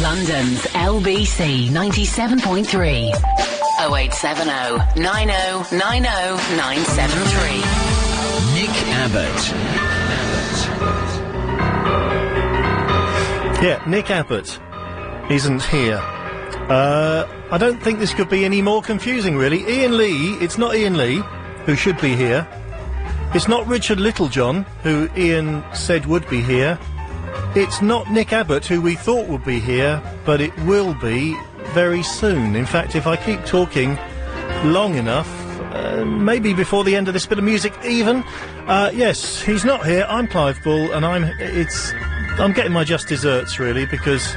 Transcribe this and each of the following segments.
London's LBC 97.3. 0870 90 90 973. Nick Abbott. Yeah, Nick Abbott isn't here. I don't think this could be any more confusing, really. Ian Lee, it's not Ian Lee, who should be here. It's not Richard Littlejohn, who Ian said would be here. It's not Nick Abbott, who we thought would be here, but it will be very soon. In fact, if I keep talking long enough, maybe before the end of this bit of music even. Yes, he's not here. I'm Clive Bull, and I'm getting my just desserts, really, because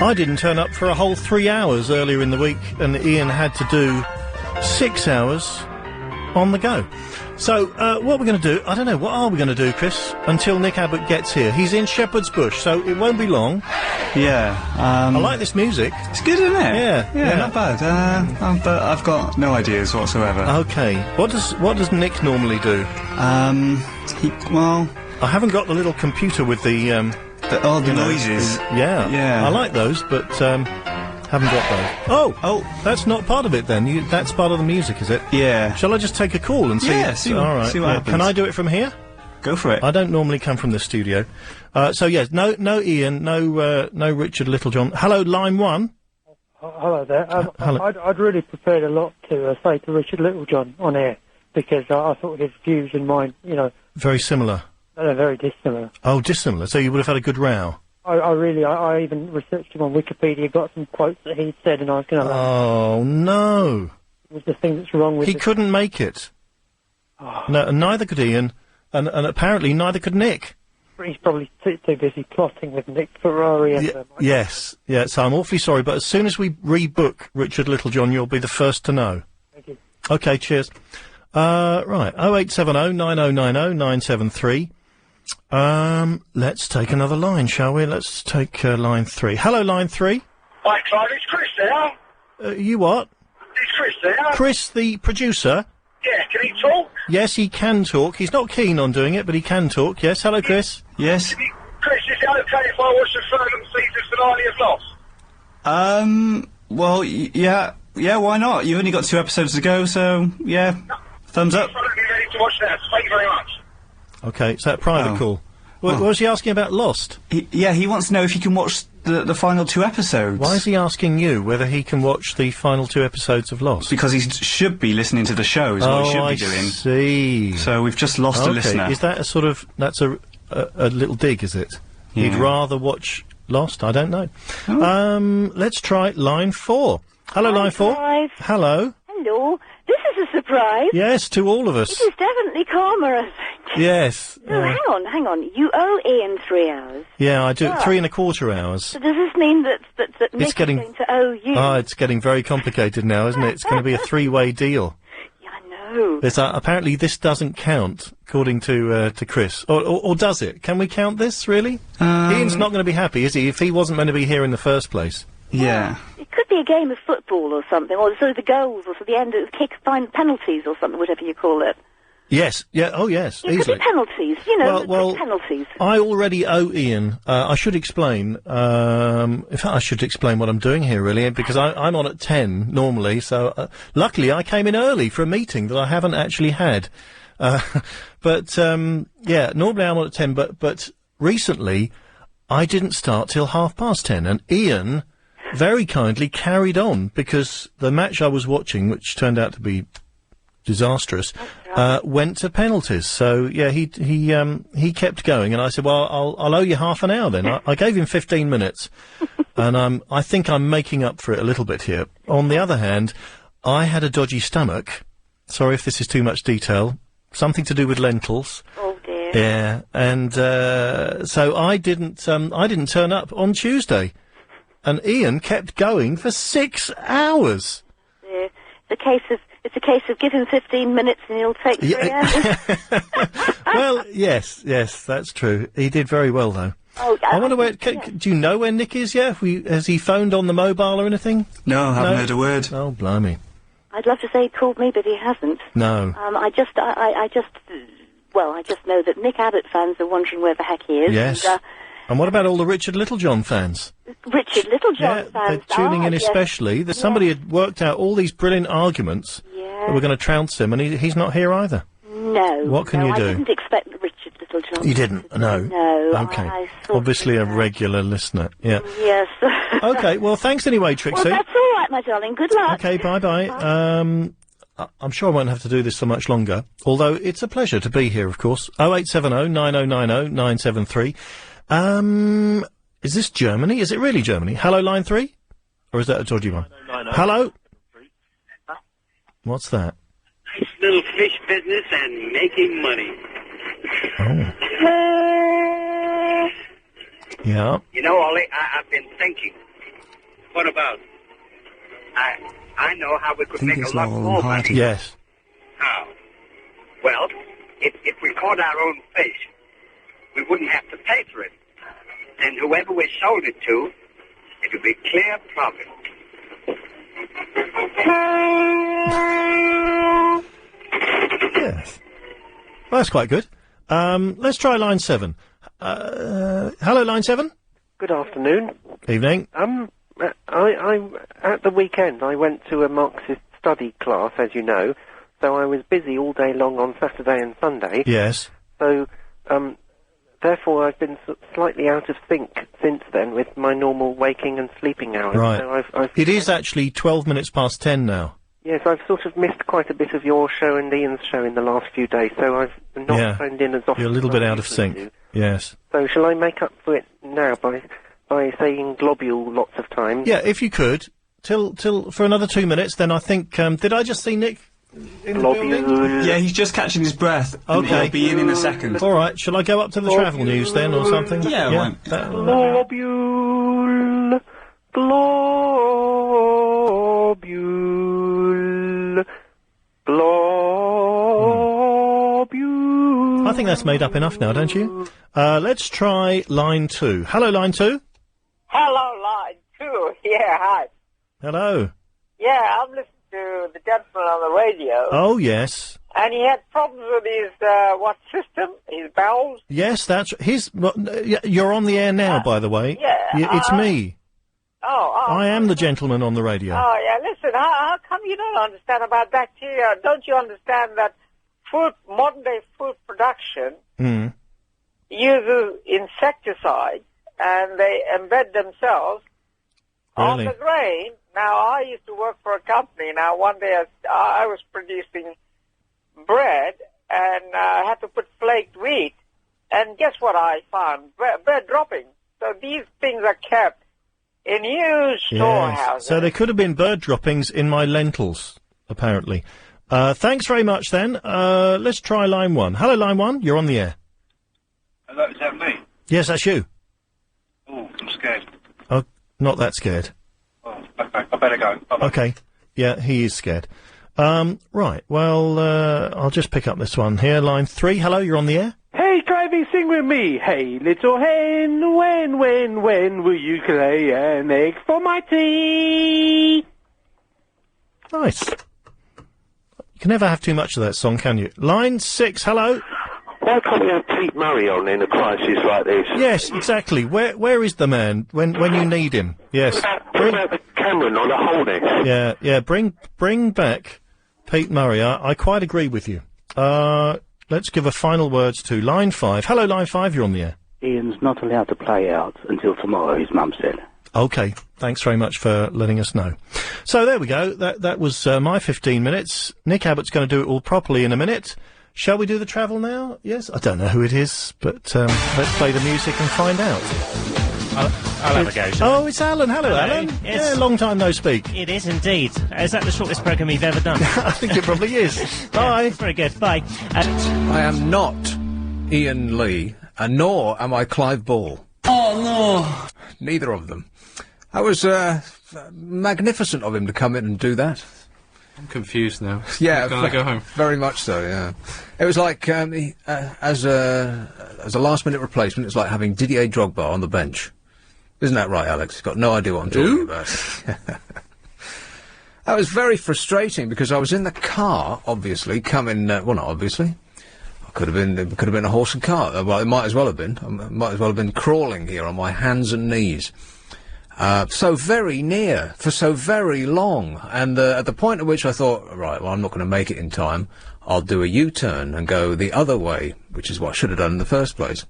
I didn't turn up for a whole 3 hours earlier in the week, and Ian had to do 6 hours on the go. So, what we're going to do, I don't know, what are we going to do, Chris, until Nick Abbott gets here? He's in Shepherd's Bush, so it won't be long. Yeah, I like this music. It's good, isn't it? Yeah, not bad. But I've got no ideas whatsoever. Okay. What does Nick normally do? Well... I haven't got the little computer with the noises. Yeah. I like those, but, haven't got those. Oh, that's not part of it then. That's part of the music, is it? Yeah. Shall I just take a call and see? Yeah, see what happens. Can I do it from here? Go for it. I don't normally come from the studio. So yes, no Ian, no Richard Littlejohn. Hello, line 1. Hello there. Hello. I'd really prepared a lot to say to Richard Littlejohn on air, because I thought his views and mine, very similar. They're very dissimilar. Oh, dissimilar. So you would have had a good row. I even researched him on Wikipedia, got some quotes that he'd said, and I was going to... Oh, no. It was the thing that's wrong with... He couldn't make it. Oh. No, and neither could Ian, and apparently neither could Nick. He's probably too busy plotting with Nick Ferrari and... Yes, so I'm awfully sorry, but as soon as we rebook Richard Littlejohn, you'll be the first to know. Thank you. OK, cheers. Right, 0870 9090 973. Let's take another line, shall we? Let's take line 3. Hello, line 3. Hi, Clive, it's Chris there. You what? It's Chris there. Chris, the producer? Yeah, can he talk? Yes, he can talk. He's not keen on doing it, but he can talk. Yes, hello, Chris. Yes. Chris, is it okay if I watch the third season finale of Lost? Well, yeah, why not? You've only got 2 episodes to go, so, yeah. No. Thumbs up. I'm ready to watch that. Thank you very much. Okay, is that a private call? What was he asking about Lost? He wants to know if he can watch the final 2 episodes. Why is he asking you whether he can watch the final 2 episodes of Lost? Because he should be listening to the show, is what he should be doing. I see. So we've just lost a listener. Is that that's a little dig, is it? Yeah. He'd rather watch Lost? I don't know. Oh. Let's try line 4. Hello, line 4. Clive. Hello. Hello. This is a surprise. Yes, to all of us. It is definitely calmer, I think. Yes. No, hang on. You owe Ian 3 hours. Yeah, I do. 3¼ hours. So does this mean that Nick is going to owe you? Oh, it's getting very complicated now, isn't it? It's going to be a 3-way deal. Yeah, I know. Apparently this doesn't count, according to Chris. Or does it? Can we count this, really? Ian's not going to be happy, is he, if he wasn't meant to be here in the first place? Yeah. It could be a game of football or something, or sort of the goals, or sort of the end of penalties or something, whatever you call it. Yes, yeah, oh yes, it easily. Could be penalties, well, penalties. I already owe Ian, I should explain, in fact I should explain what I'm doing here really, because I'm on at 10 normally, so luckily I came in early for a meeting that I haven't actually had. But normally I'm on at 10, but recently I didn't start till 10:30, and Ian very kindly carried on, because the match I was watching, which turned out to be disastrous, went to penalties. So yeah, he kept going, and I said, well, I'll owe you half an hour then. I gave him 15 minutes, and I think I'm making up for it a little bit here. On the other hand, I had a dodgy stomach. Sorry if this is too much detail. Something to do with lentils. Oh dear. Yeah, and so I didn't turn up on Tuesday, and Ian kept going for 6 hours. Yeah. It's a case of give him 15 minutes and he'll take 3 hours. Well, yes, that's true. He did very well, though. Oh, I wonder where... Do you know where Nick is yet? Has he phoned on the mobile or anything? No, I haven't heard a word. Oh, blimey. I'd love to say he called me, but he hasn't. No. I just know that Nick Abbott fans are wondering where the heck he is. Yes. And what about all the Richard Littlejohn fans? Richard Littlejohn they're fans. tuning in yes. especially. That somebody had worked out all these brilliant arguments that were going to trounce him, and he's not here either. No. What can you do? I didn't expect Richard Littlejohn. You didn't? No. No. Okay. I thought Obviously a regular listener. Yeah. Yes. Okay, well, thanks anyway, Trixie. Well, that's all right, my darling. Good luck. Okay, bye-bye. I'm sure I won't have to do this for much longer, although it's a pleasure to be here, of course. 0870 9090 973. Is this Germany? Is it really Germany? Hello, line 3? Or is that a dodgy one? No. Hello? What's that? Nice little fish business and making money. Oh. Yeah. You know, Ollie, I've been thinking. What about? I know how we could make a lot more money. Yes. How? Well, if we caught our own fish, we wouldn't have to pay for it. And whoever we sold it to, it would be clear profit. Yes. Well, that's quite good. Let's try line 7. Hello, line 7? Good afternoon. Evening. I at the weekend I went to a Marxist study class, as you know, so I was busy all day long on Saturday and Sunday. Yes. So, therefore I've been slightly out of sync since then with my normal waking and sleeping hours. Right. So It is actually 12 minutes past 10 now. Yes, I've sort of missed quite a bit of your show and Ian's show in the last few days, so I've not phoned in as often. You're a little as bit I out of usually sync. do. Yes. So shall I make up for it now by saying globule lots of times? Yeah, if you could, till for another 2 minutes, then I think, did I just see Nick in the building? Yeah, he's just catching his breath. Okay. He'll be in a second. All right, shall I go up to the travel news then, or something? Yeah, why not? Globule, globule, globule. I think that's made up enough now, don't you? Let's try line 2. Hello, line 2. Hello, line 2. Yeah, hi. Hello. Yeah, I'm listening to the gentleman on the radio. Oh, yes. And he had problems with his, system? His bowels? Yes, that's you're on the air now, by the way. Yeah. It's me. Oh. I am the gentleman on the radio. Oh, yeah, listen, how come you don't understand about bacteria? Don't you understand that modern-day food production uses insecticides, and they embed themselves on the grain? Now, I used to work for a company. Now, one day I was producing bread, and I had to put flaked wheat. And guess what I found? Bread droppings. So these things are kept in huge storehouses. So there could have been bird droppings in my lentils, apparently. Thanks very much, then. Let's try line 1. Hello, line 1. You're on the air. Hello, is that me? Yes, that's you. Oh, I'm scared. Oh, not that scared. Oh, okay, I better go. Bye-bye. Okay. Yeah, he is scared. Right. Well, I'll just pick up this one here. Line 3. Hello, you're on the air. Hey, Clivey, sing with me. Hey, little hen, when will you lay an egg for my tea? Nice. You can never have too much of that song, can you? Line 6. Hello. Why can't we have Pete Murray on in a crisis like this? Yes, exactly. Where is the man when you need him? Yes. What about the Cameron on the Holness? Yeah. Bring back Pete Murray. I quite agree with you. Let's give a final words to line 5. Hello, line 5. You're on the air. Ian's not allowed to play out until tomorrow, his mum said. Okay. Thanks very much for letting us know. So there we go. That was my 15 minutes. Nick Abbott's going to do it all properly in a minute. Shall we do the travel now? Yes? I don't know who it is, but let's play the music and find out. I'll have a go. Oh, it's Alan. Hello, Alan. Yes. Yeah, long time no speak. It is indeed. Is that the shortest programme you've ever done? I think it probably is. Bye. Yeah, very good. Bye. I am not Ian Lee, and nor am I Clive Ball. Oh, no. Neither of them. That was magnificent of him to come in and do that. I'm confused now. Yeah, Can I go home? Very much so. Yeah, it was like as a last-minute replacement. It's like having Didier Drogba on the bench, isn't that right, Alex? You've got no idea what I'm talking about. That was very frustrating because I was in the car, obviously coming. Well, not obviously. It could have been a horse and cart. Well, it might as well have been. I might as well have been crawling here on my hands and knees. so very near, for so very long. And at the point at which I thought, right, well, I'm not going to make it in time, I'll do a U-turn and go the other way, which is what I should have done in the first place.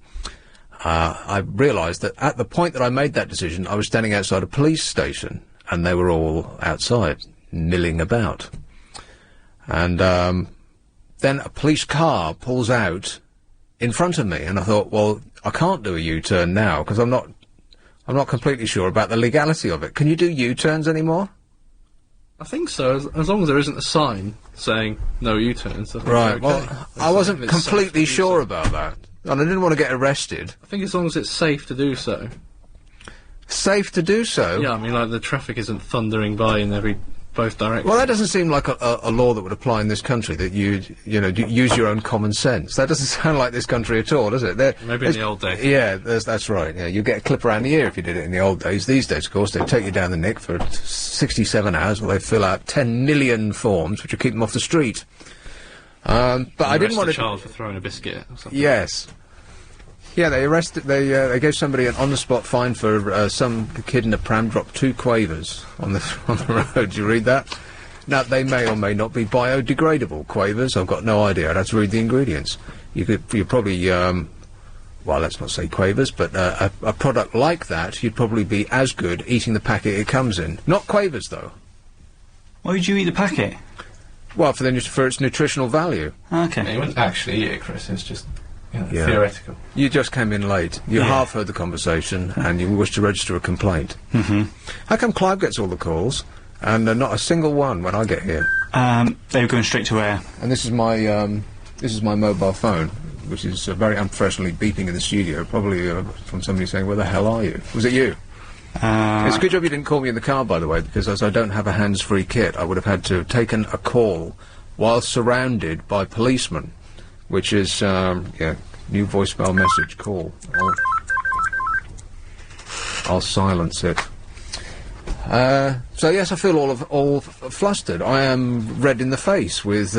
I realised that at the point that I made that decision, I was standing outside a police station, and they were all outside, milling about. And then a police car pulls out in front of me, and I thought, well, I can't do a U-turn now, because I'm not completely sure about the legality of it. Can you do U-turns anymore? I think so, as long as there isn't a sign saying no U-turns. Right, well, I wasn't completely sure about that, and I didn't want to get arrested. I think as long as it's safe to do so. Safe to do so? Yeah, I mean, like, the traffic isn't thundering by in both directions. Well, that doesn't seem like a law that would apply in this country, that you use your own common sense. That doesn't sound like this country at all, does it? Maybe in the old days. Yeah, that's right. Yeah, you get a clip around the ear if you did it in the old days. These days, of course, they take you down the nick for 67 hours while they fill out 10 million forms, which will keep them off the street. But I didn't want to... Arrest a child for throwing a biscuit or something. Yes. Yeah, they gave somebody an on-the-spot fine for some kid in a pram dropped 2 quavers on the road. Did you read that? Now, they may or may not be biodegradable quavers. I've got no idea. I'd have to read the ingredients. You probably, well, let's not say quavers, but a product like that, you'd probably be as good eating the packet it comes in. Not quavers, though. Why would you eat the packet? Well, for its nutritional value. Okay. Yeah, you wouldn't actually eat it, Chris. It's just... Yeah. Theoretical. You just came in late. You half heard the conversation, and you wish to register a complaint. Mm-hmm. How come Clive gets all the calls, and not a single one when I get here? They were going straight to air. And this is my mobile phone, which is very unprofessionally beeping in the studio, probably from somebody saying, "Where the hell are you?" Was it you? It's a good job you didn't call me in the car, by the way, because as I don't have a hands-free kit, I would have had to have taken a call while surrounded by policemen. Which is, new voicemail message, call. I'll silence it. So yes, I feel all flustered. I am red in the face with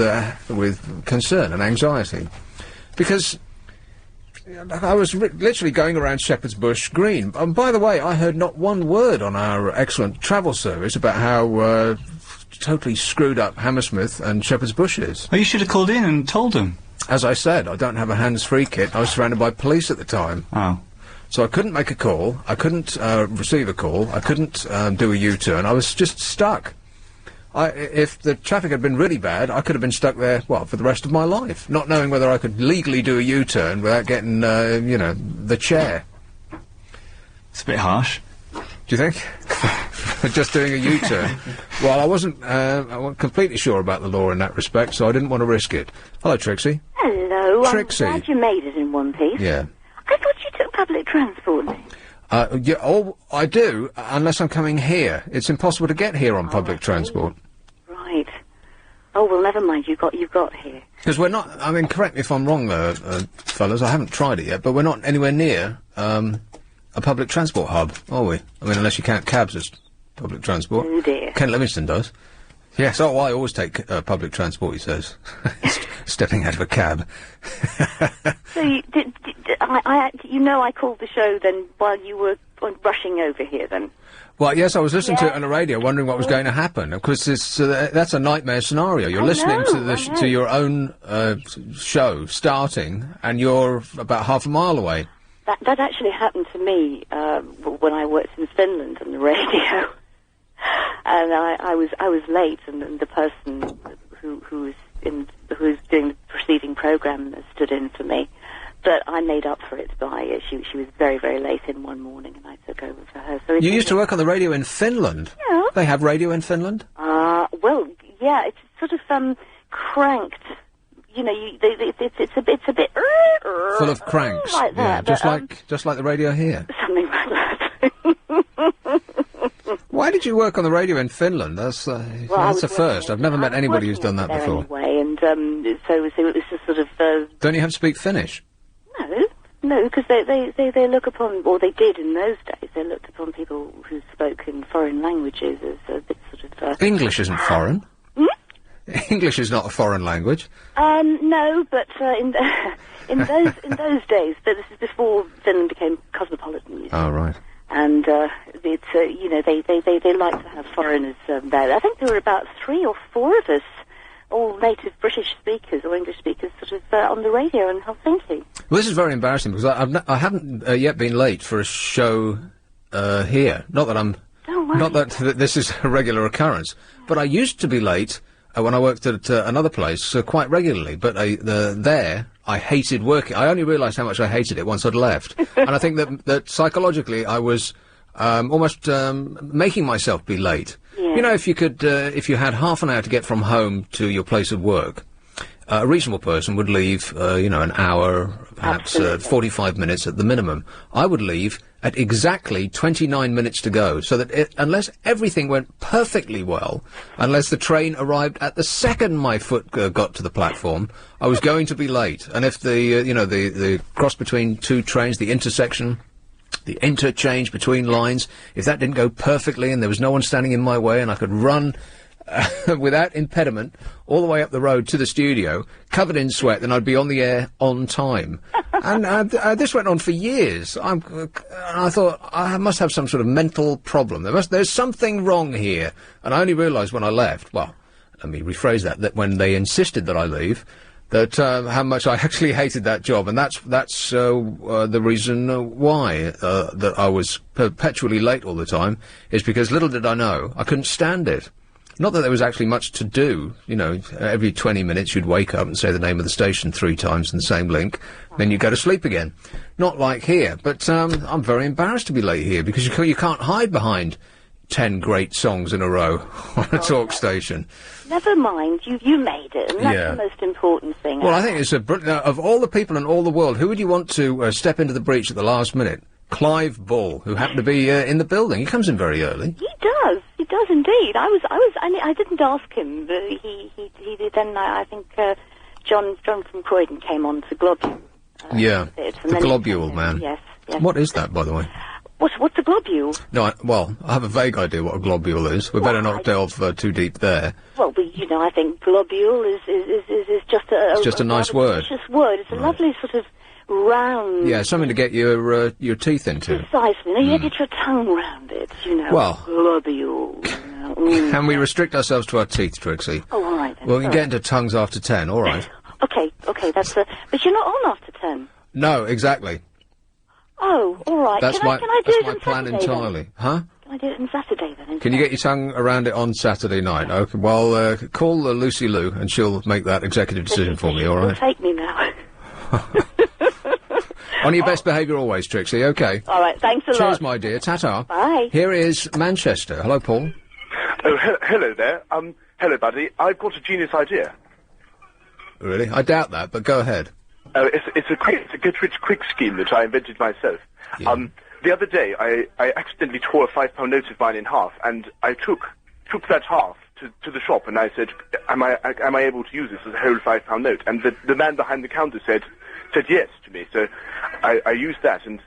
concern and anxiety. Because I was literally going around Shepherd's Bush Green. And by the way, I heard not one word on our excellent travel service about how, totally screwed up Hammersmith and Shepherd's Bush is. Well, you should have called in and told them. As I said, I don't have a hands-free kit. I was surrounded by police at the time. Oh. So I couldn't make a call. I couldn't receive a call. I couldn't do a U-turn. I was just stuck. If the traffic had been really bad, I could have been stuck there, for the rest of my life, not knowing whether I could legally do a U-turn without getting, the chair. It's a bit harsh. Do you think? Just doing a U-turn. Well, I wasn't completely sure about the law in that respect, so I didn't want to risk it. Hello, Trixie. Hello. Trixie. I'm glad you made it in one piece. Yeah. I thought you took public transport then. I do, unless I'm coming here. It's impossible to get here on public transport. Right. Oh, well, never mind. You got here. Because we're not... I mean, correct me if I'm wrong, fellas. I haven't tried it yet, but we're not anywhere near, a public transport hub, are we? I mean, unless you count cabs as public transport. Oh, dear. Ken Livingston does. Yes, I always take public transport, he says. Stepping out of a cab. So, I called the show then while you were rushing over here then? Well, yes, I was listening to it on the radio, wondering what was going to happen. Of course, that's a nightmare scenario. You're listening to your own show starting, and you're about half a mile away. That actually happened to me when I worked in Finland on the radio, and I was late, and the person who was doing the preceding program stood in for me, but I made up for it by she was very, very late in one morning, and I took over for her. So you used to work on the radio in Finland? Yeah. They have radio in Finland? Well, yeah, it's sort of cranked. You know, it's a bit full of cranks, like that, yeah, just like the radio here. Something like that. Why did you work on the radio in Finland? That's a first. I've never met anybody who's done that before. Anyway, and so it was just sort of. Don't you have to speak Finnish? No, because they look upon, or they did in those days. They looked upon people who spoke in foreign languages as a bit sort of. English isn't foreign. English is not a foreign language. No, but in those days, but this is before Finland became cosmopolitan. Oh, right. And it's they like to have foreigners there. I think there were about 3 or 4 of us, all native British speakers or English speakers, sort of on the radio in Helsinki. Well, this is very embarrassing because I haven't yet been late for a show here. Not that I'm. Not that this is a regular occurrence, but I used to be late when I worked at another place quite regularly. But there, I hated working. I only realised how much I hated it once I'd left, and I think that psychologically I was almost making myself be late. Yeah. You know, if you had half an hour to get from home to your place of work, a reasonable person would leave, an hour, perhaps 45 minutes at the minimum. I would leave at exactly 29 minutes to go, so that unless everything went perfectly well, unless the train arrived at the second my foot got to the platform, I was going to be late. And if the cross between 2 trains, the intersection, the interchange between lines, if that didn't go perfectly and there was no one standing in my way and I could run without impediment all the way up the road to the studio, covered in sweat, then I'd be on the air on time. And this went on for years. I thought, I must have some sort of mental problem. There's something wrong here. And I only realised when I left, well, let me rephrase that when they insisted that I leave, that how much I actually hated that job. And that's the reason why that I was perpetually late all the time, is because little did I know, I couldn't stand it. Not that there was actually much to do. You know, every 20 minutes you'd wake up and say the name of the station 3 times in the same link, then you go to sleep again. Not like here. But I'm very embarrassed to be late here, because you can't hide behind 10 great songs in a row on a talk station. Never mind, you made it, and that's the most important thing. Well, I think it's of all the people in all the world, who would you want to step into the breach at the last minute? Clive Bull, who happened to be in the building. He comes in very early. He does indeed. I didn't ask him, but he did. Then I think John from Croydon came on to Globule. The Globule, man. Yes. What is that, by the way? What's a globule? No, I have a vague idea what a globule is. We better not delve too deep there. Well, I think globule is just a... It's just a nice word. Delicious word. It's a lovely sort of round... Yeah, something to get your teeth into. Precisely. You get your tongue round it, Well... Globule. Can we restrict ourselves to our teeth, Trixie? Oh, all right then. Well, we can get into tongues after 10, all right. Okay, that's but you're not on after 10. No, exactly. Oh, all right. That's can I do it my on plan Saturday, entirely. then? Huh? Can I do it on Saturday then? Can you get your tongue around it on Saturday night? Okay, well, call Lucy Lou and she'll make that executive decision for me, all right? Take me now. On your best behaviour always, Trixie, okay? All right, thanks a lot. Cheers, my dear. Ta-ta. Bye. Here is Manchester. Hello, Paul. Oh, hello there. Hello, buddy. I've got a genius idea. Really? I doubt that, but go ahead. It's a get-rich-quick scheme that I invented myself. Yeah. The other day, I accidentally tore a £5 note of mine in half, and I took that half to the shop, and I said, am I able to use this as a whole £5 note? And the man behind the counter said yes to me. So I used that, and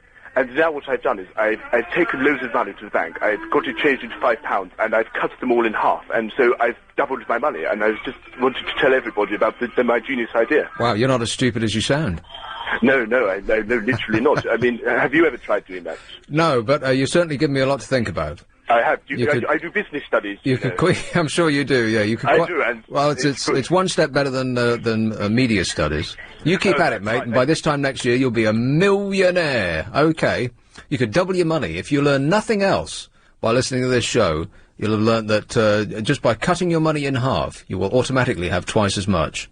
now what I've done is I've taken loads of money to the bank. I've got it changed into £5, and I've cut them all in half, and so I've doubled my money. And I just wanted to tell everybody about my genius idea. Wow, you're not as stupid as you sound. No, literally not. I mean, have you ever tried doing that? No, but you've certainly given me a lot to think about. I have. I do business studies. I'm sure you do. Yeah, you could. I do. And well, it's one step better than media studies. You keep at it, mate, and by this time next year you'll be a millionaire. Okay, you could double your money if you learn nothing else by listening to this show. You'll have learned that just by cutting your money in half, you will automatically have twice as much.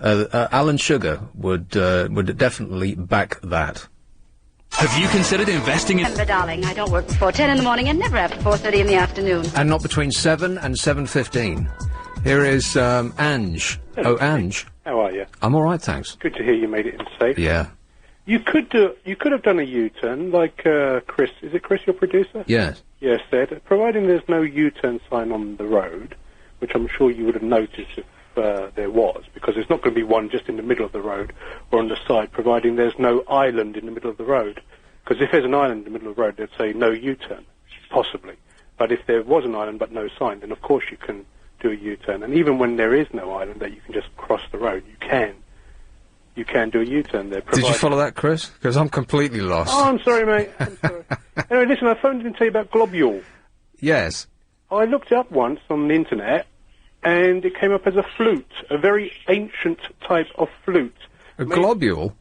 Alan Sugar would definitely back that. Have you considered investing in... Remember, darling, I don't work before 10 in the morning and never after 4:30 in the afternoon. And not between 7 and 7:15. Here is Ange. Hello, Ange. How are you? I'm all right, thanks. Good to hear you made it in safe. Yeah. You could have done a U-turn like Chris. Is it Chris, your producer? Yes. Yes, said. Providing there's no U-turn sign on the road, which I'm sure you would have noticed if there was, because there's not going to be one just in the middle of the road or on the side, providing there's no island in the middle of the road. Because if there's an island in the middle of the road, they'd say no U-turn, possibly. But if there was an island but no sign, then of course you can do a U-turn. And even when there is no island that you can just cross the road, you you can do a U-turn there. Did you follow that, Chris? Because I'm completely lost. Oh, I'm sorry, mate. I'm sorry. Anyway, listen, I phoned in to tell you about globule. Yes. I looked it up once on the internet, and it came up as a flute, a very ancient type of flute. A globule?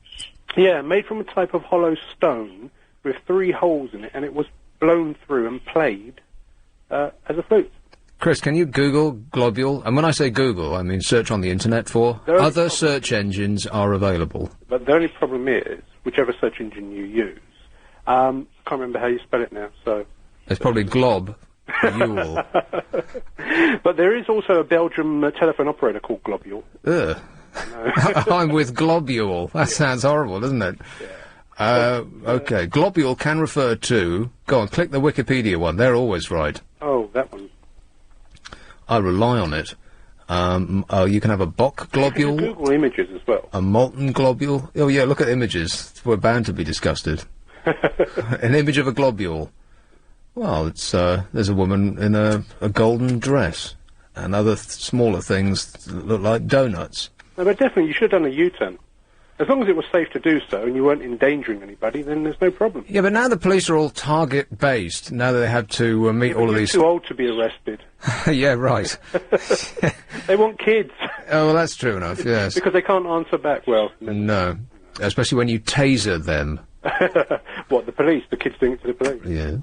Yeah, made from a type of hollow stone with 3 holes in it, and it was blown through and played as a flute. Chris, can you Google globule? And when I say Google, I mean search on the internet for. Other search engines are available. But the only problem is, whichever search engine you use, can't remember how you spell it now, so... It's probably glob. Yule. But there is also a Belgian telephone operator called Globule. Ugh. I'm with globule. That sounds horrible, doesn't it? Yeah. Okay. Globule can refer to... Go on, click the Wikipedia one. They're always right. Oh, that one. I rely on it. You can have a Bock globule. Google images as well. A molten globule. Oh, yeah, look at images. We're bound to be disgusted. An image of a globule. Well, it's, there's a woman in a golden dress. And other smaller things that look like donuts. No, but definitely, you should have done a U-turn. As long as it was safe to do so and you weren't endangering anybody, then there's no problem. Yeah, but now the police are all target-based. Now that they have to meet all of these... You're too old to be arrested. Yeah, right. They want kids. Oh, well, that's true enough, yes. Because they can't answer back well. No. Especially when you taser them. What, the police? The kids doing it to the police? Yeah.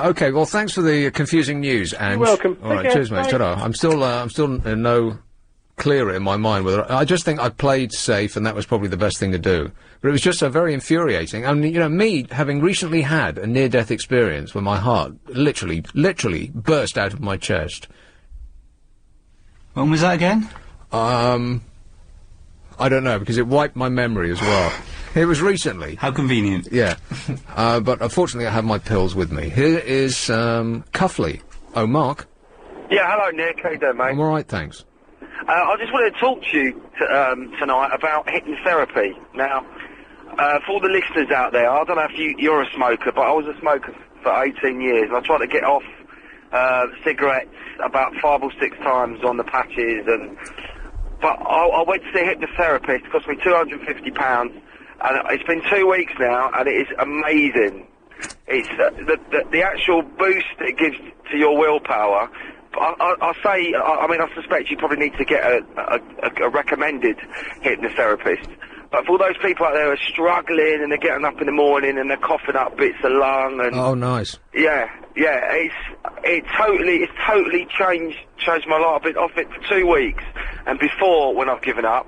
Okay, well, thanks for the confusing news, Ange. You're welcome. All right, cheers, mate. Ta-da. I'm still no clearer in my mind whether... I just think I played safe, and that was probably the best thing to do. But it was just so very infuriating. I mean, you know, me, having recently had a near-death experience where my heart literally burst out of my chest. When was that again? I don't know, because it wiped my memory as well. It was recently. How convenient. Yeah. But unfortunately I have my pills with me. Here is, Cuffley. Oh, Mark? Yeah, hello, Nick. How you doing, mate? I'm alright, thanks. I just wanted to talk to you tonight about hypnotherapy. Now, for all the listeners out there, I don't know if you're a smoker, but I was a smoker for 18 years. I tried to get off cigarettes about 5 or 6 times on the patches, but I went to see a hypnotherapist. It cost me £250, and it's been 2 weeks now, and it is amazing. It's the actual boost it gives to your willpower. I suspect you probably need to get a recommended hypnotherapist. But for all those people out there who are struggling and they're getting up in the morning and they're coughing up bits of lung and... Oh, nice. Yeah, it's totally changed my life. I've been off it for 2 weeks. And before, when I've given up,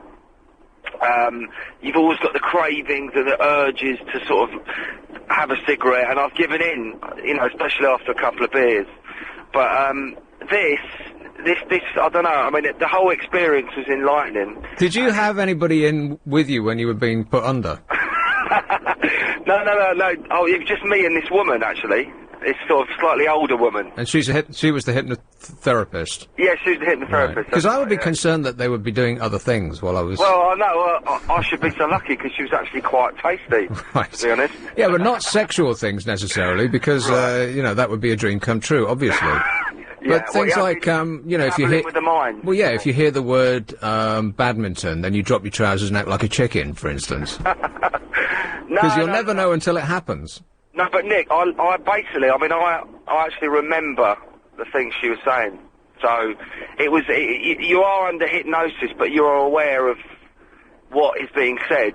you've always got the cravings and the urges to sort of have a cigarette, and I've given in, you know, especially after a couple of beers. But, this, I don't know, I mean, the whole experience was enlightening. Did you have anybody in with you when you were being put under? No. Oh, it was just me and this woman, actually. This sort of slightly older woman. And she was the hypnotherapist? Yeah, she was the hypnotherapist. Because I would be concerned that they would be doing other things while I was... Well, I know, I should be so lucky because she was actually quite tasty, right. To be honest. Yeah, but not sexual things necessarily, because, you know, that would be a dream come true, obviously. Yeah, but things like, you know, if you hear... with the mind. Well, yeah, if you hear the word, badminton, then you drop your trousers and act like a chicken, for instance. Because you'll never know until it happens. No, but Nick, I actually remember the things she was saying. So, you are under hypnosis, but you're aware of what is being said.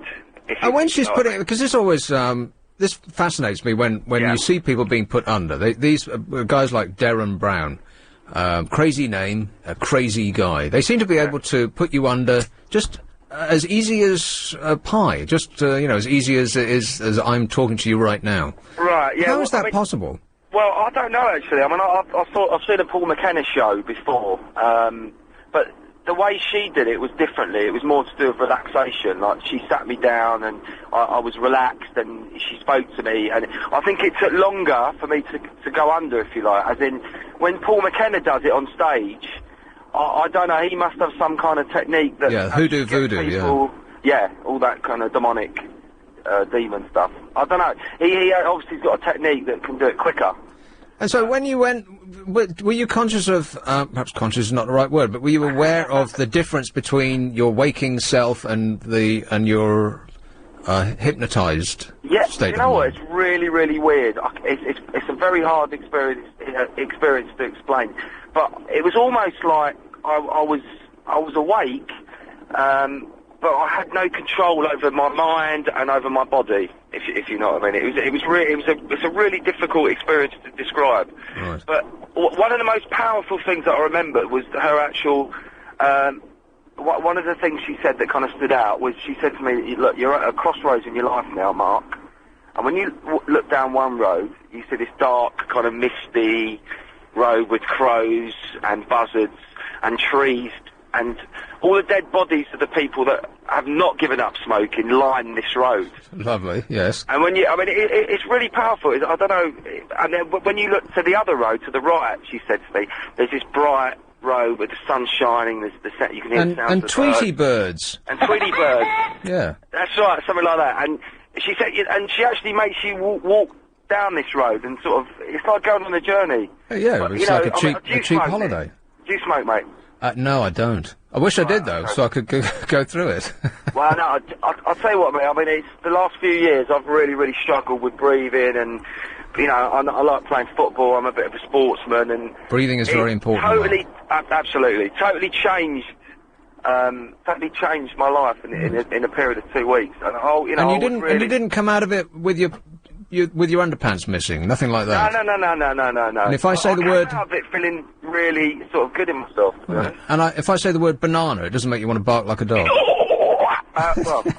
And when she's putting... Because this always, this fascinates me when you see people being put under. These guys like Darren Brown, crazy name, a crazy guy. They seem to be able to put you under just as easy as pie, just, you know, as easy as it is as I'm talking to you right now. Right, yeah. How is that possible? Well, I don't know, actually. I mean, I've seen a Paul McKenna show before, but the way she did it was differently. It was more to do with relaxation. Like, she sat me down and I was relaxed and she spoke to me, and I think it took longer for me to go under, if you like. As in, when Paul McKenna does it on stage, I don't know, he must have some kind of technique that... Yeah, hoodoo voodoo, people, yeah, all that kind of demonic demon stuff. I don't know. He obviously has got a technique that can do it quicker. And so when you went, were you conscious of, perhaps conscious is not the right word, but were you aware of the difference between your waking self and your hypnotised state you know of what? mind? It's really, really weird. It's a very hard experience to explain. But it was almost like I was awake, but I had no control over my mind and over my body. If you know what I mean, it's a really difficult experience to describe. Right. But one of the most powerful things that I remember was her actual. One of the things she said that kind of stood out was she said to me, "Look, you're at a crossroads in your life now, Mark. And when you look down one road, you see this dark, kind of misty road with crows and buzzards and trees." And all the dead bodies of the people that have not given up smoking line this road. Lovely, yes. And when it's really powerful. I don't know. And then when you look to the other road, to the right, she said to me, there's this bright road with the sun shining. There's the set. You can hear the sounds And of Tweety birds. birds. And Tweety birds. Yeah. That's right, something like that. And she said, and she actually makes you walk down this road and sort of, it's like going on a journey. Yeah, But, it's you like know, a do you cheap smoke, holiday. Nick? Do you smoke, mate? No, I don't. I wish I did, though, so I could go through it. Well, no, I'll tell you what, mate. I mean, it's the last few years I've really, really struggled with breathing, and you know, I like playing football. I'm a bit of a sportsman, and Breathing is very important. Totally, absolutely, totally changed my life in a period of 2 weeks. And And you didn't come out of it with your underpants missing, nothing like that. No. And if I say the word, came out of it feeling really sort of good in myself. To be honest. and if I say the word banana, it doesn't make you want to bark like a dog. Well, I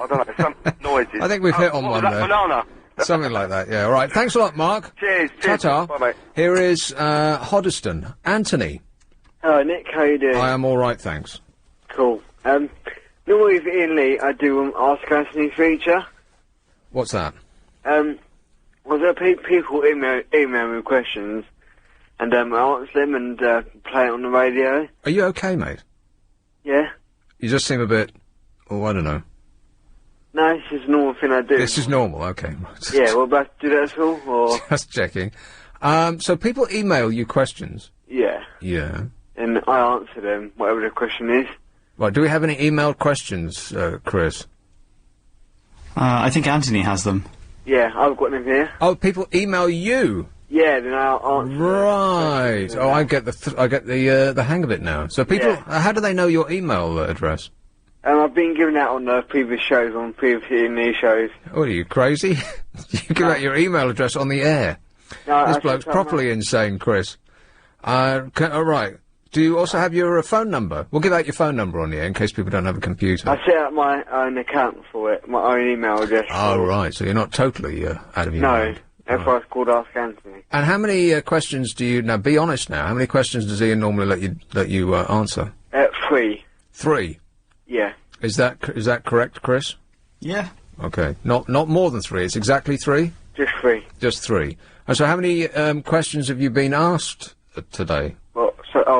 don't know, some noises. I think we've hit on what one was that, there. banana? Something like that, yeah. All right, thanks a lot, Mark. Cheers. Ta-ta. Bye, mate. Here is Hoddesdon. Anthony. Hello, Nick. How you doing? I am all right, thanks. Cool. Normally with Ian Lee, I do an Ask Anthony feature. What's that? Well, there are people email me questions, and I answer them and play it on the radio. Are you okay, mate? Yeah. You just seem a bit, I don't know. No, it's just a normal thing I do. This is normal, okay. Yeah, well, about to do that at all, or? Just checking. So people email you questions? Yeah. Yeah. And I answer them, whatever the question is. Right, do we have any emailed questions, Chris? I think Anthony has them. Yeah, I've got them here. Oh, people email you? Yeah, then I'll answer. Right. Oh, I get the hang of it now. So people, how do they know your email address? I've been giving out on previous shows, on previous E&E shows. Oh, are you crazy? You give out your email address on the air. No, this bloke's properly insane, Chris. All right. Do you also have your phone number? We'll give out your phone number on the air in case people don't have a computer. I set up my own account for it, my own email address. Oh, right. So you're not totally out of your mind. No. That's why it's called Ask Anthony. And how many questions do you... Now, be honest now. How many questions does Ian normally let you answer? 3. 3? Yeah. Is that correct, Chris? Yeah. Okay. Not more than 3. It's exactly 3? Just 3. Just 3. And so how many questions have you been asked today? Well,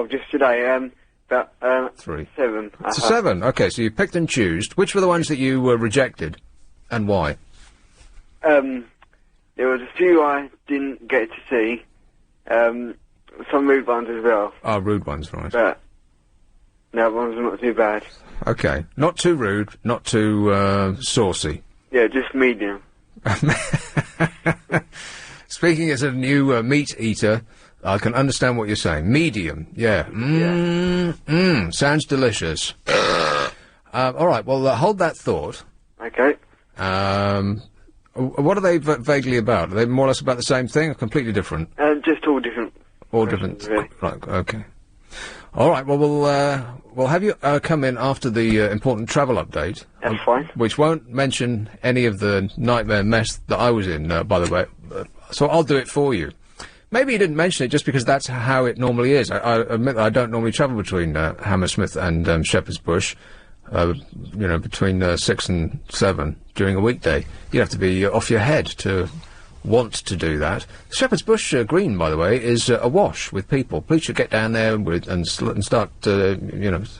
just today, about 3. 7. So 7. Okay, so you picked and chose. Which were the ones that you rejected, and why? There was a few I didn't get to see. Some rude ones as well. Oh, rude ones, right. But the other ones are not too bad. Okay. Not too rude, not too saucy. Yeah, just medium. Speaking as a new meat eater, I can understand what you're saying. Medium, yeah. Sounds delicious. All right, well, hold that thought. Okay. What are they vaguely about? Are they more or less about the same thing, or completely different? Just all different. All different. Really. Right, okay. All right, well, we'll have you come in after the important travel update. That's fine. Which won't mention any of the nightmare mess that I was in, by the way. So I'll do it for you. Maybe you didn't mention it just because that's how it normally is. I admit that I don't normally travel between Hammersmith and Shepherd's Bush. Between 6 and 7 during a weekday. You'd have to be off your head to want to do that. Shepherd's Bush Green, by the way, is awash with people. Police should get down there and start,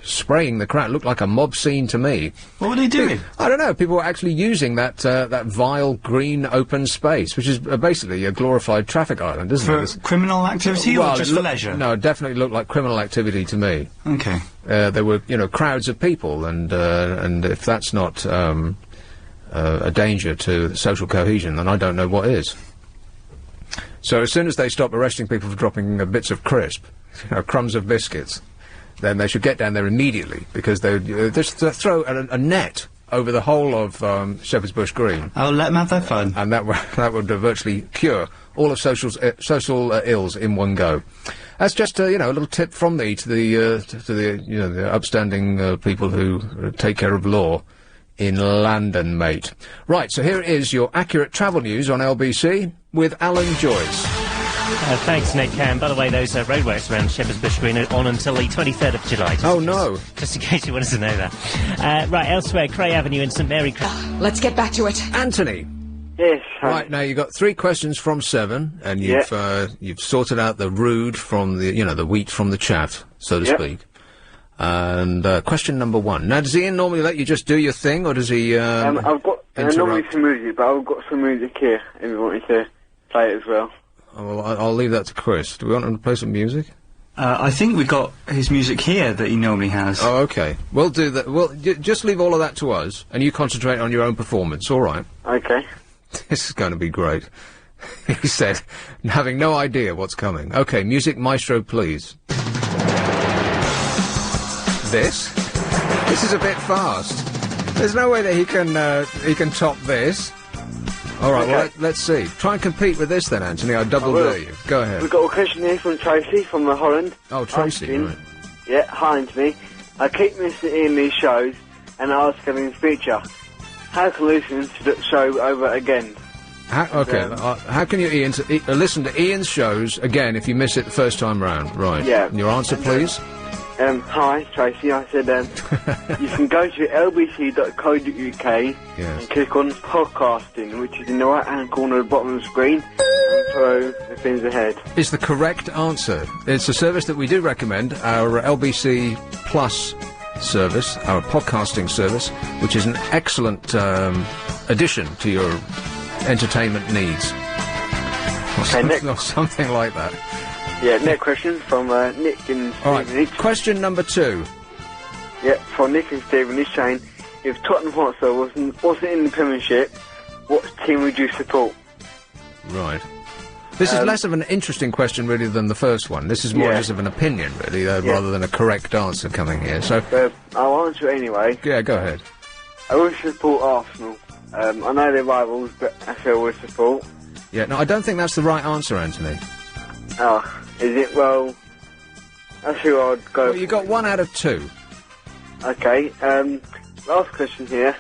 spraying the crowd. It looked like a mob scene to me. What were they doing? I don't know. People were actually using that vile green open space, which is basically a glorified traffic island, isn't it? For criminal activity or just for leisure? No, it definitely looked like criminal activity to me. Okay. There were, crowds of people, and if that's not a danger to social cohesion, then I don't know what is. So as soon as they stop arresting people for dropping bits of crisp, crumbs of biscuits, then they should get down there immediately, because they just throw a net over the whole of Shepherd's Bush Green. Oh, let them have their fun. And that would virtually cure all of social ills in one go. That's just a little tip from me to the upstanding people who take care of law in London, mate. Right, so here is your accurate travel news on LBC with Alan Joyce. Thanks, Nick. By the way, those roadworks around Shepherd's Bush Green are on until the 23rd of July. Just in case you wanted to know that. Right, elsewhere, Cray Avenue in St Mary. Let's get back to it. Anthony. Yes. Right, now you've got 3 questions from 7, and you've sorted out the rude from the wheat from the chaff, so to speak. And question number 1. Now, does Ian normally let you just do your thing, or does he I've got normally some music, but I've got some music here if you want me to play it as well. Oh, well, I'll leave that to Chris. Do we want him to play some music? I think we've got his music here that he normally has. Oh, okay. We'll do that. Well, just leave all of that to us, and you concentrate on your own performance, all right? Okay. This is going to be great. He said, having no idea what's coming. Okay, music maestro, please. This is a bit fast. There's no way that he can top this. All right, well, let's see. Try and compete with this then, Anthony. I double dare you. Go ahead. We've got a question here from Tracy from Holland. Oh, Tracy, right. Yeah, hi, Anthony. I keep missing Ian Lee's shows and I ask him in the future, how can I listen to the show over again? How can you listen to Ian's shows again if you miss it the first time round? Right. Yeah. And your answer, please? Hi, Tracy. I said, you can go to lbc.co.uk and click on podcasting, which is in the right-hand corner at the bottom of the screen, and throw the things ahead. Is the correct answer. It's a service that we do recommend, our LBC Plus service, our podcasting service, which is an excellent addition to your entertainment needs. Or something like that. Yeah, next question from Nick and Stephen. All right, question number 2. Yeah, from Nick and Stephen. He's saying, if Tottenham Hotspur wasn't in the Premiership, what team would you support? Right. This is less of an interesting question, really, than the first one. This is more just of an opinion, really, rather than a correct answer coming here. So I'll answer it anyway. Yeah, go ahead. I would support Arsenal. I know they're rivals, but that's who I would support. Yeah, no, I don't think that's the right answer, Anthony. Oh, is it? Well, that's who I'd go. Well, you got 1 out of 2. Okay. Last question here.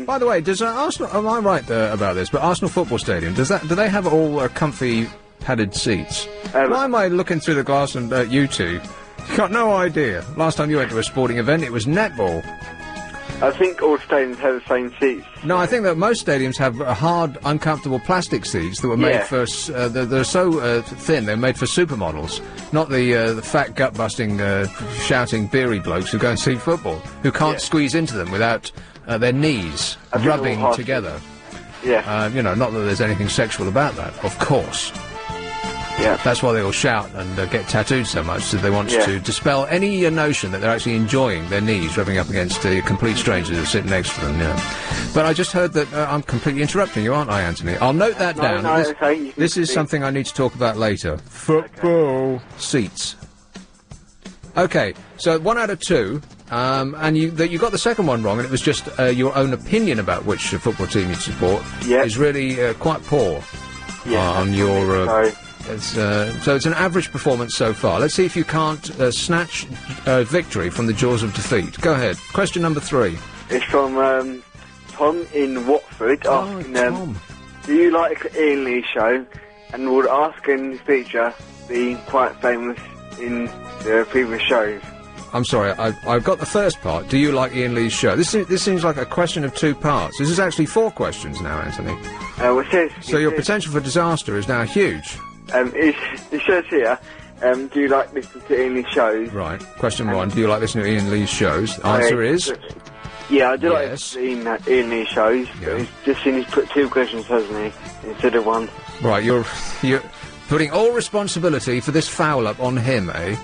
By the way, does Arsenal? Am I right about this? But Arsenal Football Stadium, do they have all comfy padded seats? Why am I looking through the glass and you two? You got no idea. Last time you went to a sporting event, it was netball. I think all stadiums have the same seats. No, I think that most stadiums have hard, uncomfortable plastic seats that were made for... they're so thin, they're made for supermodels, not the fat, gut-busting, shouting, beery blokes who go and see football, who can't squeeze into them without their knees rubbing together. Yeah. Not that there's anything sexual about that, of course. Yeah. That's why they all shout and get tattooed so much, so they want to dispel any notion that they're actually enjoying their knees rubbing up against complete strangers who sit next to them, But I just heard that I'm completely interrupting you, aren't I, Anthony? I'll note that down. This is something I need to talk about later. Football seats. Okay, so 1 out of 2, and you got the second one wrong, and it was just your own opinion about which football team you'd support is really quite poor on your... so it's an average performance so far. Let's see if you can't snatch victory from the jaws of defeat. Go ahead. Question number 3. It's from Tom in Watford. Asking, Tom. Do you like Ian Lee's show? And would Ask in the Feature be quite famous in the previous shows? I'm sorry, I've got the first part. Do you like Ian Lee's show? This seems like a question of 2 parts. This is actually 4 questions now, Anthony. Well, it says... So your potential for disaster is now huge. It says here, do you like listening to Ian Lee shows? Right. Question 1, do you like listening to Ian Lee's shows? Answer is... Yeah, I do like listening to Ian Lee shows, but he's just seen he's put 2 questions, hasn't he, instead of 1. Right, you're putting all responsibility for this foul-up on him, eh?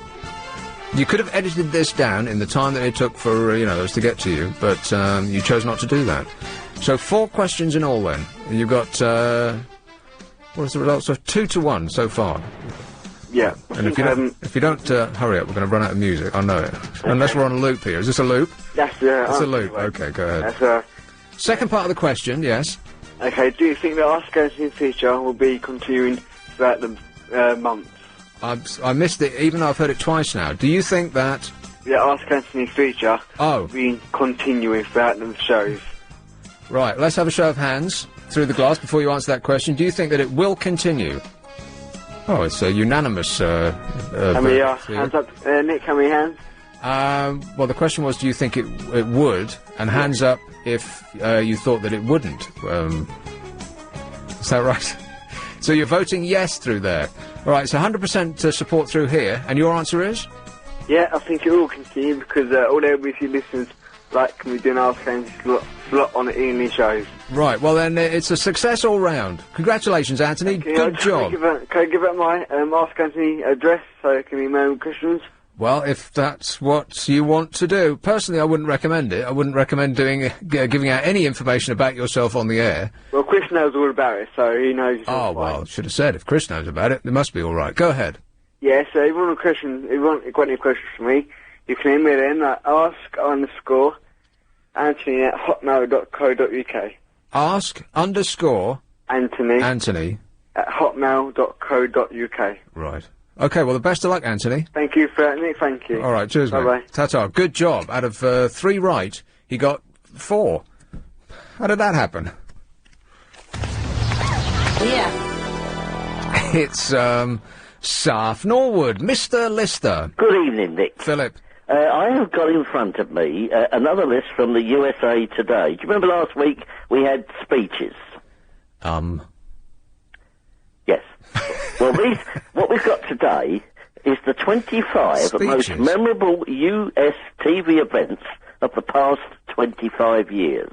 You could have edited this down in the time that it took for, us to get to you, but you chose not to do that. So 4 questions in all, then. You've got, what is the result? So 2-1 so far. Yeah. And if you don't hurry up, we're going to run out of music. I know it. Okay. Unless we're on a loop here. Is this a loop? That's a loop. Okay, go ahead. That's second part of the question, yes. Okay, do you think the Ask Anthony feature will be continuing throughout the month? I missed it, even though I've heard it twice now. Do you think that... The Ask Anthony feature will be continuing throughout the shows? Right, let's have a show of hands through the glass before you answer that question. Do you think that it will continue? Oh, it's a unanimous how many hands up, Nick, how many hands? Well, the question was, do you think it would? And hands up if you thought that it wouldn't. Is that right? So you're voting yes through there. All right, so 100% support through here. And your answer is? Yeah, I think it will continue because all the LBC listeners like me doing Ask Anthony slot on the Ian Lee shows. Right, well then, it's a success all round. Congratulations, Anthony. Good job. Can I give out my Ask Anthony address so I can email questions? Well, if that's what you want to do. Personally, I wouldn't recommend it. I wouldn't recommend giving out any information about yourself on the air. Well, Chris knows all about it, so he knows. Oh, well, should have said, if Chris knows about it, it must be all right. Go ahead. Yeah, so if you want got any questions for me, you can email in at ask_Anthony@hotmail.co.uk. Ask_Anthony @hotmail.co.uk. Right. Okay, well, the best of luck, Anthony. Thank you for Nick, thank you. All right, cheers, mate. Bye-bye. Ta-ta. Good job. Out of 3 right, he got 4. How did that happen? Yeah. It's, Saf Norwood, Mr. Lister. Good evening, Nick. Philip. I have got in front of me another list from the USA Today. Do you remember last week we had speeches? Yes. Well, what we've got today is the 25 most memorable US TV events of the past 25 years.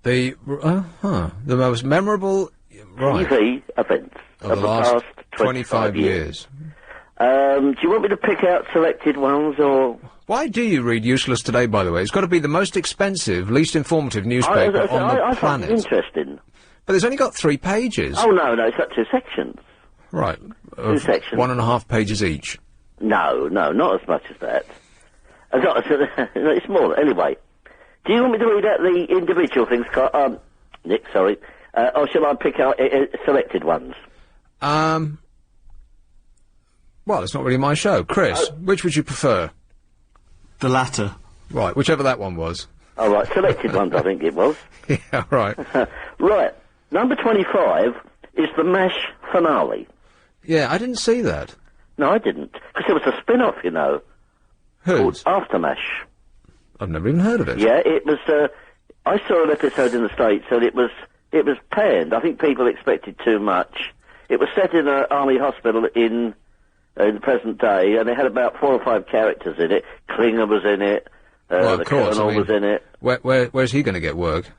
The most memorable TV events of the last past 25 years. Do you want me to pick out selected ones, or...? Why do you read Useless Today, by the way? It's got to be the most expensive, least informative newspaper on the I planet. find it interesting. But it's only got 3 pages. Oh, no, it's got 2 sections. Right. 2 sections. 1.5 pages each. No, not as much as that. It's more. Anyway, do you want me to read out the individual things, Nick, sorry, or shall I pick out selected ones? Well, it's not really my show. Chris, which would you prefer? The latter. Right, whichever that one was. Oh, right, selected ones, I think it was. Yeah, right. Right, number 25 is the MASH finale. Yeah, I didn't see that. No, I didn't. Because there was a spin-off, you know. Whose? Called After MASH. I've never even heard of it. Yeah, it was, I saw an episode in the States and it was panned. I think people expected too much. It was set in an army hospital in the present day, and it had about 4 or 5 characters in it. Klinger was in it. The Colonel was in it. Where's he going to get work?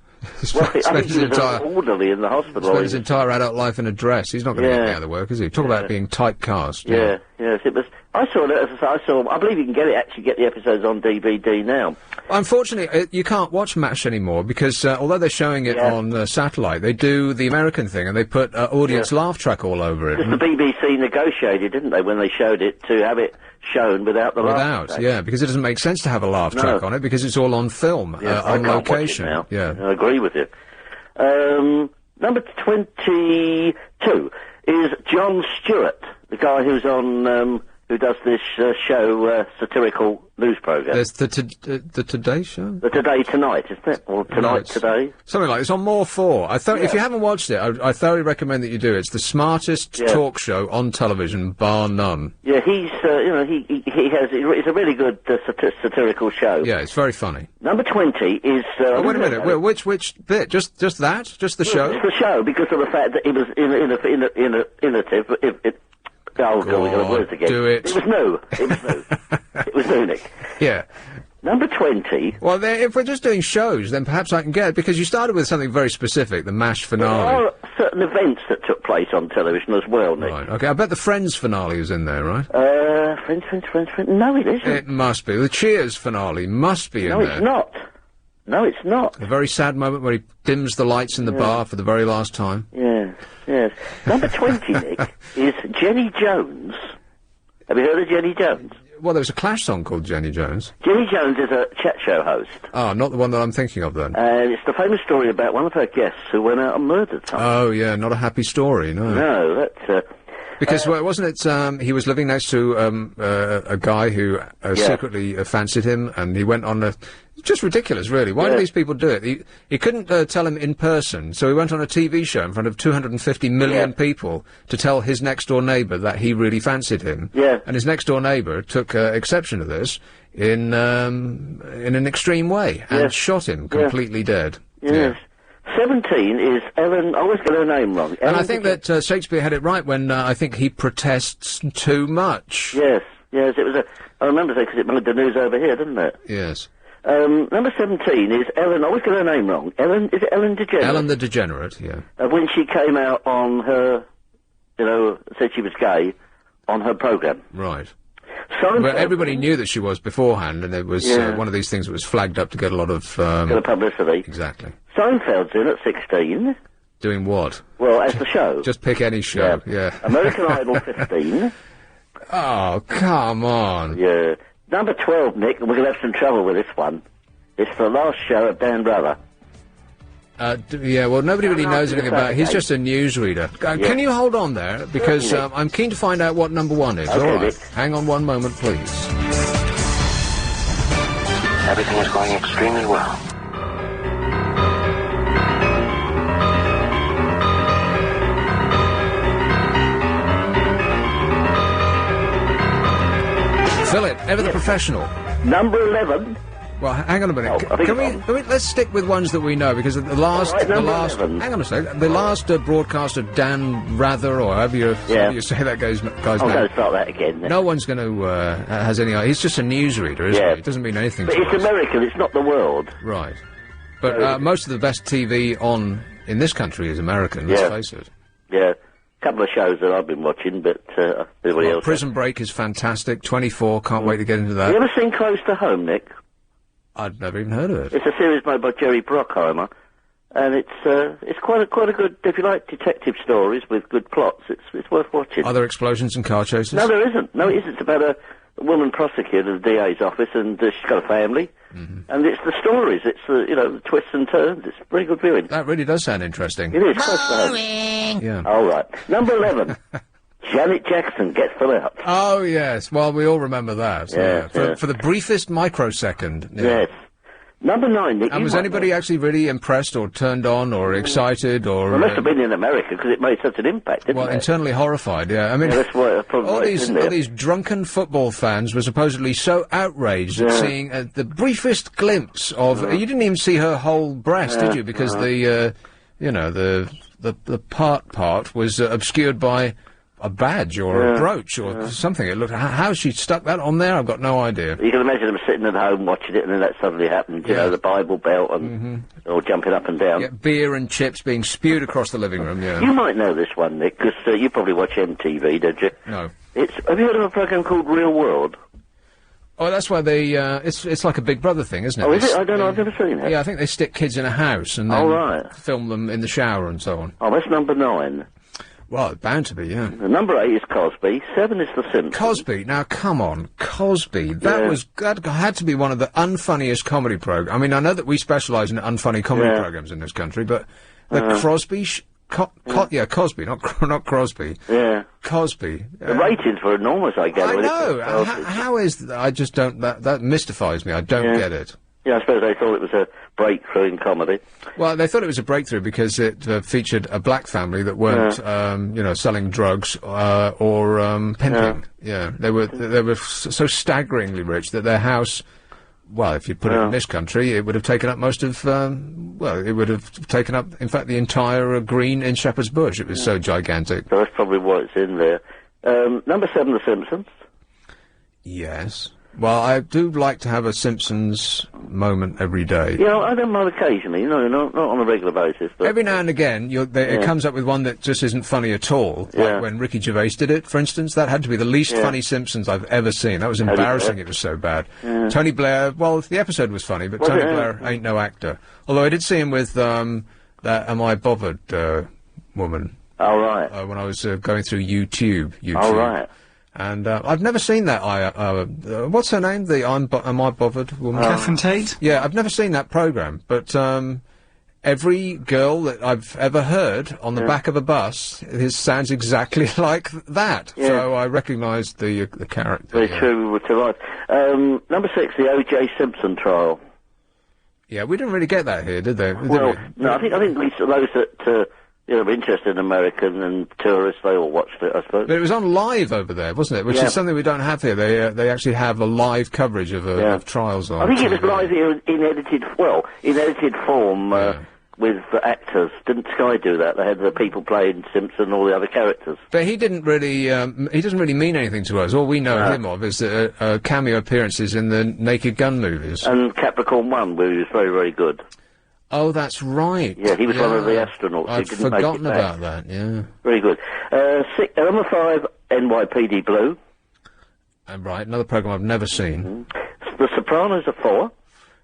Well, I think he was an orderly in the hospital. Spent his entire adult life in a dress. He's not going to get any other work, is he? Talk about being typecast. Yeah, yes, it was. I saw it. I believe you can get the episodes on DVD now. Unfortunately, you can't watch MASH anymore because although they're showing it on satellite, they do the American thing and they put audience laugh track all over it. Because the BBC negotiated, didn't they, when they showed it, to have it shown without the laugh track. Yeah, because it doesn't make sense to have a laugh track on it because it's all on film, on location. Watch it now. Yeah, I agree with you. Number 22 is Jon Stewart, the guy who's on who does this show, satirical news programme. There's the Today Show? The Today Tonight, isn't it? Or Tonight Today? Something like it's on More 4. If you haven't watched it, I thoroughly recommend that you do. It's the smartest talk show on television, bar none. Yeah, he's, it's a really good satirical show. Yeah, it's very funny. Number 20 is... wait a minute, which bit? Just that? Just the show? It's the show, because of the fact that it was innovative. Oh, God, we got the words again. Do it. It was new. It was new, Nick. Yeah. Number 20. Well, if we're just doing shows, then perhaps I can get it, because you started with something very specific, the MASH finale. There are certain events that took place on television as well, Nick. Right, okay. I bet the Friends finale is in there, right? Friends. No, it isn't. It must be. The Cheers finale must be in there. No, it's not. No, it's not. The very sad moment where he dims the lights in the bar for the very last time. Yes. Number 20, Nick, is Jenny Jones. Have you heard of Jenny Jones? Well, there was a Clash song called Jenny Jones. Jenny Jones is a chat show host. Oh, not the one that I'm thinking of, then. And it's the famous story about one of her guests who went out and murdered someone. Oh, yeah, not a happy story, no. No, that's... Because, wasn't it, he was living next to, a guy who, secretly fancied him, and he went on just ridiculous, really. Why do these people do it? He couldn't, tell him in person, so he went on a TV show in front of 250 million people to tell his next-door neighbour that he really fancied him. Yeah. And his next-door neighbour took, exception to this in an extreme way, and shot him completely dead. Yes. 17 is Ellen, I always get her name wrong. And I think that Shakespeare had it right when I think he protests too much. Yes, it was I remember that because it made the news over here, didn't it? Yes. Number 17 is Ellen, I always get her name wrong. Is it Ellen DeGeneres? Ellen the Degenerate, yeah. When she came out on her, said she was gay, on her programme. Right. Well, everybody knew that she was beforehand, and it was one of these things that was flagged up to get a lot of... publicity. Exactly. Seinfeld's in at 16. Doing what? Well, as the show. Just pick any show, yeah. American Idol 15. Oh, come on. Yeah. Number 12, Nick, and we're going to have some trouble with this one. It's the last show of Dan Brother. Well, nobody really knows anything about it. He's just a newsreader. Can you hold on there? Because I'm keen to find out what number 1 is. Okay, all right. Nick. Hang on one moment, please. Everything is going extremely well. Fill it. Ever the professional. Number 11. Well, hang on a minute. Can we let's stick with ones that we know, because the last, hang on a sec, the last broadcaster, Dan Rather, or however you say that guy's name. I'm going to start that again. No one's going to, has any idea. He's just a newsreader, isn't he? It doesn't mean anything to us. But it's American, it's not the world. Right. But, most of the best TV in this country is American, let's face it. Yeah. A couple of shows that I've been watching, but, everybody else... Prison Break is fantastic. 24, can't wait to get into that. Have you ever seen Close to Home, Nick? I'd never even heard of it. It's a series made by Jerry Bruckheimer, and it's quite a good. If you like detective stories with good plots, it's worth watching. Are there explosions and car chases? No, there isn't. No, it isn't. It's about a woman prosecutor at the DA's office, and she's got a family, and it's the stories. It's the twists and turns. It's very good viewing. That really does sound interesting. It is. Close to Home. Yeah. All right. Number 11. Janet Jackson gets full out. Oh, yes. Well, we all remember that. For the briefest microsecond. Yeah. Yes. Number 9, Nick. And was anybody actually really impressed or turned on or excited or... Well, it must have been in America, because it made such an impact, didn't it? Well, internally horrified, yeah. I mean, that's why all these drunken football fans were supposedly so outraged at seeing the briefest glimpse of... You didn't even see her whole breast, did you? Because the part was obscured by a badge or a brooch or something. It looked... How she stuck that on there, I've got no idea. You can imagine them sitting at home watching it, and then that suddenly happened, you know, the Bible Belt, and or jumping up and down. Yeah, beer and chips being spewed across the living room, You might know this one, Nick, because you probably watch MTV, don't you? No. Have you heard of a program called Real World? Oh, that's why they, it's like a Big Brother thing, isn't it? Oh, is it? I don't know, I've never seen it. Yeah, I think they stick kids in a house and then film them in the shower and so on. Oh, that's number 9. Well, it's bound to be, yeah. Number 8 is Cosby. 7 is The Simpsons. Cosby, now come on, Cosby. That had to be one of the unfunniest comedy programs. I mean, I know that we specialise in unfunny comedy programs in this country, but the Crosby Cosby, not Crosby. Yeah. Cosby. The ratings were enormous, I gather. I know. How is... I just don't... That mystifies me. I don't get it. Yeah, I suppose they thought it was a breakthrough in comedy. Well, they thought it was a breakthrough because it featured a black family that weren't, selling drugs or pimping. Yeah, they were so staggeringly rich that their house, well, if you put it in this country, it would have taken up most of. It would have taken up, in fact, the entire green in Shepherd's Bush. It was so gigantic. So that's probably why it's in there. Number 7, The Simpsons. Yes. Well, I do like to have a Simpsons moment every day. Yeah, I don't mind occasionally, not on a regular basis. But every now and again, it comes up with one that just isn't funny at all. Like when Ricky Gervais did it, for instance. That had to be the least funny Simpsons I've ever seen. That was embarrassing. It was so bad. Tony Blair, well, the episode was funny, but Tony Blair ain't no actor. Although I did see him with that Am I Bothered woman. Oh, right. When I was going through YouTube. Oh, right. And I've never seen that. What's her name? The Am I Bothered woman? Catherine Tate? Yeah, I've never seen that programme, but every girl that I've ever heard on the back of a bus sounds exactly like that. Yeah. So I recognised the character. Very true to life. Number 6, the O.J. Simpson trial. Yeah, we didn't really get that here, did they? Well, no, I think at least those that were interested in American and tourists, they all watched it, I suppose. But it was on live over there, wasn't it? Which is something we don't have here. They actually have a live coverage of trials on. I think it was live here in edited form with the actors. Didn't Sky do that? They had the people playing Simpson and all the other characters. But he didn't really. He doesn't really mean anything to us. All we know him of is cameo appearances in the Naked Gun movies and Capricorn 1, where he was very, very good. Oh, that's right. Yeah, he was one of the astronauts. I'd forgotten about that, yeah. Very good. Number 5, NYPD Blue. Right, another programme I've never seen. The Sopranos are 4.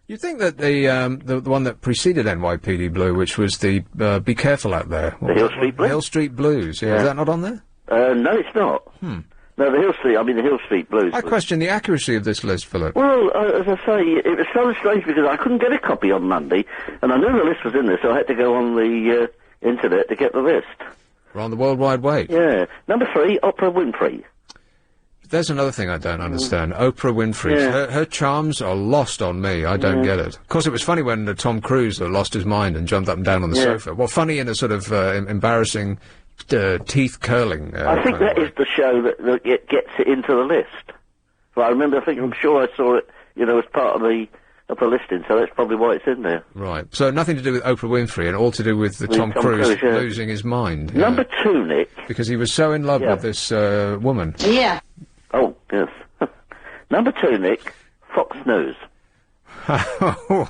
You'd think that the one that preceded NYPD Blue, which was the Be Careful Out There. The Hill Street Blues? Hill Street Blues, yeah. Is that not on there? No, it's not. No, the Hill Street Blues. I question the accuracy of this list, Philip. Well, as I say, it was so strange because I couldn't get a copy on Monday, and I knew the list was in there, so I had to go on the internet to get the list. We're on the World Wide Web. Yeah. Number 3, Oprah Winfrey. There's another thing I don't understand. Oprah Winfrey. Yeah. Her charms are lost on me. I don't get it. Of course, it was funny when Tom Cruise lost his mind and jumped up and down on the sofa. Well, funny in a sort of embarrassing... teeth curling. I think that is the show that gets it into the list. But I remember I'm sure I saw it, as part of the listing, so that's probably why it's in there. Right. So nothing to do with Oprah Winfrey and all to do with Tom Cruise losing his mind. Number 2, Nick. Because he was so in love with this woman. Yeah. Oh, yes. Number 2, Nick, Fox News.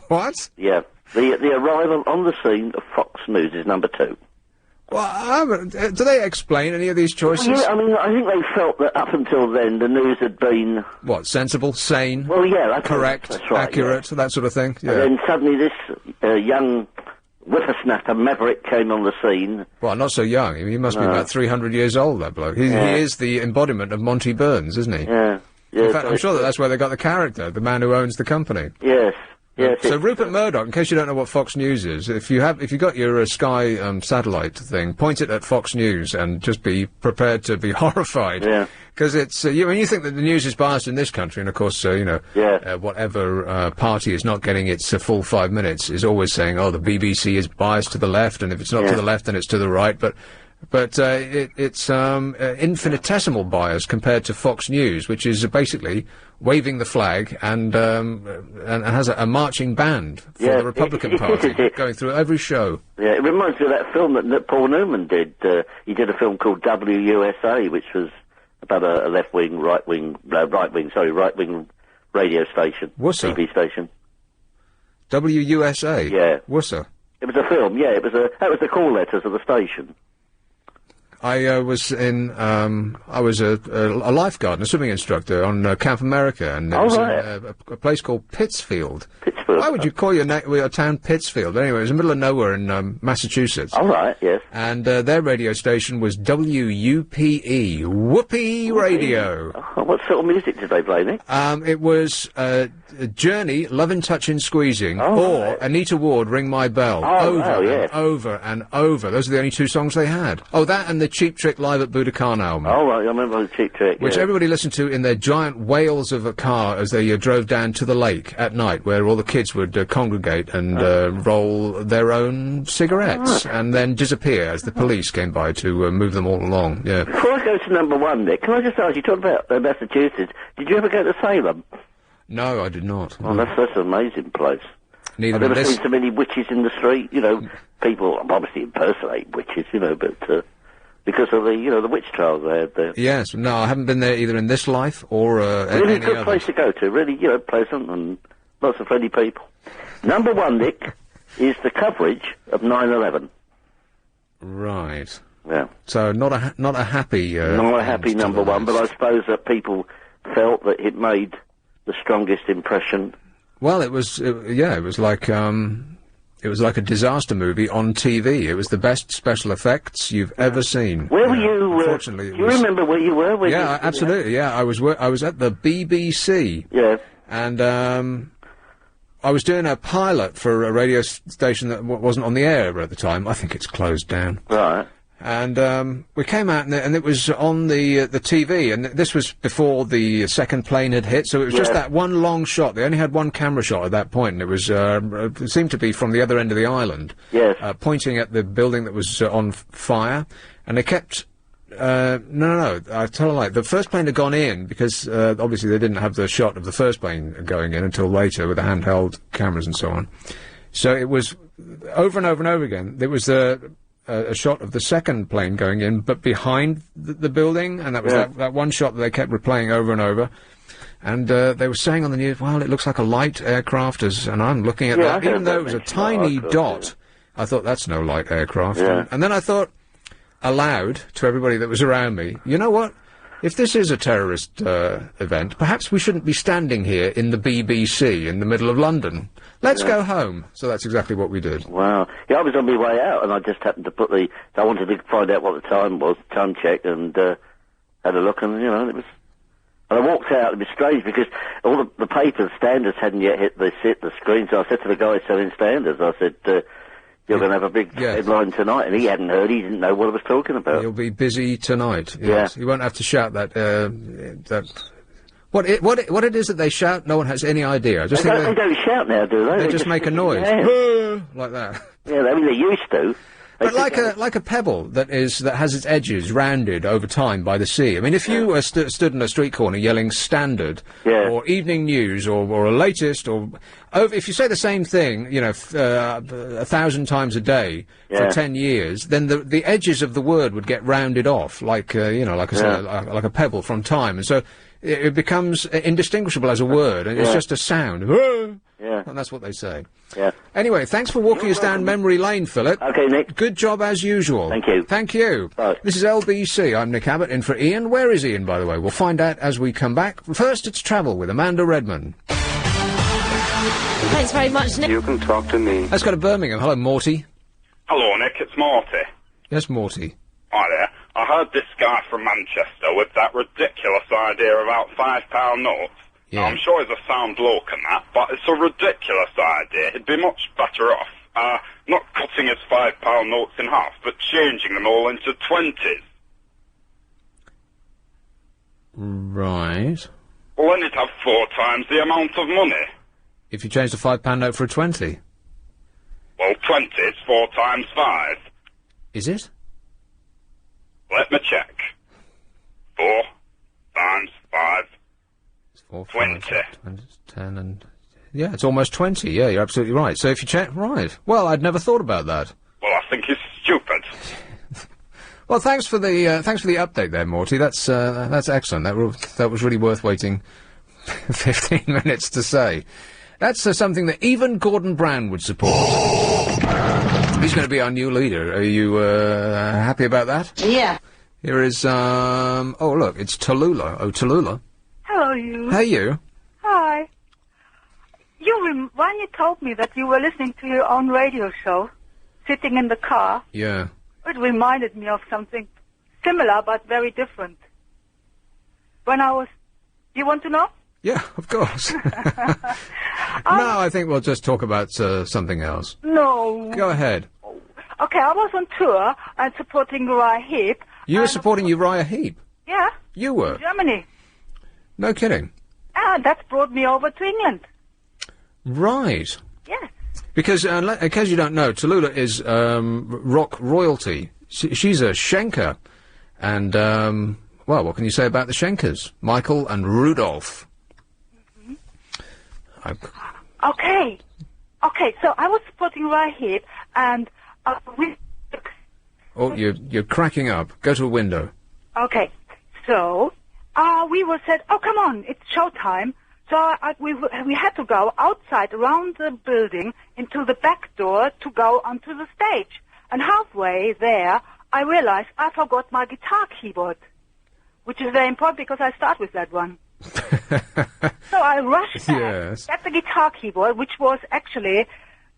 What? Yeah. The arrival on the scene of Fox News is number 2. Well, do they explain any of these choices? Well, yeah, I mean, I think they felt that up until then the news had been... What, sensible, sane? Well, yeah, correct, that's right, accurate, that sort of thing? Yeah. And then suddenly this young whippersnapper Maverick came on the scene. Well, not so young. He must be about 300 years old, that bloke. He is the embodiment of Monty Burns, isn't he? Yeah. In fact, I'm sure that's where they got the character, the man who owns the company. Yes. Yes, so Rupert Murdoch, in case you don't know what Fox News is, if you got your Sky satellite thing, point it at Fox News and just be prepared to be horrified. Yeah. Because it's when you think that the news is biased in this country, and of course, whatever party is not getting its full 5 minutes is always saying, oh, the BBC is biased to the left, and if it's not to the left, then it's to the right. But it's infinitesimal bias compared to Fox News, which is basically waving the flag and has a marching band for the Republican Party going through every show. Yeah, it reminds me of that film that Paul Newman did. He did a film called WUSA, which was about a left-wing, right-wing radio station, Worcester. TV station. WUSA? Yeah. Worcester. It was a film, yeah, that was the call letters of the station. I was a lifeguard and a swimming instructor on Camp America, and it was in a place called Pittsfield. Pittsfield. Why would you call your town Pittsfield? Anyway, it was in the middle of nowhere in Massachusetts. All right, yes. And their radio station was WUPE, Whoopee Radio. Oh, what sort of music did they play, Nick? It was Journey, Lovin' Touchin' Squeezing, or Anita Ward, Ring My Bell. Over and over. Those are the only two songs they had. Oh, that and the Cheap Trick Live at Budokan album. Oh, right, I remember the Cheap Trick, Which everybody listened to in their giant whales of a car as they drove down to the lake at night, where all the kids would congregate and roll their own cigarettes and then disappear as the police came by to move them all along. Yeah. Before I go to number one, Nick, can I just ask you, talked about Massachusetts, did you ever go to Salem? No, I did not. Oh, that's an amazing place. Neither I've never seen so many witches in the street, people obviously impersonate witches, but because of the witch trials they had there. Yes, no, I haven't been there either in this life or really any good others. place to go to, really, pleasant and lots of friendly people. Number one, Nick, is the coverage of 9/11. Right. Yeah. So not a happy. Not a happy number one, but I suppose that people felt that it made the strongest impression. Well, it was like a disaster movie on TV. It was the best special effects you've ever seen. Where were you? Unfortunately, do you remember where you were? Yeah, absolutely. Yeah, I was at the BBC. Yeah. And I was doing a pilot for a radio station that wasn't on the air at the time. I think it's closed down. Right. And we came out, and it was on the TV, and this was before the second plane had hit, so it was just that one long shot. They only had one camera shot at that point, and it was it seemed to be from the other end of the island, pointing at the building that was on fire, and they kept. No, I tell a lie. The first plane had gone in because obviously they didn't have the shot of the first plane going in until later with the handheld cameras and so on. So it was over and over and over again. There was a shot of the second plane going in, but behind the building, and that was that one shot that they kept replaying over and over. And they were saying on the news, well, it looks like a light aircraft, and I'm looking at that. Even though it was a tiny dot, I thought, that's no light aircraft. And then I thought, aloud, to everybody that was around me, you know what? If this is a terrorist event, perhaps we shouldn't be standing here in the BBC in the middle of London. Let's go home. So that's exactly what we did. Wow. Yeah, I was on my way out, and I just happened to put I wanted to find out what the time was, time check, and had a look, and, it was... And I walked out, it was strange, because all the paper standards hadn't yet hit the screen, so I said to the guy selling standards, I said... You're going to have a big headline tonight, and he hadn't heard. He didn't know what I was talking about. You'll be busy tonight. Yes. You won't have to shout that. What it is that they shout, no one has any idea. They don't shout now, do they? They just make a noise like that. Yeah, I mean they used to. But like a pebble that has its edges rounded over time by the sea. I mean, if you stood in a street corner yelling "Standard" or "Evening News" or a latest or if you say the same thing, 1,000 times a day for 10 years, then the edges of the word would get rounded off like a pebble from time, and so it becomes indistinguishable as a word, and it's just a sound. Yeah. And that's what they say. Yeah. Anyway, thanks for walking us down memory lane, Philip. Okay, Nick. Good job as usual. Thank you. Thank you. Bye. This is LBC. I'm Nick Abbott, in for Ian. Where is Ian, by the way? We'll find out as we come back. First, it's Travel with Amanda Redman. Thanks very much, Nick. You can talk to me. Let's go to Birmingham. Hello, Morty. Hello, Nick. It's Morty. Yes, Morty. Hi there. I heard this guy from Manchester with that ridiculous idea about £5 notes. Yeah. Now, I'm sure he's a sound bloke and that, but it's a ridiculous idea. He'd be much better off not cutting his £5 notes in half, but changing them all into 20s. Right. Well, then he'd have 4 times the amount of money. If you change the £5 note for a 20? Well, 20 is 4 times 5. Is it? Let me check. 4 times 5. 20. 10 and... Yeah, it's almost 20. Yeah, you're absolutely right. So if you check... Right. Well, I'd never thought about that. Well, I think he's stupid. Well, thanks for the update there, Morty. That's excellent. That was really worth waiting 15 minutes to say. That's something that even Gordon Brown would support. He's going to be our new leader. Are you happy about that? Yeah. Here is oh look, it's Tallulah. Oh, Tallulah. Hello, you. Hey, you. Hi. You when you told me that you were listening to your own radio show, sitting in the car, Yeah. it reminded me of something similar but very different. When I was... You want to know? Yeah, of course. No, I think we'll just talk about something else. No. Go ahead. Okay, I was on tour and supporting Uriah Heep. You were supporting Uriah Heep? Yeah. You were? In Germany. No kidding. And that's brought me over to England. Right. Yes. Because, in case you don't know, Tallulah is rock royalty. She's a Schenker. And, well, what can you say about the Schenkers? Michael and Rudolph. Okay. Okay, so I was supporting Uriah Heep, and we... Oh, you're cracking up. Go to a window. Okay, so we were said, oh, come on, it's showtime. So we had to go outside around the building into the back door to go onto the stage. And halfway there, I realized I forgot my guitar keyboard, which is very important because I start with that one. So I rushed back, got the guitar keyboard, which was actually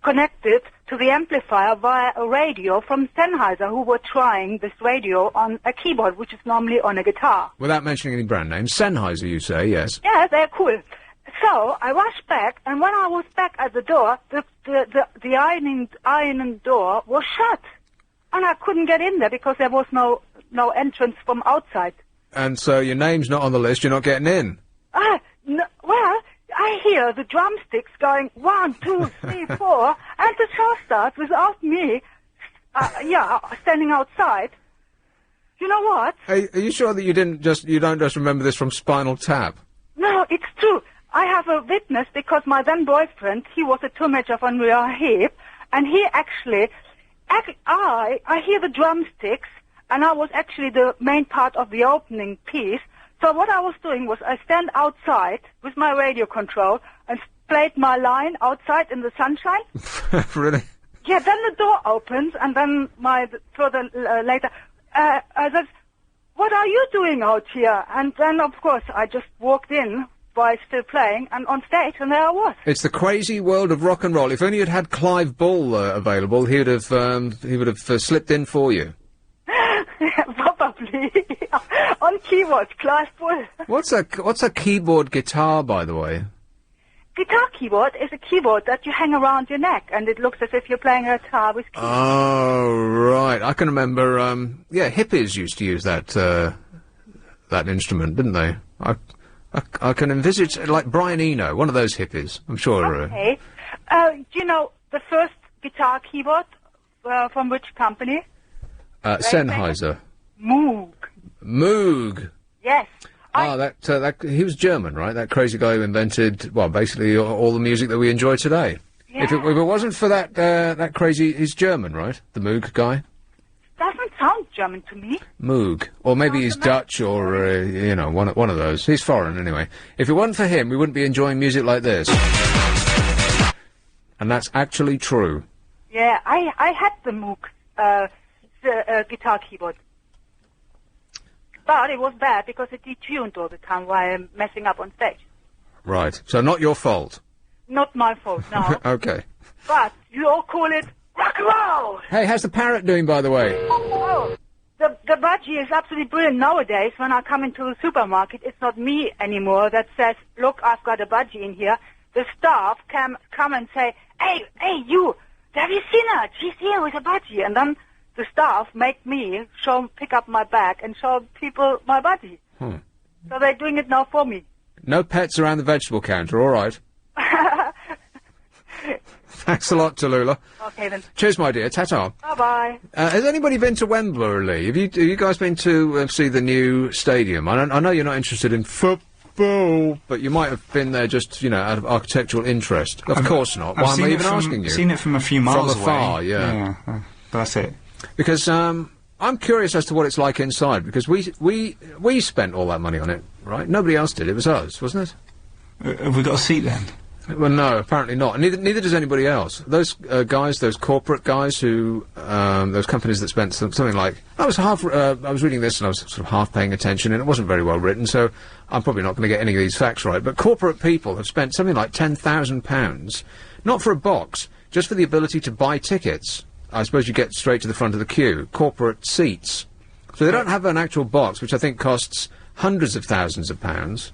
connected to the amplifier via a radio from Sennheiser, who were trying this radio on a keyboard, which is normally on a guitar. Without mentioning any brand names, Sennheiser, you say, yes? Yeah, they're cool. So I rushed back, and when I was back at the door, the ironing door was shut, and I couldn't get in there because there was no entrance from outside. And so your name's not on the list, you're not getting in? No, well, I hear the drumsticks going 1, 2, 3, 4, and the show starts without me, standing outside. You know what? Hey, are you sure that you don't just remember this from Spinal Tap? No, it's true. I have a witness because my then boyfriend, he was a tour manager on Uriah Heep, and he actually, I hear the drumsticks, and I was actually the main part of the opening piece. So what I was doing was I stand outside with my radio control and played my line outside in the sunshine. Really? Yeah, then the door opens, and then further later, I said, what are you doing out here? And then, of course, I just walked in while still playing, and on stage, and there I was. It's the crazy world of rock and roll. If only you'd had Clive Bull available, he would have slipped in for you. Probably. On keyboards, Clive Bull. What's a keyboard guitar, by the way? Guitar keyboard is a keyboard that you hang around your neck, and it looks as if you're playing a guitar with keys. Oh, right. I can remember, hippies used to use that instrument, didn't they? I can envisage, like Brian Eno, one of those hippies, I'm sure. Okay. Do you know the first guitar keyboard from which company? Sennheiser. Moog. Moog. Yes. He was German, right? That crazy guy who invented, well, basically all the music that we enjoy today. Yeah. If it wasn't for that crazy, he's German, right? The Moog guy? Doesn't sound German to me. Moog. Or maybe he's Dutch or, one of those. He's foreign, anyway. If it wasn't for him, we wouldn't be enjoying music like this. And that's actually true. Yeah, I had the Moog, guitar keyboard. But it was bad because it detuned all the time while I'm messing up on stage. Right. So not your fault? Not my fault, no. Okay. But you all call it rock and roll! Hey, how's the parrot doing, by the way? Oh, the budgie is absolutely brilliant nowadays. When I come into the supermarket, it's not me anymore that says, look, I've got a budgie in here. The staff come and say, hey, you, have you seen her? She's here with a budgie. And then the staff make me pick up my bag and show people my budgie. So they're doing it now for me. No pets around the vegetable counter, all right. Thanks a lot, Tallulah. Okay, then. Cheers, my dear. Ta-ta. Bye-bye. Has anybody been to Wembley? Have you guys been to see the new stadium? I know you're not interested in football, but you might have been there just, out of architectural interest. Of course not. Why am I even asking you? I've seen it from a few miles away. From afar, yeah. But that's it. Because I'm curious as to what it's like inside, because we spent all that money on it, right? Nobody else did. It was us, wasn't it? Have we got a seat then? Well, no, apparently not. And neither does anybody else. Those guys, those corporate guys who, those companies that spent something like, I was reading this and I was sort of half paying attention, and it wasn't very well written, so I'm probably not going to get any of these facts right. But corporate people have spent something like £10,000, not for a box, just for the ability to buy tickets. I suppose you get straight to the front of the queue. Corporate seats. So they don't have an actual box, which I think costs hundreds of thousands of pounds.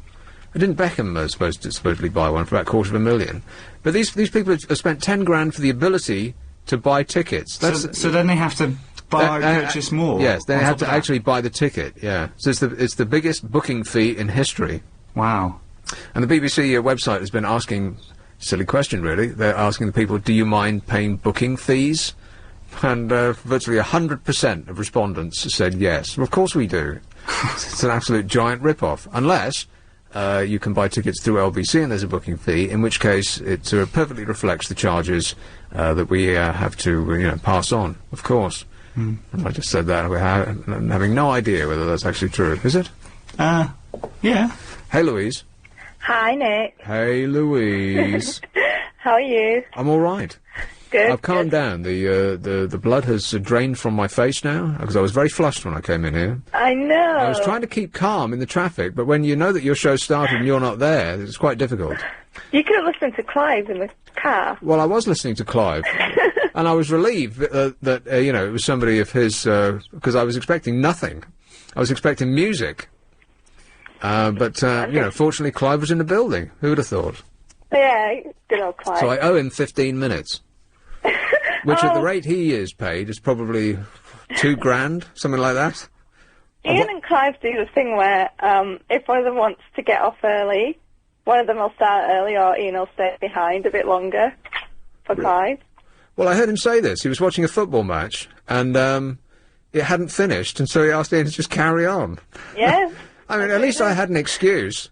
Didn't Beckham supposedly buy one for about £250,000? But these people have spent 10 grand for the ability to buy tickets. So then they have to purchase more. Yes, they have to actually buy the ticket. Yeah, so it's the biggest booking fee in history. Wow. And the BBC website has been asking, silly question really. They're asking the people, do you mind paying booking fees? And virtually 100% of respondents said yes. Well, of course we do. It's an absolute giant rip-off, unless. You can buy tickets through LBC and there's a booking fee, in which case it perfectly reflects the charges that we have to pass on, of course. And I just said that, I'm having no idea whether that's actually true. Is it? Yeah. Hey, Louise. Hi, Nick. Hey, Louise. How are you? I'm all right. Good. I've calmed down. The blood has drained from my face now, because I was very flushed when I came in here. I know. I was trying to keep calm in the traffic, but when you know that your show started and you're not there, it's quite difficult. You could have listened to Clive in the car. Well, I was listening to Clive, and I was relieved that it was somebody of his, because I was expecting nothing. I was expecting music. But fortunately Clive was in the building. Who would have thought? Yeah, good old Clive. So I owe him 15 minutes. Which at the rate he is paid is probably £2,000, something like that. Ian and Clive do the thing where, if one of them wants to get off early, one of them will start early or Ian will stay behind a bit longer for Clive. Well, I heard him say this. He was watching a football match, and it hadn't finished, and so he asked Ian to just carry on. Yeah. I mean, at least I had an excuse.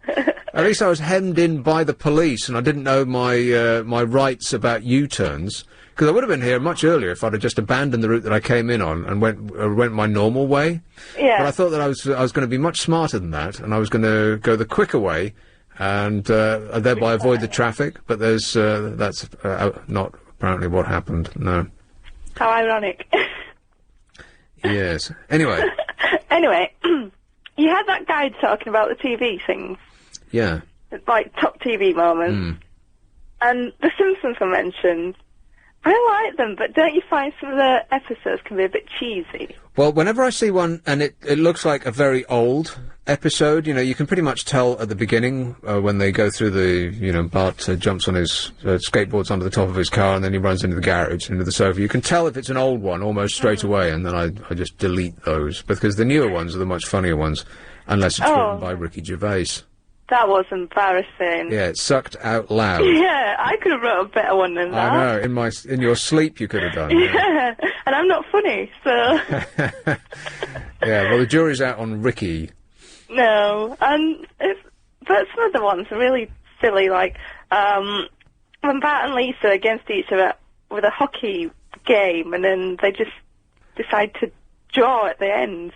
At least I was hemmed in by the police, and I didn't know my rights about U-turns. Because I would have been here much earlier if I'd have just abandoned the route that I came in on and went my normal way. Yeah. But I thought that I was going to be much smarter than that, and I was going to go the quicker way, and thereby avoid the traffic. But that's not apparently what happened. No. How ironic. Yes. Anyway. Anyway, you had that guide talking about the TV things. Yeah. Like top TV moments. And The Simpsons were mentioned. I like them, but don't you find some of the episodes can be a bit cheesy? Well, whenever I see one and it looks like a very old episode, you can pretty much tell at the beginning when they go through Bart jumps on his skateboards onto the top of his car and then he runs into the garage, into the sofa. You can tell if it's an old one almost straight away, and then I just delete those, because the newer ones are the much funnier ones, unless it's written by Ricky Gervais. That was embarrassing. Yeah, it sucked out loud. Yeah, I could have wrote a better one than that. I know, in your sleep you could have done. Yeah, and I'm not funny, so... Yeah, well, the jury's out on Ricky. No, but some of the ones are really silly, like, when Bart and Lisa are against each other with a hockey game, and then they just decide to draw at the end.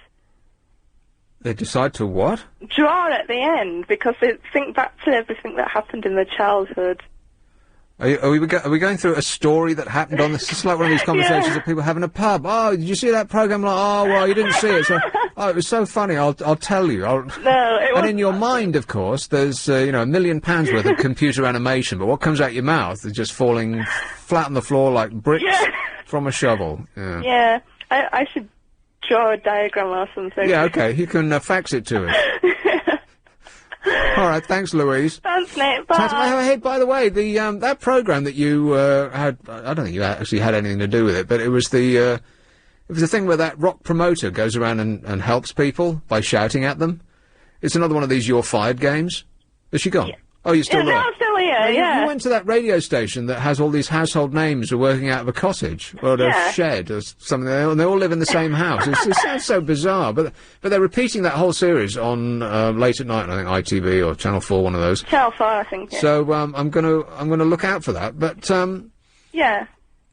They decide to what? Draw at the end, because they think back to everything that happened in their childhood. Are we going through a story that happened on this? It's like one of these conversations that people have in a pub. Oh, did you see that programme? Like, oh, well, you didn't see it. So, oh, it was so funny. I'll tell you. No, it wasn't. And in your mind, of course, there's £1 million worth of computer animation, but what comes out your mouth is just falling flat on the floor like bricks from a shovel. Yeah. Yeah, I should draw a diagram or something. Yeah, okay. You can fax it to us. All right, thanks, Louise. Thanks, Nick. Bye. Hey, by the way, that programme that you had, I don't think you actually had anything to do with it, but it was the thing where that rock promoter goes around and helps people by shouting at them. It's another one of these "You're Fired" games. Is she gone? Yeah. Oh, you're still there? No, I'm still here, yeah. You went to that radio station that has all these household names who are working out of a cottage, or a shed, or something, and they all live in the same house. It sounds so bizarre, but they're repeating that whole series on late at night, I think ITV or Channel 4, one of those. Channel 4, I think, yeah. So, I'm gonna look out for that, but, yeah.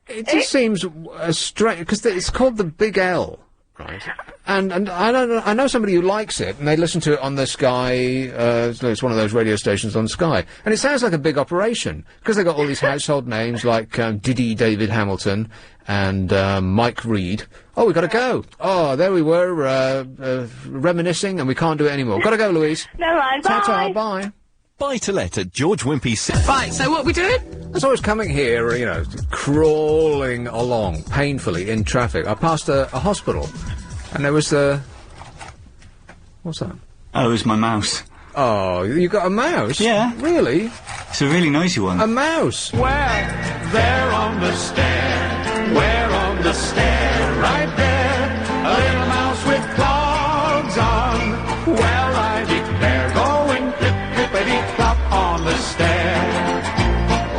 It just seems strange, because it's called the Big L, Right. And I know somebody who likes it, and they listen to it on the Sky, it's one of those radio stations on Sky. And it sounds like a big operation, because they've got all these household names like, Diddy David Hamilton, and, Mike Reed. Oh, we gotta go. Oh, there we were, reminiscing, and we can't do it anymore. Gotta go, Louise. Never mind, Ta-ta, bye. bye. Buy to let at George Wimpy's. Right, so what we doing? As I was coming here, you know, crawling along painfully in traffic, I passed a hospital, and there was what's that? Oh, it was my mouse. Oh, you got a mouse? Yeah. Really? It's a really noisy one. A mouse? Where? There on the stair. Where on the stair? Right there. A little mouse with clogs on. Well, I declare, going clippity-clop on the stair.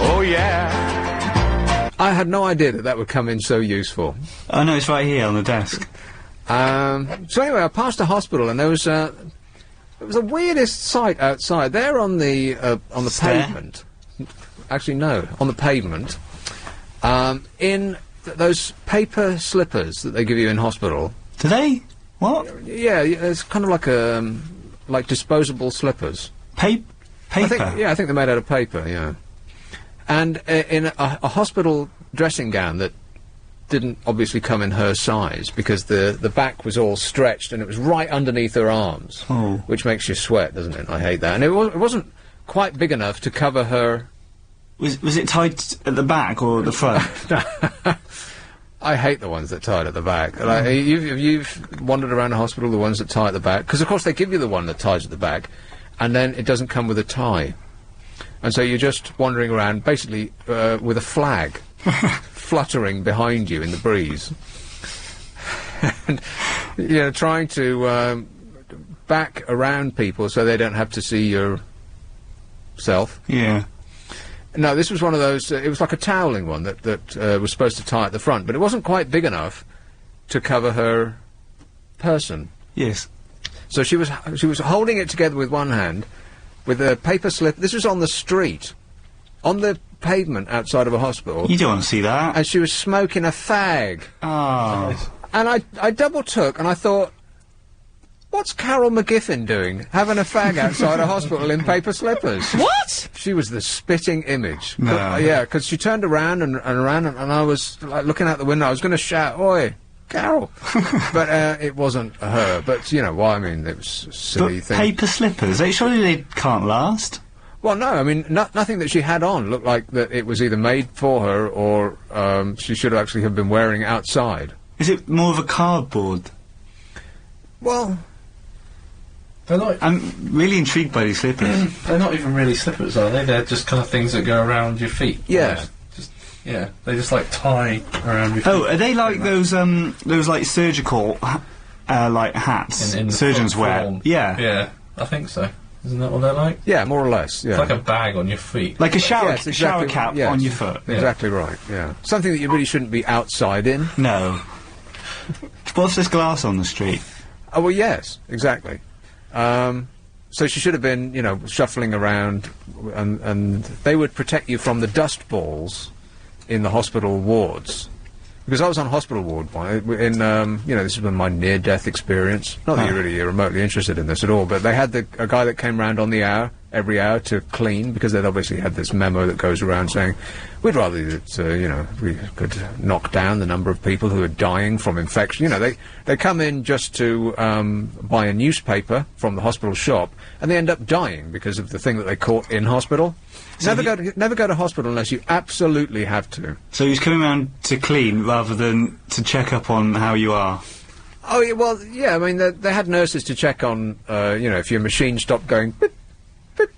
Oh, yeah. I had no idea that would come in so useful. Oh, no, it's right here on the desk. So anyway, I passed a hospital, and there was it was the weirdest sight outside. There on the pavement. Actually, no, on the pavement. In those paper slippers that they give you in hospital. Do they? What? Yeah, it's kind of like disposable slippers. Paper? I think they're made out of paper. Yeah. And in a hospital dressing gown that didn't obviously come in her size, because the back was all stretched and it was right underneath her arms, which makes you sweat, doesn't it? I hate that. And it wasn't quite big enough to cover her. Was it tied at the back or the front? I hate the ones that tie it at the back. Like, you've wandered around a hospital, the ones that tie at the back, because of course they give you the one that ties at the back, and then it doesn't come with a tie. And so you're just wandering around, basically, with a flag fluttering behind you in the breeze. And, you know, trying to back around people so they don't have to see yourself. Yeah. No, this was one of those, it was like a toweling one that was supposed to tie at the front, but it wasn't quite big enough to cover her person. Yes. So she was holding it together with one hand, with a paper slip. This was on the street, on the pavement outside of a hospital. You don't want to see that. And she was smoking a fag. Oh. And I double took, and I thought, what's Carol McGiffin doing, having a fag outside a hospital in paper slippers? What? She was the spitting image. No. Yeah, because she turned around and around, and I was like looking out the window. I was going to shout, "Oi, Carol!" But it wasn't her. But you know, I mean, it was a silly thing. Paper slippers? Surely they can't last. Well, no, I mean, nothing that she had on looked like that it was either made for her or she should actually have been wearing outside. Is it more of a cardboard? Well, I'm really intrigued by these slippers. They're not even really slippers, are they? They're just kind of things that go around your feet. Yeah. Yeah, they just like tie around your feet. Oh, are they like those like surgical like hats surgeons wear? Yeah. Yeah, I think so. Isn't that what they're like? Yeah, more or less. Yeah. It's like a bag on your feet. Like a shower, Yes, exactly, shower cap yes. on your foot. Exactly right, yeah. Something that you really shouldn't be outside in. No. What's this glass on the street? Oh, well, yes, exactly. So she should have been, you know, shuffling around, and they would protect you from the dust balls in the hospital wards. Because I was on hospital ward you know, this has been my near-death experience. Not that you're really remotely interested in this at all, but they had a guy that came round on the hour, every hour, to clean, because they'd obviously had this memo that goes around saying, we'd rather that, you know, we could knock down the number of people who are dying from infection. You know, they come in just to buy a newspaper from the hospital shop, and they end up dying because of the thing that they caught in hospital. So never go to hospital unless you absolutely have to. So he's coming around to clean rather than to check up on how you are. Oh, yeah, well, yeah, I mean, they had nurses to check on, you know, if your machine stopped going beep, beep,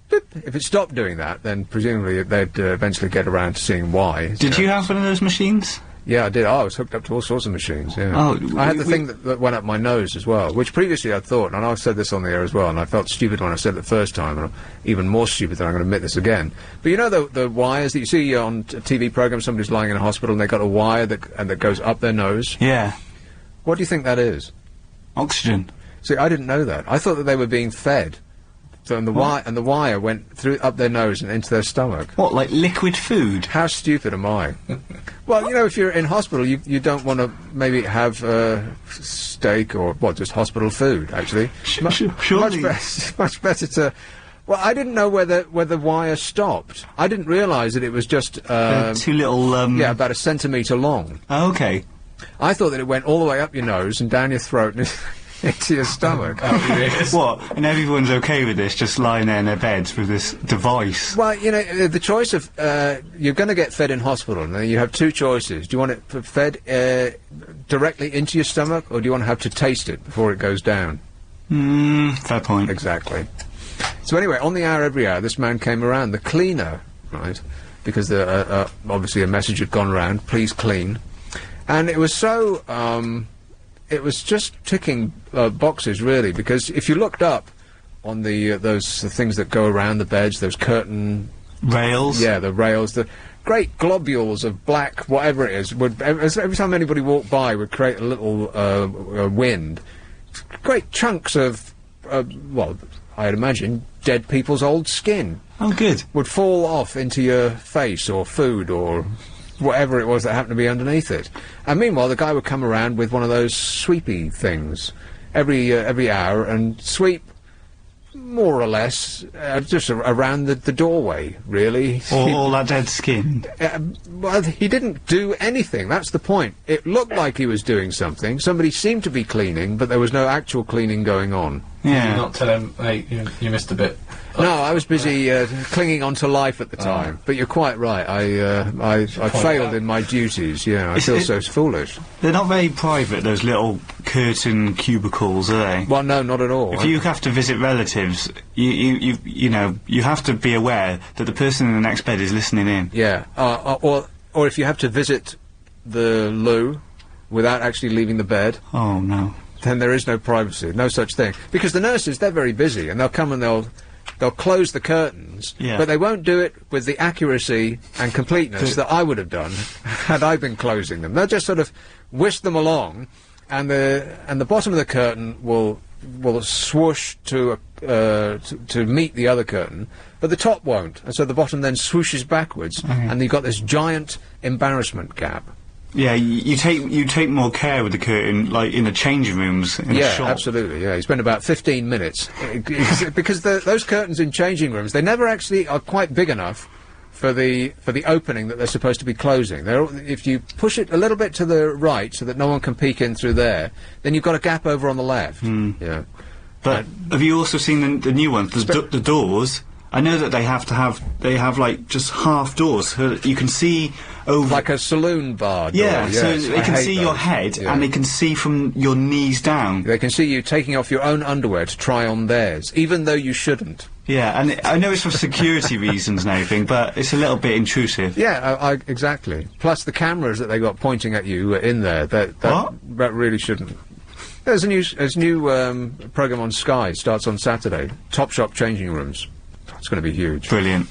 beep. If it stopped doing that, then presumably they'd eventually get around to seeing why. Did you have one of those machines? Yeah, I did. Oh, I was hooked up to all sorts of machines, yeah. Oh, I had the thing that went up my nose as well, which previously I'd thought, and I've said this on the air as well, and I felt stupid when I said it the first time, and I'm even more stupid that I'm going to admit this again. But you know the wires that you see on TV programs, somebody's lying in a hospital and they've got a wire that goes up their nose? Yeah. What do you think that is? Oxygen. See, I didn't know that. I thought that they were being fed So and the wire went through up their nose and into their stomach. What, like liquid food? How stupid am I? Well, you know, if you're in hospital, you don't want to maybe have steak or just hospital food. Actually, surely much better to. Well, I didn't know where the wire stopped. I didn't realise that it was just too little. About a centimetre long. Oh, okay. I thought that it went all the way up your nose and down your throat and into your stomach. What? And everyone's okay with this, just lying there in their beds with this device? Well, you know, the choice of you're going to get fed in hospital, and you have two choices. Do you want it fed directly into your stomach, or do you want to have to taste it before it goes down? Fair point. Exactly. So anyway, on the hour every hour, this man came around, the cleaner, right? Because obviously a message had gone round, please clean. And it was so, it was just ticking boxes, really, because if you looked up on the things that go around the beds, those curtain... rails? Yeah, the rails, the great globules of black, whatever it is, would, every time anybody walked by, would create a little wind. Great chunks of, well, I'd imagine, dead people's old skin. Oh, good. Would fall off into your face or food or whatever it was that happened to be underneath it. And meanwhile, the guy would come around with one of those sweepy things every hour and sweep more or less just around the doorway, really. All that dead skin? Well, he didn't do anything. That's the point. It looked like he was doing something. Somebody seemed to be cleaning, but there was no actual cleaning going on. Yeah. Did you not tell him, hey, you missed a bit? No, I was busy clinging on to life at the time. But you're quite right. I failed in my duties. Yeah, I feel so foolish. They're not very private, those little curtain cubicles, are they? Well, no, not at all. If you have to visit relatives, you know, you have to be aware that the person in the next bed is listening in. Yeah, or if you have to visit the loo without actually leaving the bed. Oh no. Then there is no privacy, no such thing. Because the nurses, they're very busy, and they'll come and they'll close the curtains, but they won't do it with the accuracy and completeness that I would have done had I been closing them. They'll just sort of whisk them along, and the bottom of the curtain will swoosh to meet the other curtain, but the top won't, and so the bottom then swooshes backwards, and you've got this giant embarrassment gap. Yeah, you take more care with the curtain, like in the changing rooms. In yeah, the shop. Absolutely. Yeah, you spend about 15 minutes because those curtains in changing rooms, they never actually are quite big enough for the opening that they're supposed to be closing. If you push it a little bit to the right so that no one can peek in through there, then you've got a gap over on the left. Yeah. But have you also seen the new ones? The doors. I know that they have like just half doors so that you can see over, like a saloon bar door. Yeah, so they can see your head and they can see from your knees down. They can see you taking off your own underwear to try on theirs, even though you shouldn't. Yeah, and I know it's for security reasons and everything, but it's a little bit intrusive. Yeah, exactly. Plus the cameras that they got pointing at you in there, that really shouldn't. There's a new program on Sky, starts on Saturday. Top Shop Changing Rooms. It's going to be huge. Brilliant.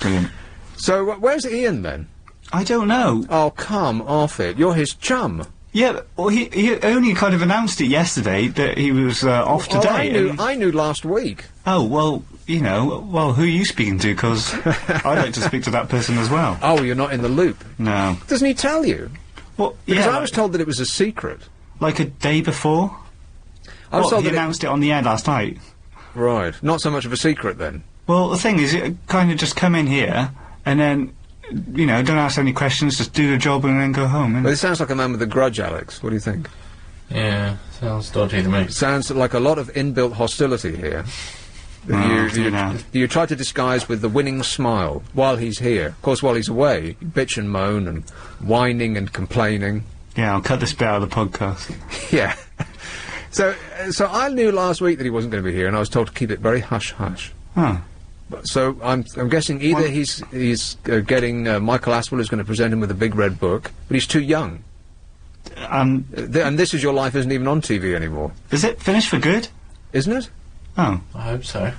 Brilliant. So, where's Ian, then? I don't know. Oh, come off it. You're his chum. Yeah, well, he only kind of announced it yesterday that he was off today. I knew last week. Oh, well, you know, who are you speaking to? Because I'd like to speak to that person as well. Oh, you're not in the loop? No. Doesn't he tell you? Well, because I was told that it was a secret. Like a day before? I was told he announced it on the air last night. Right. Not so much of a secret, then. Well, the thing is, it kind of just come in here, and then, you know, don't ask any questions, just do the job and then go home. Well, it sounds like a man with a grudge, Alex. What do you think? Yeah, sounds dodgy to me. Sounds like a lot of inbuilt hostility here. You try to disguise with the winning smile while he's here. Of course, while he's away, you bitch and moan and whining and complaining. Yeah, I'll cut this bit out of the podcast. Yeah. So I knew last week that he wasn't going to be here, and I was told to keep it very hush-hush. Huh. So I'm guessing either he's getting Michael Aspel, who's going to present him with a big red book, but he's too young. And This Is Your Life isn't even on TV anymore. Is it finished for good? Isn't it? Oh. I hope so.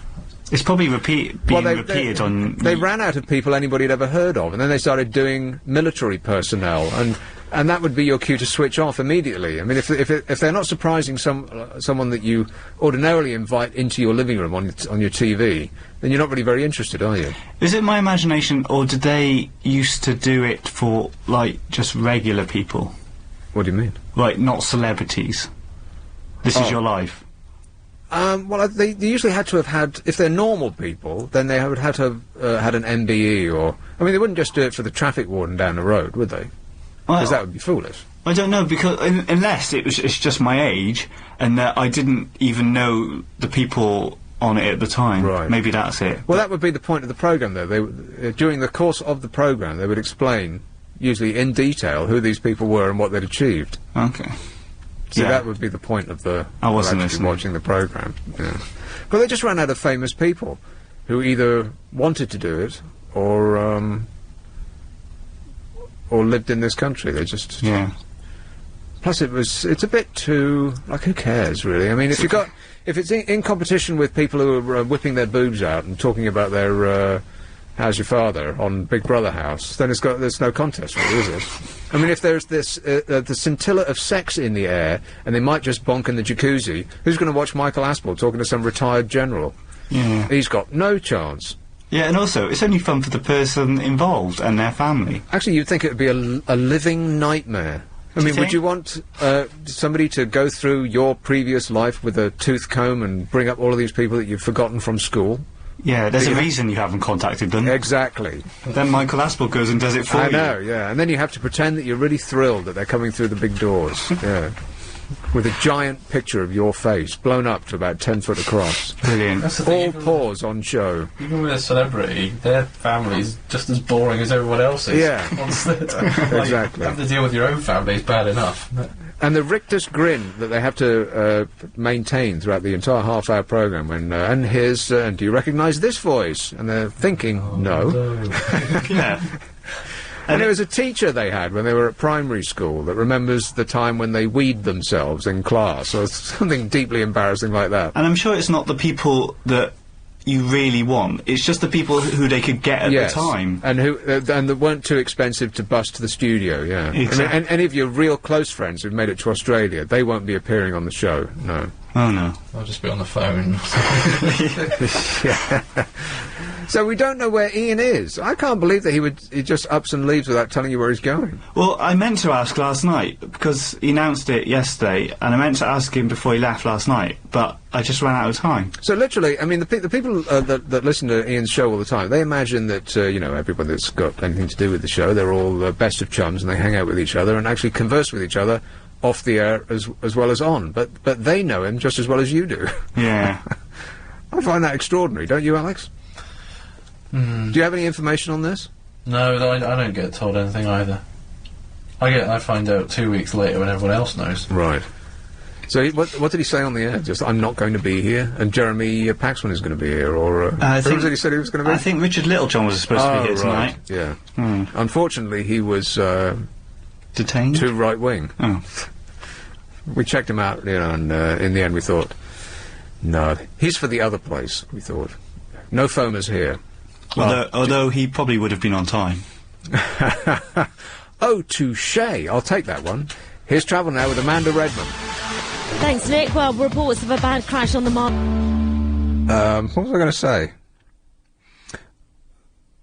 It's probably repeated on... They ran out of people anybody had ever heard of, and then they started doing military personnel, and And that would be your cue to switch off immediately. I mean, if they're not surprising someone that you ordinarily invite into your living room on your TV, then you're not really very interested, are you? Is it my imagination, or did they used to do it for, like, just regular people? What do you mean? Like, not celebrities. This is your life. Well, they usually had to have had, if they're normal people, then they would have to have had an MBE or... I mean, they wouldn't just do it for the traffic warden down the road, would they? Because that would be foolish. I don't know, because unless it's just my age, and that I didn't even know the people on it at the time. Right. Maybe that's it. Well, that would be the point of the programme, though. During the course of the programme, they would explain, usually in detail, who these people were and what they'd achieved. Okay. So that would be the point of the... I wasn't actually watching the programme. Yeah. But they just ran out of famous people who either wanted to do it or lived in this country. They just... Yeah. Plus it's a bit too... Like, who cares, really? I mean, if it's in competition with people who are whipping their boobs out and talking about their, how's your father on Big Brother House, then there's no contest, really, is it? I mean, if there's this, the scintilla of sex in the air, and they might just bonk in the jacuzzi, who's going to watch Michael Aspel talking to some retired general? Yeah. He's got no chance. Yeah, and also, it's only fun for the person involved and their family. Actually, you'd think it would be a living nightmare. I mean, would you want somebody to go through your previous life with a tooth comb and bring up all of these people that you've forgotten from school? Yeah, there's a reason you haven't contacted them. Exactly. And then Michael Aspel goes and does it for you. I know, yeah. And then you have to pretend that you're really thrilled that they're coming through the big doors. Yeah. With a giant picture of your face, blown up to about 10 foot across. Brilliant. That's the thing, All paws on show. Even with a celebrity, their family's just as boring as everyone else's. Yeah. Exactly. Having to deal with your own family is bad enough. And the rictus grin that they have to maintain throughout the entire half-hour programme when, and here's, do you recognise this voice? And they're thinking, no. Yeah. And there was a teacher they had when they were at primary school that remembers the time when they weed themselves in class, or something deeply embarrassing like that. And I'm sure it's not the people that you really want, it's just the people who they could get at the time. And who, and that weren't too expensive to bust to the studio, yeah. Exactly. I mean, and any of your real close friends who've made it to Australia, they won't be appearing on the show, no. Oh, no. I'll just be on the phone. Yeah. So we don't know where Ian is. I can't believe that he just ups and leaves without telling you where he's going. Well, I meant to ask last night, because he announced it yesterday, and I meant to ask him before he left last night, but I just ran out of time. So literally, I mean, the people that listen to Ian's show all the time, they imagine that, you know, everyone that's got anything to do with the show, they're all best of chums, and they hang out with each other and actually converse with each other off the air as well as on. But they know him just as well as you do. Yeah. I find that extraordinary, don't you, Alex? Do you have any information on this? No, I don't get told anything either. I find out 2 weeks later when everyone else knows. Right. So what did he say on the air? Just, I'm not going to be here, and Jeremy Paxman is going to be here, or who was it he said he was going to be? I think Richard Littlejohn was supposed to be here tonight. Yeah. Hmm. Unfortunately, he was detained. Too right wing. Oh. We checked him out, you know, and in the end we thought, no, he's for the other place. We thought, no foamers here. Although he probably would have been on time. Oh, touche! I'll take that one. Here's Travel Now with Amanda Redmond. Thanks, Nick. Well, reports of a bad crash on the what was I going to say?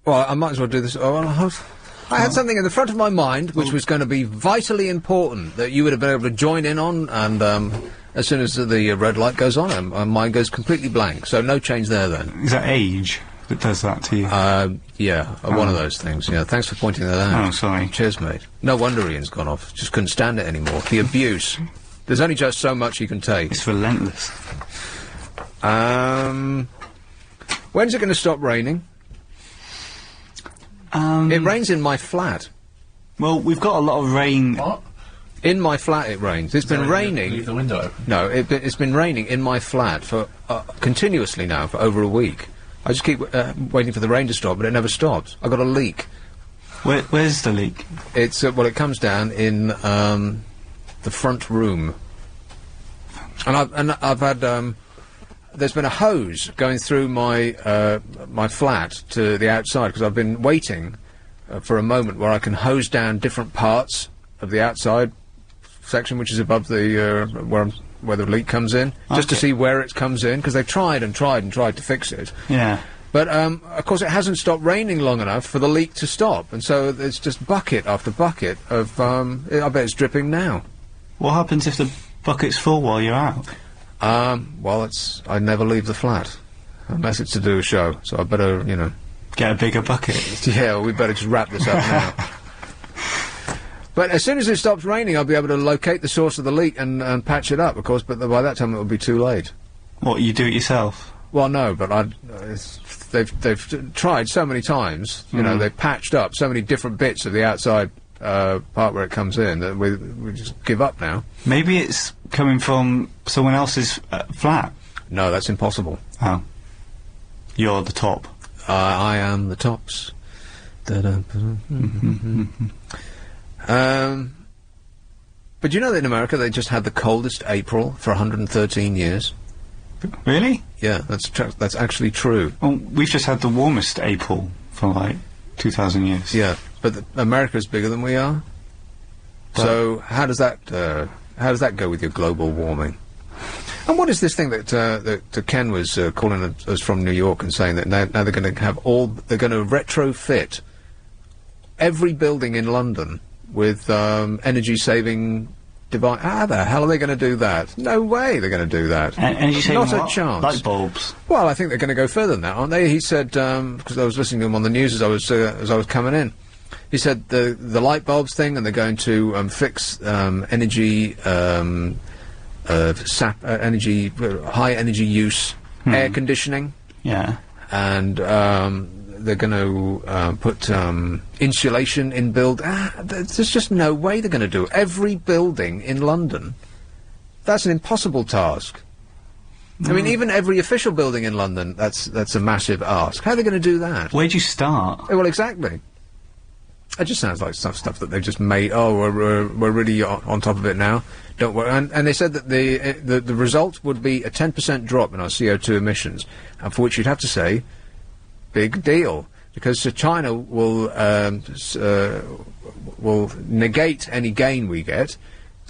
Well, I might as well do this. I had something in the front of my mind which was going to be vitally important that you would have been able to join in on, and as soon as the red light goes on, my mind goes completely blank. So no change there then. Is that age that does that to you? Yeah, one of those things. Yeah, thanks for pointing that out. Oh, sorry. Cheers, mate. No wonder Ian's gone off. Just couldn't stand it anymore. The abuse. There's only just so much you can take. It's relentless. When's it going to stop raining? It rains in my flat. Well, we've got a lot of rain. What? In my flat it rains. It's been raining. Leave the window open. No, it's been raining in my flat for continuously now for over a week. I just keep waiting for the rain to stop, but it never stops. I've got a leak. Where's the leak? It's well, it comes down in the front room, and I've had there's been a hose going through my my flat to the outside because I've been waiting for a moment where I can hose down different parts of the outside section, which is above the where the leak comes in, just to see where it comes in, because they've tried to fix it. Yeah. But of course, it hasn't stopped raining long enough for the leak to stop, and so there's just bucket after bucket of. I bet it's dripping now. What happens if the bucket's full while you're out? Well, I never leave the flat unless it's to do a show, so I better, get a bigger bucket. Yeah, well, we better just wrap this up now. But as soon as it stops raining, I'll be able to locate the source of the leak and patch it up, of course, but by that time it will be too late. What, you do it yourself? Well, no, but they've tried so many times, they've patched up so many different bits of the outside part where it comes in that we just give up now. Maybe it's coming from someone else's flat. No, that's impossible. Oh. You're the top. I am the tops. But you know that in America they just had the coldest April for 113 years? Really? Yeah, that's actually true. Well, we've just had the warmest April for like 2,000 years. Yeah, but America's bigger than we are. But so how does that go with your global warming? And what is this thing that Ken was calling us from New York and saying that now they're going to have they're going to retrofit every building in London with energy-saving device. How the hell are they going to do that? No way they're going to do that. Energy-saving Not what? a chance. Light bulbs. Well, I think they're going to go further than that, aren't they? He said, because I was listening to him on the news as I was coming in. He said the light bulbs thing, and they're going to fix energy, high energy use air conditioning. Yeah. And they're going to put insulation in there's just no way they're going to do it. Every building in London, that's an impossible task. I mean, even every official building in London, that's a massive ask. How are they going to do that? Where'd you start? Well, exactly. It just sounds like stuff that they've just made. Oh, we're really on top of it now. Don't worry. And they said that the result would be a 10% drop in our CO2 emissions, and for which you'd have to say, big deal, because China will negate any gain we get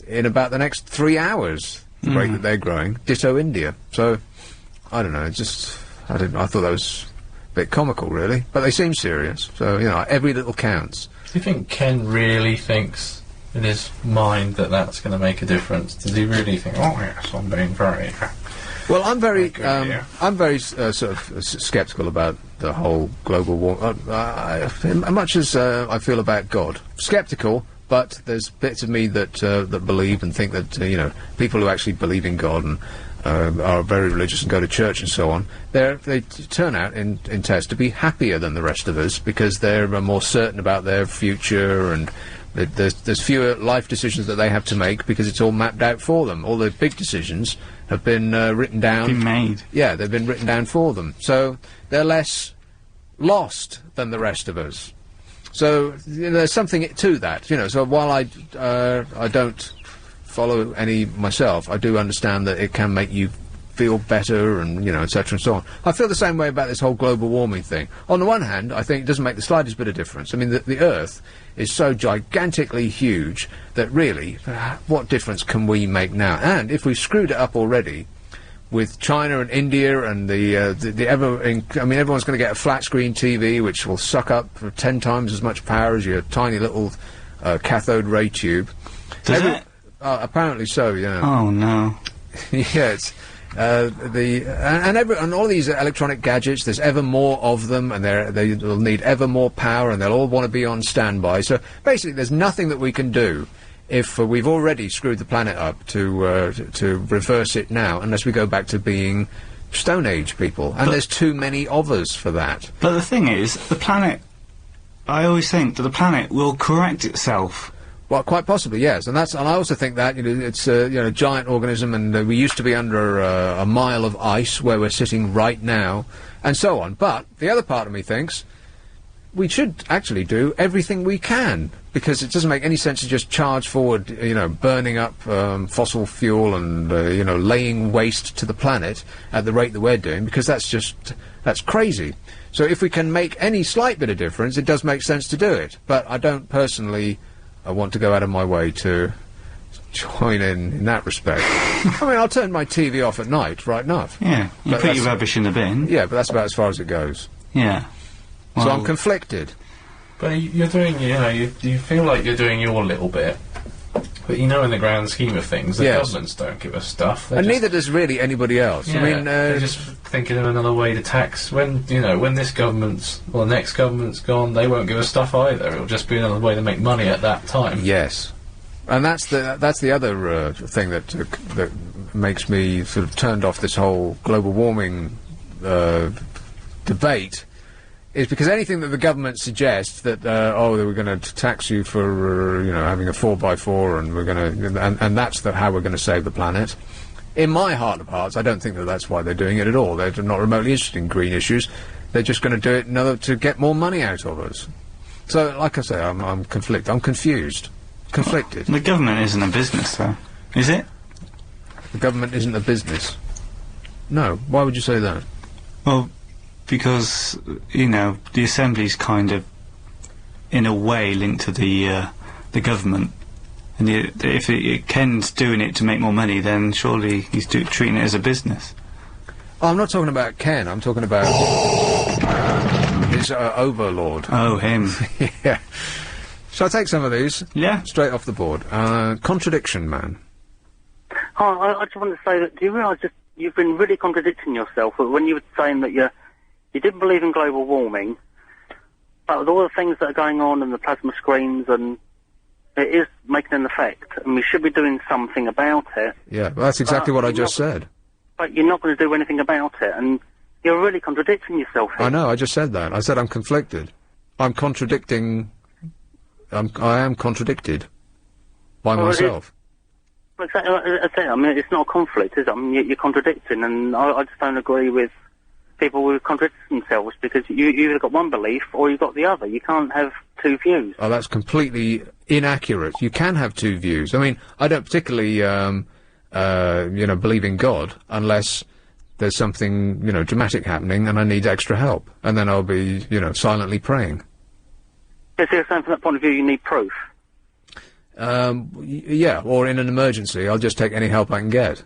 in about the next 3 hours. The rate that they're growing. Ditto India. So I don't know. I thought that was a bit comical, really, but they seem serious. So every little counts. Do you think Ken really thinks in his mind that that's going to make a difference? Does he really think, oh yes, I'm being very... Well, I'm very sort of sceptical about the whole global war. Much as I feel about God, sceptical. But there's bits of me that believe and think that people who actually believe in God and are very religious and go to church and so on, they turn out in tests to be happier than the rest of us because they're more certain about their future, and there's fewer life decisions that they have to make because it's all mapped out for them. All the big decisions have been written down. Been made. Yeah, they've been written down for them. So they're less lost than the rest of us. So there's something to that, So while I don't follow any myself, I do understand that it can make you feel better, and etc. and so on. I feel the same way about this whole global warming thing. On the one hand, I think it doesn't make the slightest bit of difference. I mean, the Earth is so gigantically huge that really, what difference can we make now? And if we've screwed it up already, with China and India and everyone's going to get a flat screen TV which will suck up 10 times as much power as your tiny little cathode ray tube. Does it? Apparently so, yeah. Oh no. Yeah, it's and all these electronic gadgets. There's ever more of them, and they'll need ever more power, and they'll all want to be on standby. So basically, there's nothing that we can do if we've already screwed the planet up to reverse it now, unless we go back to being Stone Age people. And there's too many of us for that. But the thing is, the planet... I always think that the planet will correct itself. Well, quite possibly, yes. And I also think that, it's a giant organism, and we used to be under a mile of ice where we're sitting right now, and so on. But the other part of me thinks we should actually do everything we can, because it doesn't make any sense to just charge forward, burning up fossil fuel and, laying waste to the planet at the rate that we're doing, because that's crazy. So if we can make any slight bit of difference, it does make sense to do it. But I don't personally I want to go out of my way to join in that respect. I mean, I'll turn my TV off at night, right enough. Yeah, you But put that's- your rubbish in the bin. Yeah, but that's about as far as it goes. Yeah. So Well- I'm conflicted. But you're doing, you feel like you're doing your little bit. But in the grand scheme of things, the Yes. governments don't give us stuff. And neither does really anybody else. Yeah, I mean, they're just thinking of another way to tax. When this government's, the next government's gone, they won't give us stuff either. It'll just be another way to make money at that time. Yes, and that's the other thing that makes me sort of turned off this whole global warming debate. Is because anything that the government suggests that we're going to tax you for having a 4x4 and we're going to and that's how we're going to save the planet. In my heart of hearts, I don't think that that's why they're doing it at all. They're not remotely interested in green issues. They're just going to do it to get more money out of us. So, like I say, I'm conflicted. I'm confused, conflicted. The government isn't a business, though, is it? The government isn't a business. No. Why would you say that? Well, because the Assembly's kind of, in a way, linked to the government, and if Ken's doing it to make more money, then surely he's treating it as a business. Oh, I'm not talking about Ken. I'm talking about his overlord. Oh, him. Yeah. Shall I take some of these? Yeah. Straight off the board. Contradiction man. Hi, I just wanted to say that, do you realise that you've been really contradicting yourself when you were saying that you didn't believe in global warming, but with all the things that are going on and the plasma screens, and it is making an effect, and we should be doing something about it. Yeah, well, that's exactly what I just said. But you're not going to do anything about it, and you're really contradicting yourself here. I know, I just said that. I said I'm conflicted. I'm contradicting... I am contradicted by myself. Exactly, I mean, it's not a conflict, is it? I mean, you're contradicting, and I just don't agree with people who contradict themselves, because you either got one belief or you've got the other. You can't have two views. Oh, that's completely inaccurate. You can have two views. I mean, I don't particularly, believe in God unless there's something, dramatic happening and I need extra help. And then I'll be, silently praying. Yes, you're saying from that point of view you need proof. Yeah, or in an emergency, I'll just take any help I can get.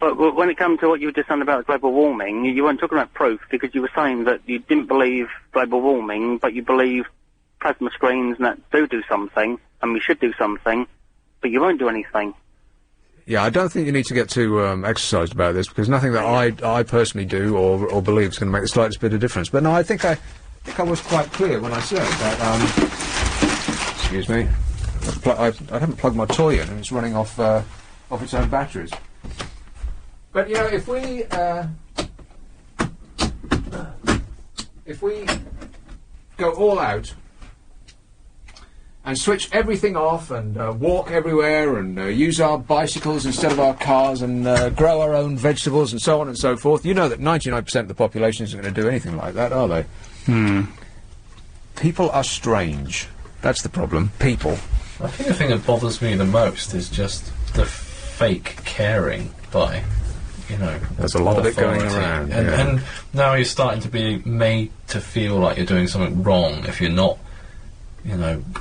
But when it comes to what you were just saying about global warming, you weren't talking about proof, because you were saying that you didn't believe global warming, but you believe plasma screens and that do something, and we should do something, but you won't do anything. Yeah, I don't think you need to get too exercised about this, because nothing that I personally do or believe is going to make the slightest bit of difference. But no, I think I was quite clear when I said that. Excuse me, I haven't plugged my toy in, and it's running off its own batteries. But if we go all out and switch everything off and walk everywhere and use our bicycles instead of our cars and grow our own vegetables and so on and so forth, you know that 99% of the population isn't going to do anything like that, are they? People are strange. That's the problem. People. I think the thing that bothers me the most is just the fake caring by, there's a lot of it going authority. around. And now you're starting to be made to feel like you're doing something wrong if you're not,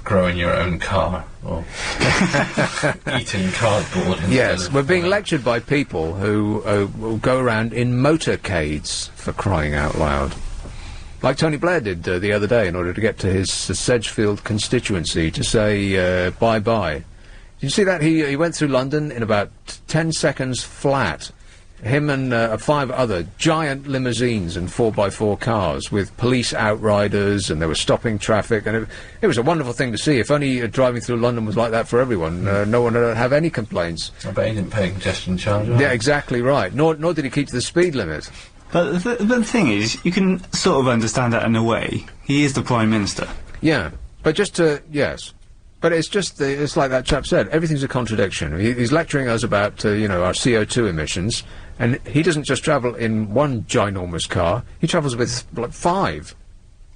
growing your own car or eating cardboard. Yes, we're being lectured by people who will go around in motorcades, for crying out loud. Like Tony Blair did the other day in order to get to his Sedgefield constituency to say bye-bye. Did you see that? He went through London in about 10 seconds flat. Him and 5 other giant limousines and 4x4 cars with police outriders, and they were stopping traffic, and it was a wonderful thing to see. If only driving through London was like that for everyone, no one would have any complaints. I bet he didn't pay a congestion charge. Yeah, exactly right. Nor did he keep to the speed limit. But the thing is, you can sort of understand that in a way. He is the Prime Minister. Yeah, but yes. But it's just, it's like that chap said, everything's a contradiction. He's lecturing us about, our CO2 emissions, and he doesn't just travel in one ginormous car, he travels with, 5.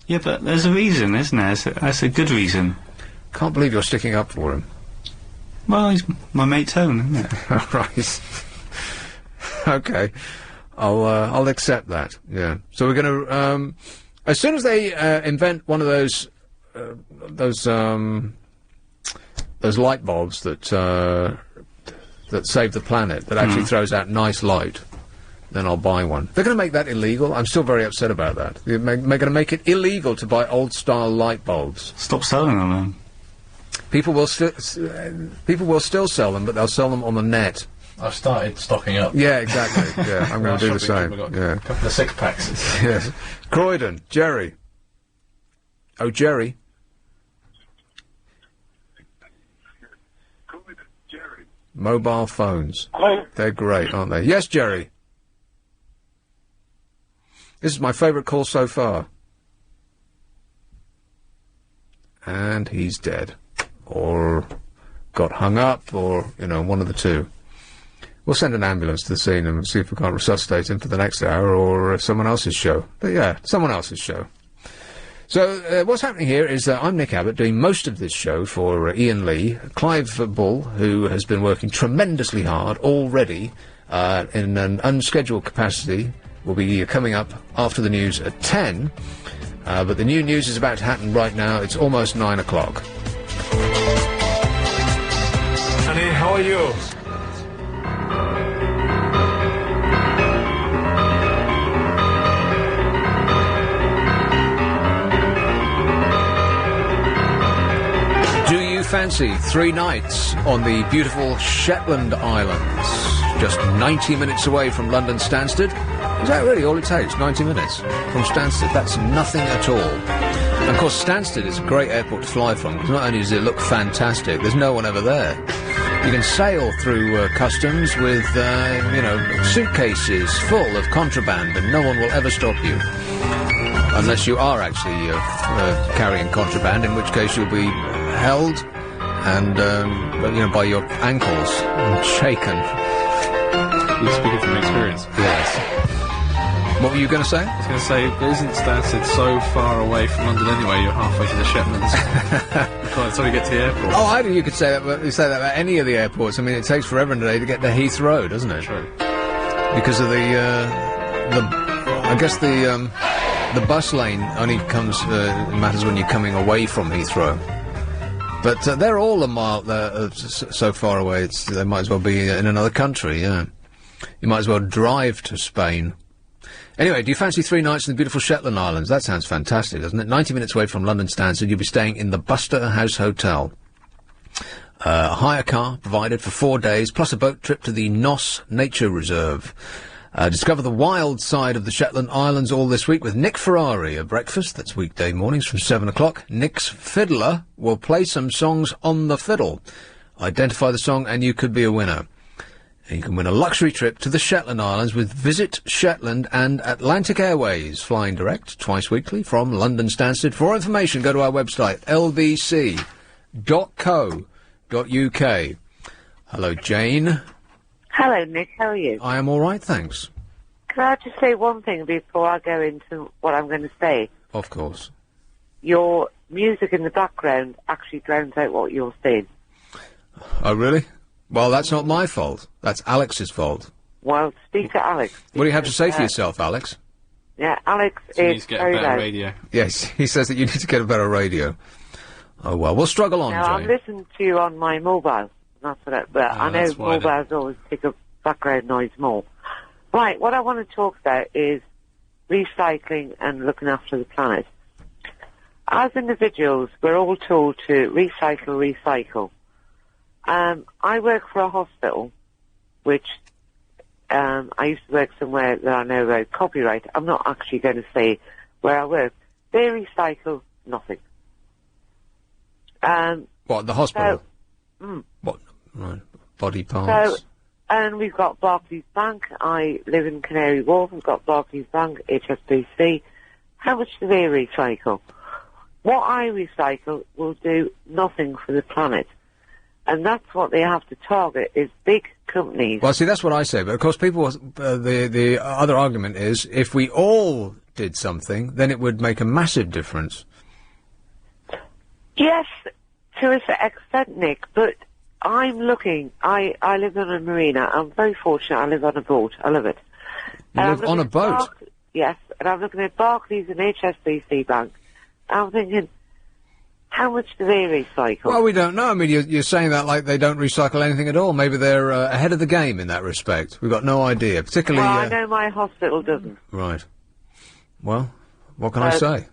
Yeah, but there's a reason, isn't there? That's a good reason. Can't believe you're sticking up for him. Well, he's my mate Tone, isn't it? Right. Okay. I'll accept that, yeah. So we're gonna, as soon as they, invent one of those those light bulbs that save the planet, that actually throws out nice light, then I'll buy one. They're going to make that illegal. I'm still very upset about that. They're going to make it illegal to buy old-style light bulbs. Stop selling them, then. People will still sell them, but they'll sell them on the net. I've started stocking up. Yeah, exactly. Yeah, I'm going to do the same. Yeah. A couple of 6-packs. Yes. Croydon, Jerry. Oh, Jerry. Mobile phones. Hello? They're great, aren't they? Yes, Jerry. This is my favourite call so far. And he's dead. Or got hung up, or, you know, one of the two. We'll send an ambulance to the scene and see if we can't resuscitate him for the next hour, or someone else's show. But yeah, someone else's show. So, what's happening here is that I'm Nick Abbott doing most of this show for Ian Lee. Clive Bull, who has been working tremendously hard already in an unscheduled capacity, will be coming up after the news at 10. But the new news is about to happen right now. It's almost 9 o'clock. Honey, how are you? Fancy 3 nights on the beautiful Shetland Islands, just 90 minutes away from London Stansted. Is that really all it takes? 90 minutes from Stansted? That's nothing at all. And of course, Stansted is a great airport to fly from, because not only does it look fantastic, there's no one ever there. You can sail through customs with, you know, suitcases full of contraband, and no one will ever stop you. Unless you are actually carrying contraband, in which case you'll be held and, you know, by your ankles and shaken. You're speaking from experience. Yes. What were you going to say? I was going to say, isn't Stansted so far away from London anyway? You're halfway to the Shetlands. You can't suddenly get to the airport. Oh, I think you could say that. You say that about any of the airports. I mean, it takes forever today to get to Heathrow, doesn't it? True. Because of I guess the bus lane only matters when you're coming away from Heathrow. But they're all a mile so far away. They might as well be in another country. Yeah, you might as well drive to Spain. Anyway, do you fancy 3 nights in the beautiful Shetland Islands? That sounds fantastic, doesn't it? 90 minutes away from London Stansted, you'll be staying in the Buster House Hotel. A hire car provided for 4 days, plus a boat trip to the Noss Nature Reserve. Discover the wild side of the Shetland Islands all this week with Nick Ferrari at breakfast. That's weekday mornings from 7 o'clock. Nick's fiddler will play some songs on the fiddle. Identify the song and you could be a winner. And you can win a luxury trip to the Shetland Islands with Visit Shetland and Atlantic Airways, flying direct twice weekly from London Stansted. For more information, go to our website, lbc.co.uk. Hello, Jane. Hello, Nick. How are you? I am all right, thanks. Can I just say one thing before I go into what I'm going to say? Of course. Your music in the background actually drowns out what you're saying. Oh, really? Well, that's not my fault. That's Alex's fault. Well, speak to Alex. What do you have to say for yourself, Alex? Yeah, Alex So you is need to get a very better loud. radio. Yes, he says that you need to get a better radio. Oh, well, we'll struggle on, Now, I'm Jane. listening to you on my mobile. That's what I know that's why then. mobiles always pick up background noise more. Right, what I want to talk about is recycling and looking after the planet. As individuals, we're all told to recycle. I work for a hospital, which I used to work somewhere that I know about copyright. I'm not actually going to say where I work. They recycle nothing. What, the hospital? So, What? Right. Body parts? So, and we've got Barclays Bank. I live in Canary Wharf. We've got Barclays Bank, HSBC. How much do they recycle? What I recycle will do nothing for the planet. And that's what they have to target, is big companies. Well, see, that's what I say. But, of course, people... the other argument is, if we all did something, then it would make a massive difference. Yes, to an extent, Nick, but I'm looking... I live on a marina. I'm very fortunate. I live on a boat. I love it. You live on a boat? Yes, and I'm looking at Barclays and HSBC Bank. I'm thinking, How much do they recycle? Well, we don't know. I mean, you're saying that like they don't recycle anything at all. Maybe they're ahead of the game in that respect. We've got no idea, particularly... Well, I know my hospital doesn't. Right. Well, what can I say?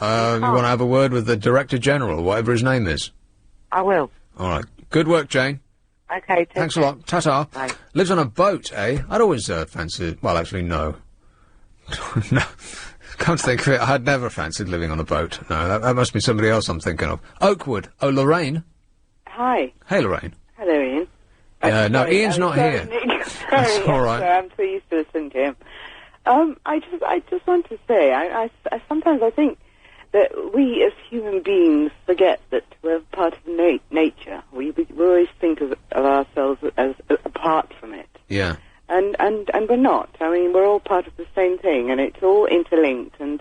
You want to have a word with the Director General, whatever his name is? I will. All right. Good work, Jane. Okay, Thanks a lot. Ta-ta. Bye. Lives on a boat, eh? I'd always fancied... Well, actually, no. No. Come to think of it, I'd never fancied living on a boat. No, that must be somebody else I'm thinking of. Oakwood. Oh, Lorraine. Hi. Hey, Lorraine. Hello, Ian. No, Sorry, Ian's not here. That's all right. I'm so used to listening to him. I just want to say, I sometimes I think that we as human beings forget that we're part of nature. We always think of ourselves as apart from it. Yeah. And we're not. I mean, we're all part of the same thing, and it's all interlinked. And,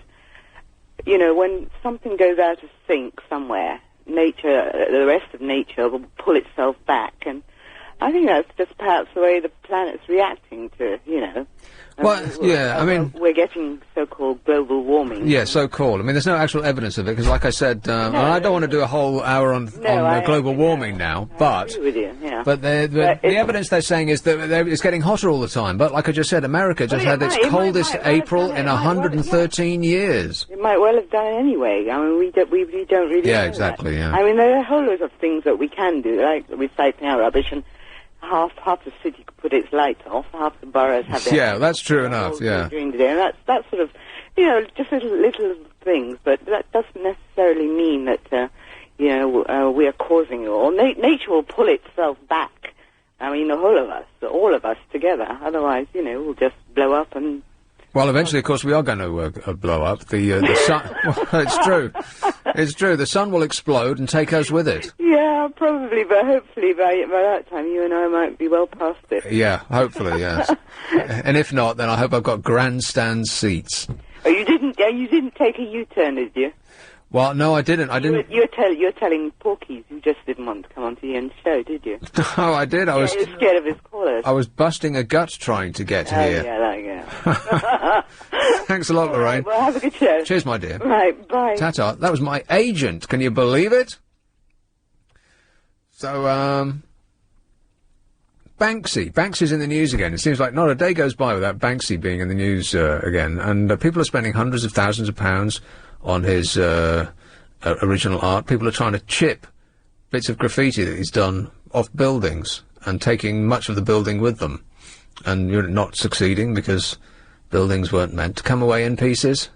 you know, when something goes out of sync somewhere, nature, the rest of nature will pull itself back. And I think that's just perhaps the way the planet's reacting to, you know. Well, yeah, I mean... We're getting so-called global warming. Yeah, so-called. I mean, there's no actual evidence of it, because like I said, and I don't want to do a whole hour on global warming now, but... I agree with you, yeah. But the evidence they're saying is that it's getting hotter all the time. But like I just said, America just had its coldest April in 113 years. It might well have done it anyway. I mean, we don't really Yeah, know exactly, that. yeah. I mean, there are a whole lot of things that we can do, like recycling our rubbish, and half the city could put its lights off, half the boroughs have their... Yeah, that's true enough, yeah. During the day, and that's sort of, you know, just little things, but that doesn't necessarily mean that, you know, we are causing it all. Nature will pull itself back. I mean, the whole of us, all of us together. Otherwise, you know, we'll just blow up and... Well, eventually, of course, we are going to blow up. The sun... Well, it's true. It's true. The sun will explode and take us with it. Yeah, probably, but hopefully by that time you and I might be well past it. Yeah, hopefully, yes. And if not, then I hope I've got grandstand seats. Oh, you didn't take a U-turn, did you? Well, no, I didn't. You're telling Porky's you just didn't want to come onto Ian's show, did you? No, I did. I was scared of his callers. I was busting a gut trying to get here. Yeah. Thanks a lot, Lorraine. Right, well, have a good show. Cheers, my dear. Right, bye. Ta-ta. That was my agent. Can you believe it? So, Banksy's in the news again. It seems like not a day goes by without Banksy being in the news again. And people are spending hundreds of thousands of pounds on his original art. People are trying to chip bits of graffiti that he's done off buildings and taking much of the building with them. And you're not succeeding because buildings weren't meant to come away in pieces.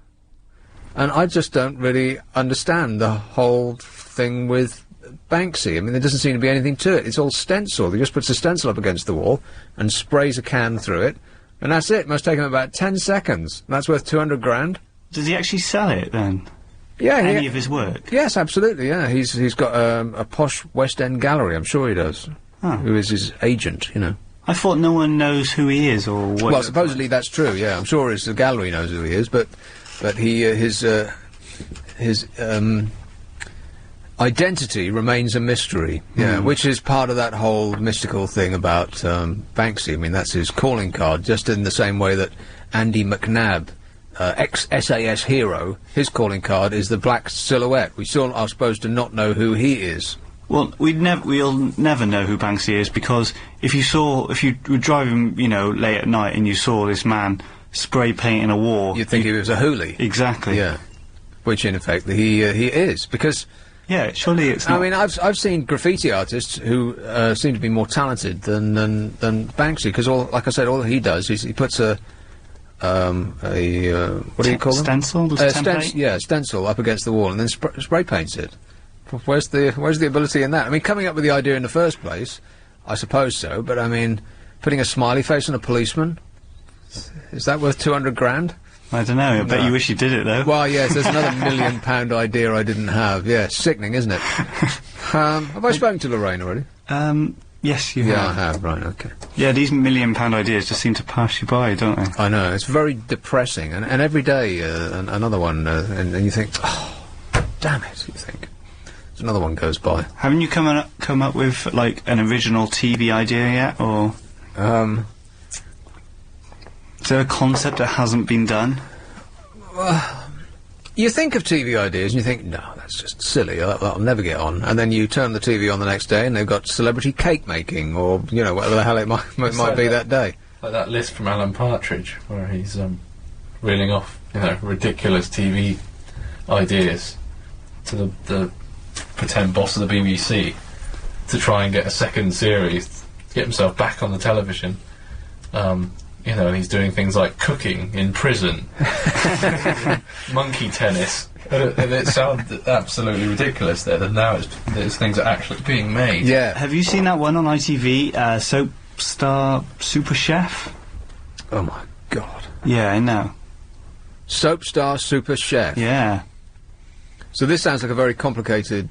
And I just don't really understand the whole thing with Banksy. I mean, there doesn't seem to be anything to it. It's all stencil. He just puts a stencil up against the wall and sprays a can through it, and that's it. It must take him about 10 seconds. And that's worth 200 grand. Does he actually sell it, then? Yeah. Any of his work? Yes, absolutely, yeah. He's got a posh West End gallery, I'm sure he does, who is his agent, you know. I thought no one knows who he is, or what... Well, supposedly that's true, yeah. I'm sure the gallery knows who he is, but his identity remains a mystery, yeah, which is part of that whole mystical thing about Banksy. I mean, that's his calling card, just in the same way that Andy McNabb, ex-SAS hero, his calling card is the black silhouette. We still are supposed to not know who he is. Well, we'll never know who Banksy is, because if you were driving, you know, late at night and you saw this man spray painting a wall... You'd think he was a hoolie. Exactly. Yeah. Which, in effect, he is, because... Yeah, surely it's not... I mean, I've seen graffiti artists who seem to be more talented than Banksy, because like I said, all he does is he puts a what do you call them? Stencil? Stencil up against the wall and then spray paints it. Where's the ability in that? I mean, coming up with the idea in the first place, I suppose so, but I mean, putting a smiley face on a policeman, is that worth 200 grand? I don't know, I bet you wish you did it, though. Well, yes, there's another £1 million idea I didn't have. Yeah, sickening, isn't it? Have I spoken to Lorraine already? Yes, you have. Yeah, I have, right, okay. Yeah, these £1 million ideas just seem to pass you by, don't they? I know, it's very depressing, and every day another one, and you think, oh, damn it, you think. Another one goes by. Haven't you come up with, like, an original TV idea yet, or... Is there a concept that hasn't been done? You think of TV ideas and you think, no, that's just silly, that'll never get on. And then you turn the TV on the next day and they've got celebrity cake making or, you know, whatever the hell it might be that day. Like that list from Alan Partridge where he's reeling off, you know, ridiculous TV ideas to the pretend boss of the BBC to try and get a second series, to get himself back on the television. You know, and he's doing things like cooking in prison, monkey tennis, and it sounds absolutely ridiculous there. That now these things are actually being made. Yeah. Have you seen that one on ITV, Soap Star Super Chef? Oh my God. Yeah, I know. Soap Star Super Chef. Yeah. So this sounds like a very complicated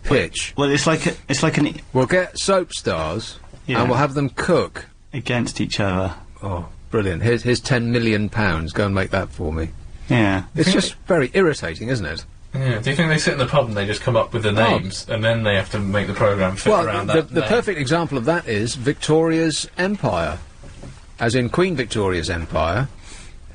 pitch. Well, it's like an. We'll get soap stars. Yeah. And we'll have them cook against each other. Oh, brilliant! Here's £10 million. Go and make that for me. Yeah, it's just very irritating, isn't it? Yeah. Do you think they sit in the pub and they just come up with the names, and then they have to make the programme fit around that? The perfect example of that is Victoria's Empire, as in Queen Victoria's Empire,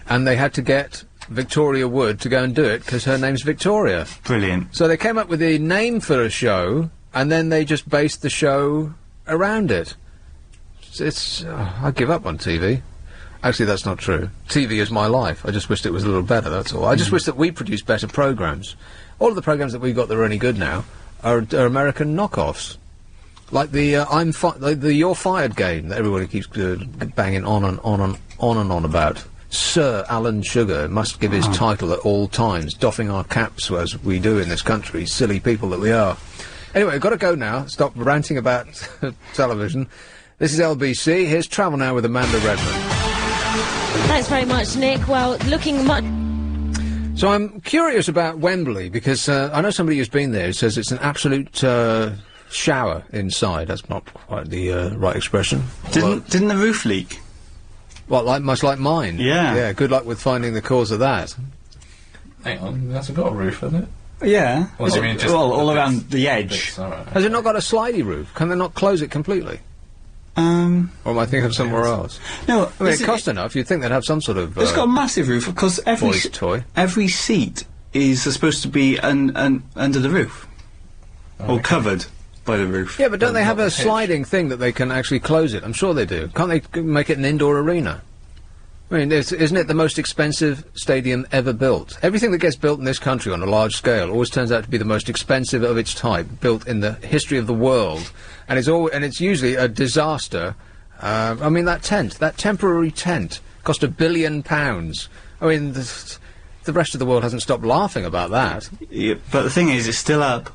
and they had to get Victoria Wood to go and do it because her name's Victoria. Brilliant. So they came up with the name for a show, and then they just based the show around it. It's I give up on TV. Actually, that's not true. TV is my life. I just wished it was a little better, that's all. I just wish that we produced better programmes. All of the programmes that we've got that are any good now are American knockoffs. Like the the You're Fired game that everybody keeps banging on and on about. Sir Alan Sugar must give his title at all times, doffing our caps as we do in this country, silly people that we are. Anyway, I've got to go now. Stop ranting about television. This is LBC. Here's Travel Now with Amanda Redmond. Thanks very much, Nick. Well, looking much... So I'm curious about Wembley, because I know somebody who's been there who says it's an absolute shower inside. That's not quite the right expression. Didn't the roof leak? What, much like mine? Yeah. Yeah, good luck with finding the cause of that. Hang on, that's got a roof, hasn't it? Yeah. Well, I mean, just all around the edge. Has it not got a slidey roof? Can they not close it completely? Or am I thinking of somewhere else? No, I mean, it cost enough. You'd think they'd have some sort of... it's got a massive roof, because boy's toy. Every seat is supposed to be under the roof. Or covered by the roof. Yeah, but don't they have a sliding thing that they can actually close it? I'm sure they do. Can't they make it an indoor arena? I mean, isn't it the most expensive stadium ever built? Everything that gets built in this country on a large scale always turns out to be the most expensive of its type, built in the history of the world, and it's usually a disaster. I mean, that temporary tent, cost £1 billion. I mean, the rest of the world hasn't stopped laughing about that. Yeah, but the thing is, it's still up.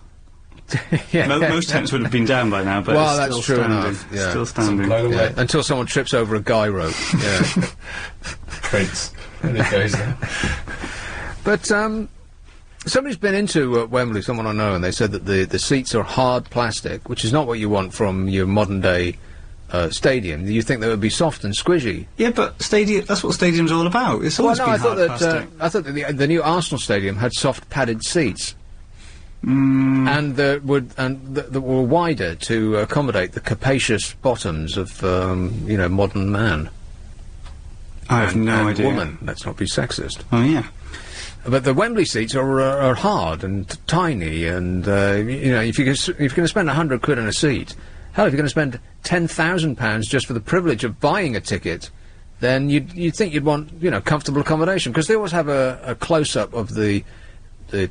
Yeah. Most tents would have been down by now, but well, it's that's still true standing. enough. Yeah. Still standing. Yeah. Until someone trips over a guy rope. Yeah. Prince. And it goes there. But somebody's been into Wembley, someone I know, and they said that the seats are hard plastic, which is not what you want from your modern day stadium. You think they would be soft and squishy. Yeah, but that's what stadium's all about. It's always been hard plastic. I thought that the new Arsenal stadium had soft padded seats. And that were wider to accommodate the capacious bottoms of modern man. I have no idea. Woman. Let's not be sexist. Oh yeah. But the Wembley seats are hard and tiny, and if you're going to spend £100 on a seat, hell, if you're going to spend £10,000 just for the privilege of buying a ticket, then you'd think you'd want comfortable accommodation, because they always have a close up of the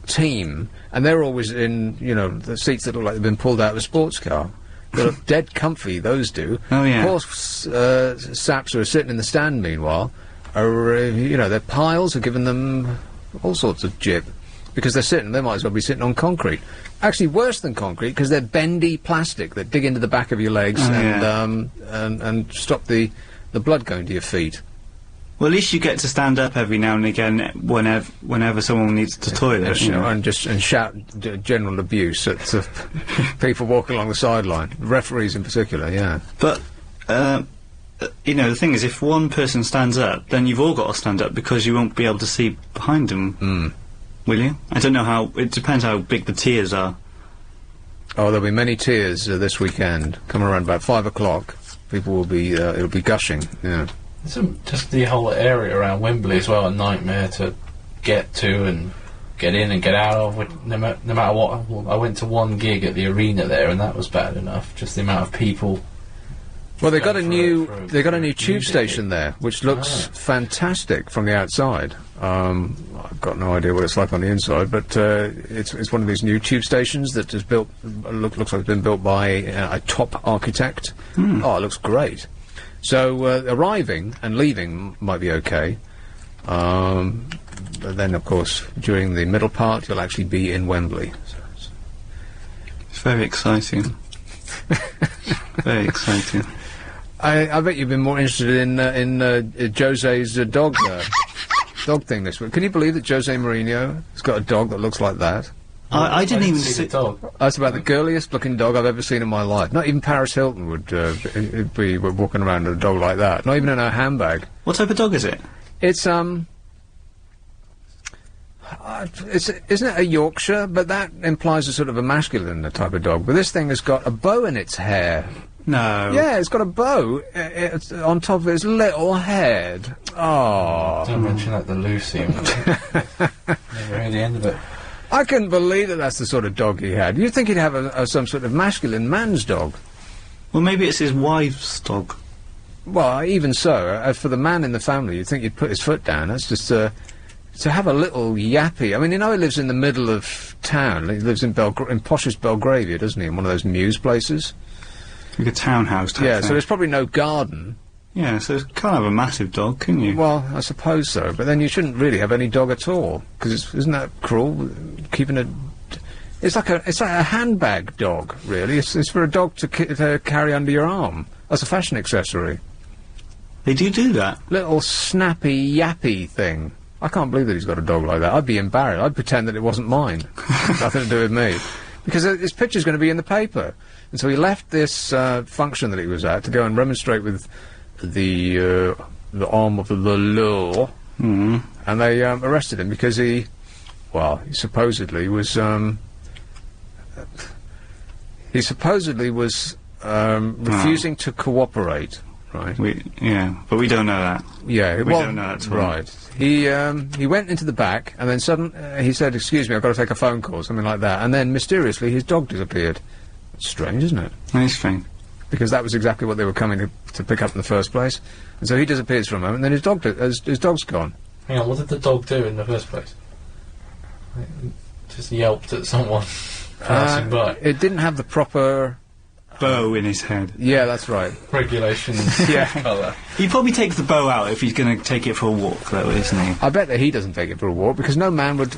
team, and they're always in the seats that look like they've been pulled out of a sports car. They look dead comfy, those do. Oh yeah. Poor saps who are sitting in the stand meanwhile are their piles are giving them all sorts of jip, because they might as well be sitting on concrete. Actually worse than concrete, because they're bendy plastic that dig into the back of your legs and stop the blood going to your feet. Well, at least you get to stand up every now and again whenever someone needs to toilet. And shout general abuse at people walking along the sideline, referees in particular. Yeah. But the thing is, if one person stands up, then you've all got to stand up, because you won't be able to see behind them. Will you? I don't know how. It depends how big the tiers are. Oh, there'll be many tiers this weekend. Coming around about 5 o'clock, people will be it'll be gushing. Yeah. Just the whole area around Wembley as well, a nightmare to get to and get in and get out of. No matter what, I went to one gig at the arena there, and that was bad enough. Just the amount of people. Well, they got a new tube station there, which looks fantastic from the outside. I've got no idea what it's like on the inside, but it's one of these new tube stations that is built. Looks like it's been built by a top architect. Oh, it looks great. So arriving and leaving might be okay. But then, of course, during the middle part, you'll actually be in Wembley. So it's very exciting. Very exciting. I bet you've been more interested in Jose's dog thing this week. Can you believe that Jose Mourinho has got a dog that looks like that? I didn't even see the dog. That's about the girliest looking dog I've ever seen in my life. Not even Paris Hilton would be walking around with a dog like that. Not even in her handbag. What type of dog is it? It's isn't it a Yorkshire? But that implies a sort of a masculine type of dog. But this thing has got a bow in its hair. No. Yeah, it's got a bow it's on top of its little head. Oh. Don't mention that to Lucy. Never heard the end of it. I couldn't believe that that's the sort of dog he had. You'd think he'd have some sort of masculine man's dog. Well, maybe it's his wife's dog. Well, even so, as for the man in the family, you'd think he'd put his foot down. That's just to have a little yappy. I mean, you know, he lives in the middle of town. He lives in poshest Belgravia, doesn't he? In one of those Muse places. Like a townhouse type thing. So there's probably no garden. Yeah, so it's kind of a massive dog, couldn't you? Well, I suppose so, but then you shouldn't really have any dog at all, because isn't that cruel? Keeping a... It's like a handbag dog, really. It's for a dog to carry under your arm. That's a fashion accessory. They do that? Little snappy, yappy thing. I can't believe that he's got a dog like that. I'd be embarrassed. I'd pretend that it wasn't mine. Nothing to do with me. Because his picture's going to be in the paper. And so he left this function that he was at to go and remonstrate with the arm of the law. Mm-hmm. And they arrested him because he supposedly was refusing to cooperate. Right. But we don't know that. Yeah, we don't know that at all. Right. He went into the back, and then suddenly he said, "Excuse me, I've got to take a phone call," something like that. And then mysteriously, his dog disappeared. It's strange, isn't it? It is strange. Because that was exactly what they were coming to pick up in the first place. And so he disappears for a moment, and then his dog's gone. Hang on, what did the dog do in the first place? Just yelped at someone passing by. It didn't have the proper bow in his head. Yeah, that's right. Regulations. Yeah. Colour. He probably takes the bow out if he's going to take it for a walk, though, isn't he? I bet that he doesn't take it for a walk, because no man would...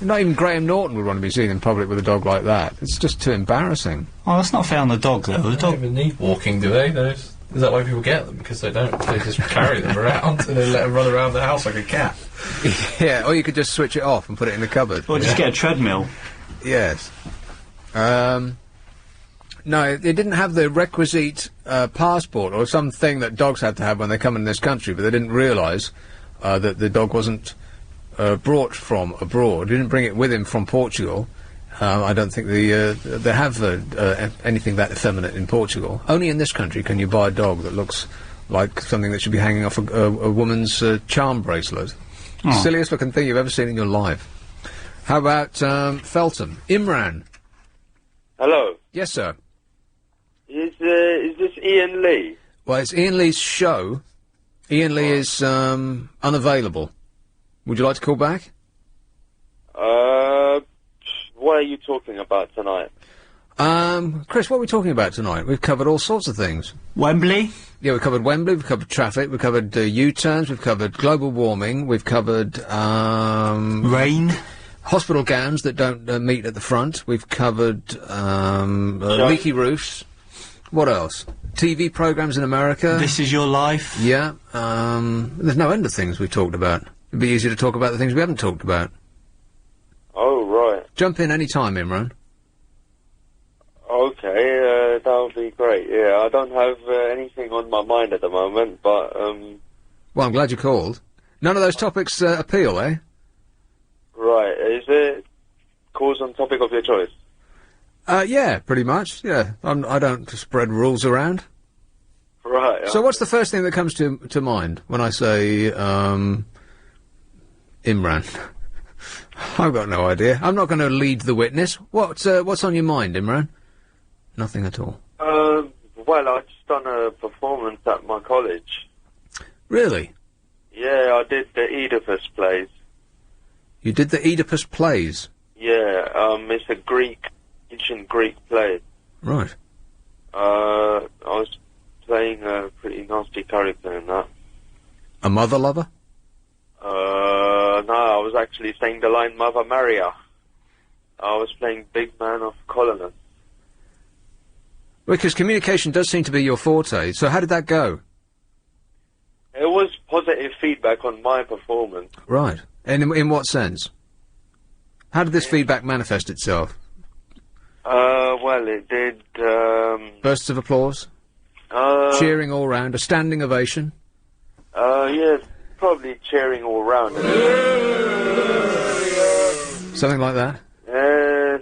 Not even Graham Norton would want to be seen in public with a dog like that. It's just too embarrassing. Oh, that's not fair on the dog, though. The They don't even need walking, do they? Is that why people get them? Because they don't. They just carry them around and then let them run around the house like a cat. Yeah, or you could just switch it off and put it in the cupboard. Or just get a treadmill. Yes. No, it didn't have the requisite passport or something that dogs had to have when they come in this country, but they didn't realise that the dog wasn't brought from abroad. He didn't bring it with him from Portugal. I don't think they have anything that effeminate in Portugal. Only in this country can you buy a dog that looks like something that should be hanging off a woman's charm bracelet. Oh. Silliest looking thing you've ever seen in your life. How about Feltham? Imran. Hello. Yes, sir. Is this Ian Lee? Well, it's Ian Lee's show. Ian Lee is unavailable. Would you like to call back? What are you talking about tonight? Chris, what are we talking about tonight? We've covered all sorts of things. Wembley? Yeah, we've covered Wembley, we've covered traffic, we've covered U-turns, we've covered global warming, we've covered, rain. Hospital gowns that don't meet at the front. We've covered, leaky roofs. What else? TV programs in America. This Is Your Life. Yeah, there's no end of things we've talked about. It'd be easier to talk about the things we haven't talked about. Oh, right. Jump in any time, Imran. Okay, that would be great. Yeah, I don't have anything on my mind at the moment, but, Well, I'm glad you called. None of those topics appeal, eh? Right, is it cause and topic of your choice? Yeah, pretty much, yeah. I don't spread rules around. Right. So what's the first thing that comes to mind when I say, Imran? I've got no idea. I'm not going to lead the witness. What's on your mind, Imran? Nothing at all. Well, I just done a performance at my college. Really? Yeah, I did the Oedipus plays. You did the Oedipus plays? Yeah, it's a ancient Greek play. Right. I was playing a pretty nasty character in that. A mother lover? No, I was actually saying the line Mother Maria. I was playing Big Man of Colonist. Because communication does seem to be your forte, so how did that go? It was positive feedback on my performance. Right. And in what sense? How did this feedback manifest itself? Well, it did, Bursts of applause? Cheering all round? A standing ovation? yeah, probably cheering all round. Something like that?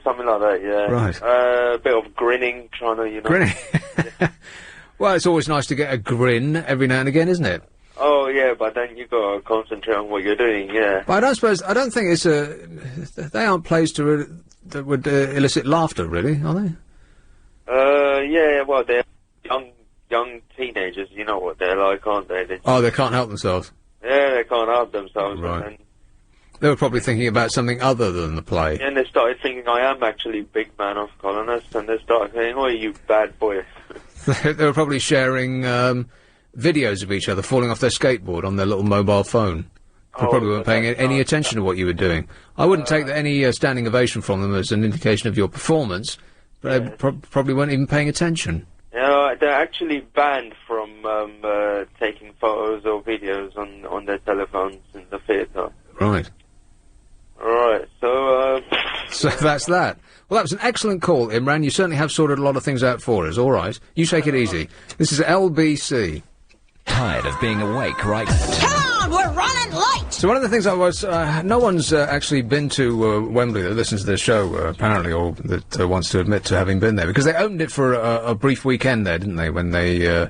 Something like that, yeah. Right. A bit of grinning, trying to, Grinning? Well, it's always nice to get a grin every now and again, isn't it? Oh, yeah, but then you got to concentrate on what you're doing, yeah. But I don't think it's they aren't plays that would elicit laughter, really, are they? Yeah, well, they're young teenagers, you know what they're like, aren't they? They can't help themselves. Yeah, they can't help themselves. Right. They were probably thinking about something other than the play. And they started thinking, I am actually Big Man of Colonist, and they started saying, oh, you bad boy. They were probably sharing videos of each other falling off their skateboard on their little mobile phone. They probably weren't paying any attention to what you were doing. I wouldn't take any standing ovation from them as an indication of your performance, but they probably weren't even paying attention. Yeah, they're actually banned from taking photos or videos on their telephones in the theatre. Right. Right, so... So that's that. Well, that was an excellent call, Imran. You certainly have sorted a lot of things out for us. All right. You take it easy. This is LBC. Tired of being awake, right? Come on, we're running late! So one of the things I was... no one's actually been to Wembley that listens to the show, apparently, or that wants to admit to having been there, because they opened it for a brief weekend there, didn't they, when they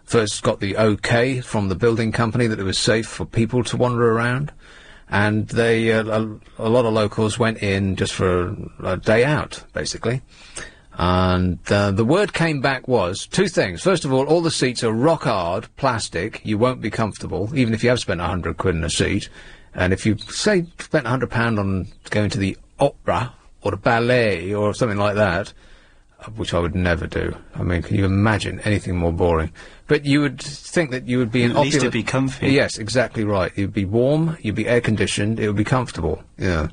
first got the OK from the building company that it was safe for people to wander around. And they, a lot of locals went in just for a day out, basically. And the word came back was two things. First of all the seats are rock hard, plastic. You won't be comfortable, even if you have spent £100 in a seat. And if you, say, spent £100 on going to the opera or the ballet or something like that, which I would never do. I mean, can you imagine anything more boring? But you would think that you would be At least it'd be comfy. Yes, exactly right. You'd be warm, you'd be air-conditioned, it would be comfortable, yeah.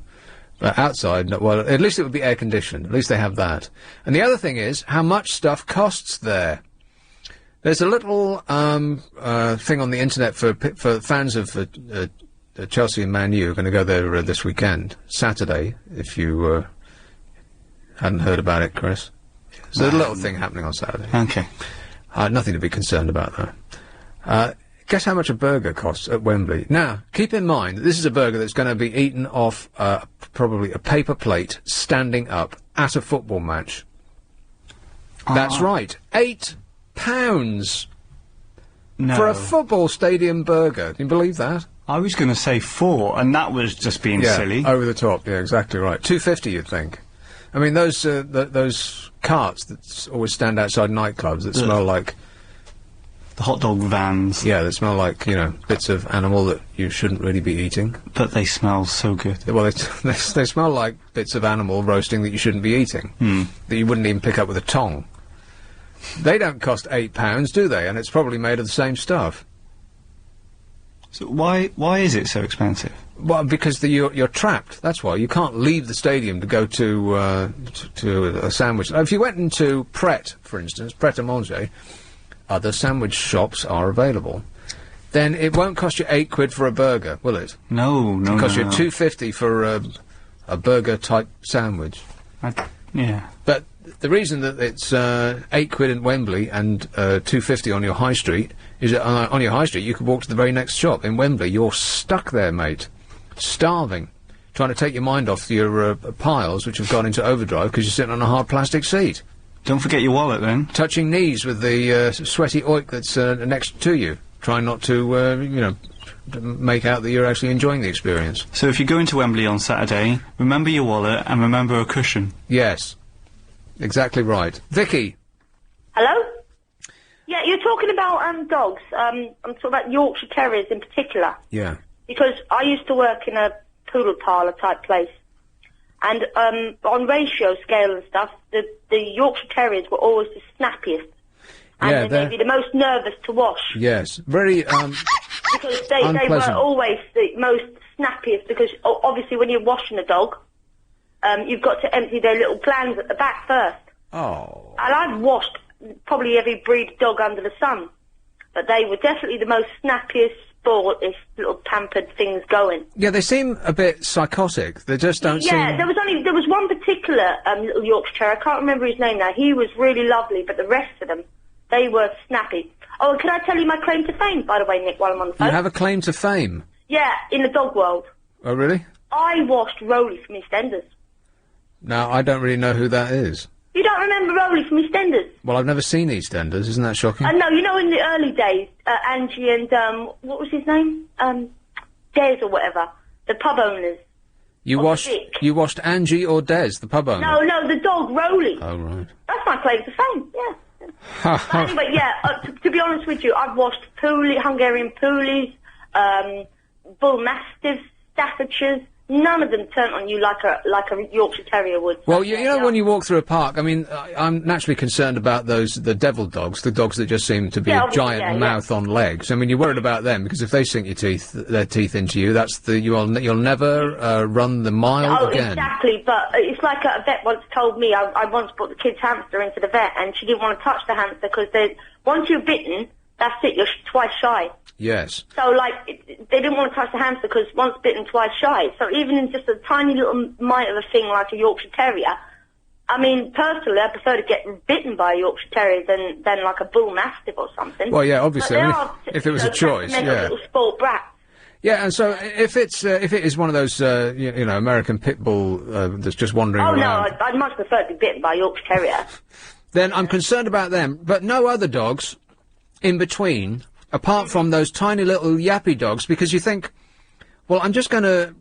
But outside, well, at least it would be air-conditioned. At least they have that. And the other thing is, how much stuff costs there. There's a little thing on the internet for fans of Chelsea and Man U who are going to go there this weekend, Saturday, if you hadn't heard about it, Chris. There's a little thing happening on Saturday. Okay. Nothing to be concerned about, though. Guess how much a burger costs at Wembley? Now, keep in mind that this is a burger that's going to be eaten off probably a paper plate, standing up, at a football match. That's right. £8 No. for a football stadium burger. Can you believe that? I was going to say 4, and that was just being silly. Over the top. Yeah, exactly right. £2.50, you'd think. I mean, those carts that always stand outside nightclubs that smell like... The hot dog vans. Yeah, that smell like, bits of animal that you shouldn't really be eating. But they smell so good. Well, they smell like bits of animal roasting that you shouldn't be eating. That you wouldn't even pick up with a tong. They don't cost £8, do they? And it's probably made of the same stuff. So why is it so expensive? Well, because you're trapped. That's why. You can't leave the stadium to go to a sandwich. If you went into Pret, for instance, Pret-a-Manger, other sandwich shops are available. Then it won't cost you £8 for a burger, will it? No. It'll cost you £2.50 for a burger-type sandwich. Yeah. But the reason that it's £8 in Wembley and £2.50 on your high street is that on your high street you could walk to the very next shop. In Wembley, you're stuck there, mate, starving, trying to take your mind off your piles which have gone into overdrive because you're sitting on a hard plastic seat. Don't forget your wallet, then. Touching knees with the sweaty oik that's next to you. Trying not to, you know, to make out that you're actually enjoying the experience. So if you go into Wembley on Saturday, remember your wallet and remember a cushion. Yes. Exactly right. Vicky. Hello? Yeah, you're talking about dogs. I'm talking about Yorkshire Terriers in particular. Yeah. Because I used to work in a poodle parlour type place. And on ratio scale and stuff, the Yorkshire Terriers were always the snappiest. And they'd be the most nervous to wash. Yes. Very, because they were always the most snappiest, because obviously when you're washing a dog, you've got to empty their little glands at the back first. Oh. And I've washed probably every breed dog under the sun. But they were definitely the most snappiest, sportish, little pampered things going. Yeah, they seem a bit psychotic. They just don't seem... Yeah, there was one particular little Yorkshire Terrier, I can't remember his name now. He was really lovely, but the rest of them, they were snappy. Oh, and can I tell you my claim to fame, by the way, Nick, while I'm on the phone? You have a claim to fame? Yeah, in the dog world. Oh, really? I washed Rolly from EastEnders. Now, I don't really know who that is. You don't remember Rolly from EastEnders? Well, I've never seen EastEnders. Isn't that shocking? No, you know in the early days, Angie and, what was his name? Des or whatever. The pub owners. You washed Angie or Des, the pub owner? No, the dog, Rolly. Oh, right. That's my claim to fame, yeah. But anyway, yeah, to be honest with you, I've washed Hungarian Poolies, Bull Mastiffs, Staffordshires. None of them turn on you like a Yorkshire Terrier would. Well, you know, when you walk through a park, I mean, I'm naturally concerned about the devil dogs, the dogs that just seem to be a giant mouth on legs. I mean, you're worried about them, because if they sink their teeth into you, you'll never run the mile again. Exactly, but it's like a vet once told me, I once brought the kid's hamster into the vet, and she didn't want to touch the hamster, because once you're bitten, that's it, you're twice shy. Yes. So, like, they didn't want to touch the hamster because once bitten, twice shy. So even in just a tiny little mite of a thing like a Yorkshire Terrier, I mean, personally, I prefer to get bitten by a Yorkshire Terrier than like a Bull Mastiff or something. Well, yeah, obviously. I mean, if it was a choice, yeah. Little sport brats. Yeah, and so if it is one of those, you know, American pit bull that's just wandering around... Oh, no, I'd much prefer to be bitten by a Yorkshire Terrier. Then I'm concerned about them, but no other dogs in between... apart from those tiny little yappy dogs, because you think, well, I'm just going to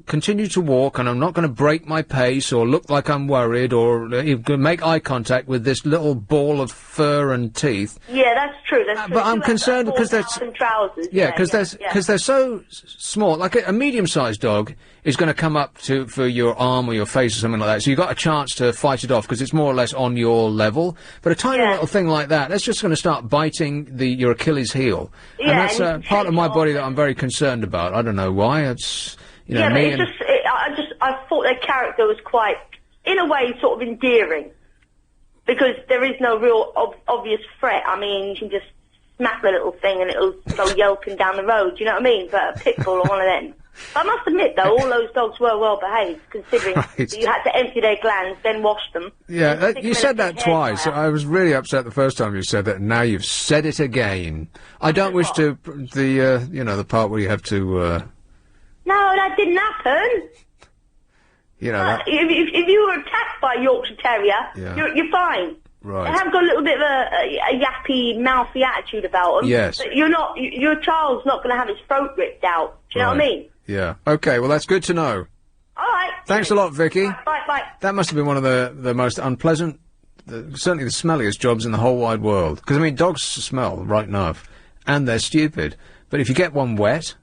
continue to walk, and I'm not going to break my pace or look like I'm worried or make eye contact with this little ball of fur and teeth. Yeah, that's true. But I'm concerned because they're so small. Like a medium-sized dog is going to come up for your arm or your face or something like that. So you've got a chance to fight it off because it's more or less on your level. But a tiny little thing like that's just going to start biting your Achilles heel. And that's part of my body that I'm very concerned about. I don't know why. It's you know, I thought their character was quite, in a way, sort of endearing. Because there is no real obvious threat. I mean, you can just smack the little thing and it'll go yelping down the road, you know what I mean? But a pit bull or one of them. But I must admit, though, all those dogs were well behaved, considering that you had to empty their glands, then wash them. Yeah, you said that twice. I was really upset the first time you said that, and now you've said it again. I don't wish to, you know, the part where you have to, No, that didn't happen. You know, if you were attacked by a Yorkshire Terrier, you're fine. Right. They have got a little bit of a yappy, mouthy attitude about them. Yes. But your child's not going to have his throat ripped out. Do you know what I mean? Yeah. Okay, well, that's good to know. All right. Thanks a lot, Vicky. Bye. That must have been one of the most unpleasant, certainly the smelliest jobs in the whole wide world. Because, I mean, dogs smell right enough, and they're stupid. But if you get one wet...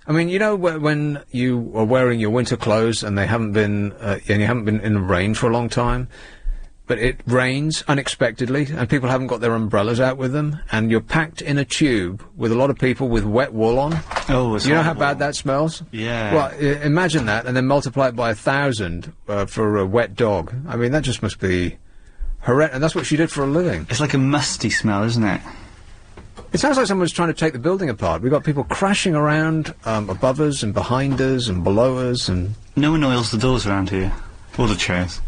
I mean, you know, when you are wearing your winter clothes and they haven't been, and you haven't been in the rain for a long time, but it rains unexpectedly and people haven't got their umbrellas out with them, and you're packed in a tube with a lot of people with wet wool on. Oh, it's You know how bad that smells? Yeah. Well, imagine that, and then multiply it by 1,000 for a wet dog. I mean, that just must be horrendous, and that's what she did for a living. It's like a musty smell, isn't it? It sounds like someone's trying to take the building apart. We've got people crashing around above us and behind us and below us, and... No one oils the doors around here. Or the chairs.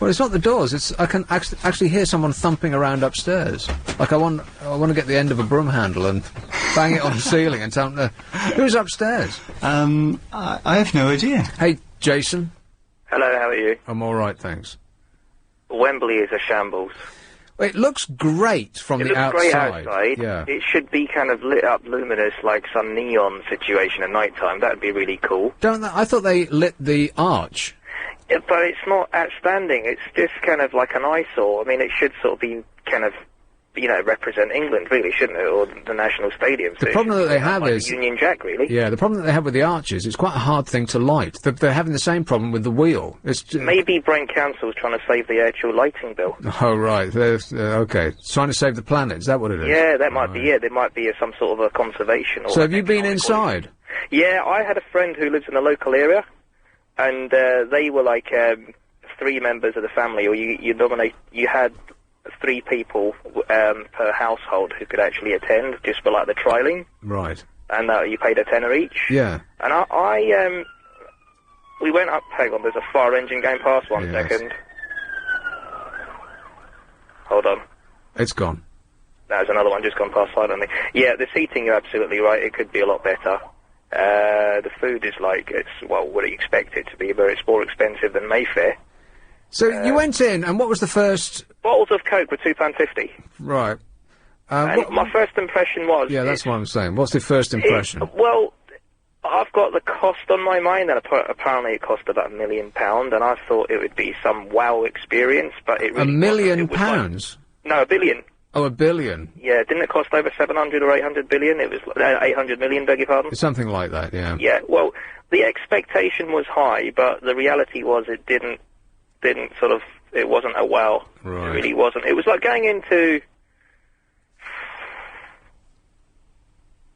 Well, it's not the doors. I can actually hear someone thumping around upstairs. Like I want to get the end of a broom handle and bang it on the ceiling and tell them, who's upstairs? I have no idea. Hey, Jason. Hello, how are you? I'm all right, thanks. Wembley is a shambles. It looks great from It the looks great outside. outside. Yeah. It should be kind of lit up luminous like some neon situation at night time. That'd be really cool. I thought they lit the arch. Yeah, but it's not outstanding. It's just kind of like an eyesore. I mean, it should sort of be kind of, represent England, really, shouldn't it? Or the national stadium. The problem that they have is... Union Jack, really. Yeah, the problem that they have with the arches, it's quite a hard thing to light. They're having the same problem with the wheel. It's Maybe Brent Council's trying to save the actual lighting bill. Oh, right. Okay. Trying to save the planet, is that what it is? Yeah, that might be it. There might be some sort of a conservation. Or So have you been inside? Yeah, I had a friend who lives in the local area, and they were like 3 members of the family, or you had 3 people per household who could actually attend, just for like the trialing. Right. And you paid a tenner each. Yeah. And we went up. Hang on, there's a fire engine going past. One second. Hold on. It's gone. There's another one just gone past silently. Yeah, the seating, you're absolutely right. It could be a lot better. The food is like, what do you expect it to be, but it's more expensive than Mayfair. So you went in, and what was the first... Bottles of Coke were £2.50. Right. And my first impression was... Yeah, that's what I'm saying. What's the first impression? Well, I've got the cost on my mind, and apparently it cost about £1 million, and I thought it would be some wow experience, but it really £1 million? No, $1 billion. Oh, $1 billion. Yeah, didn't it cost over 700 or 800 billion? It was 800 million, beg your pardon? Something like that, yeah. Yeah, well, the expectation was high, but the reality was it didn't sort of, it wasn't a wow. Right. It really wasn't. It was like going into...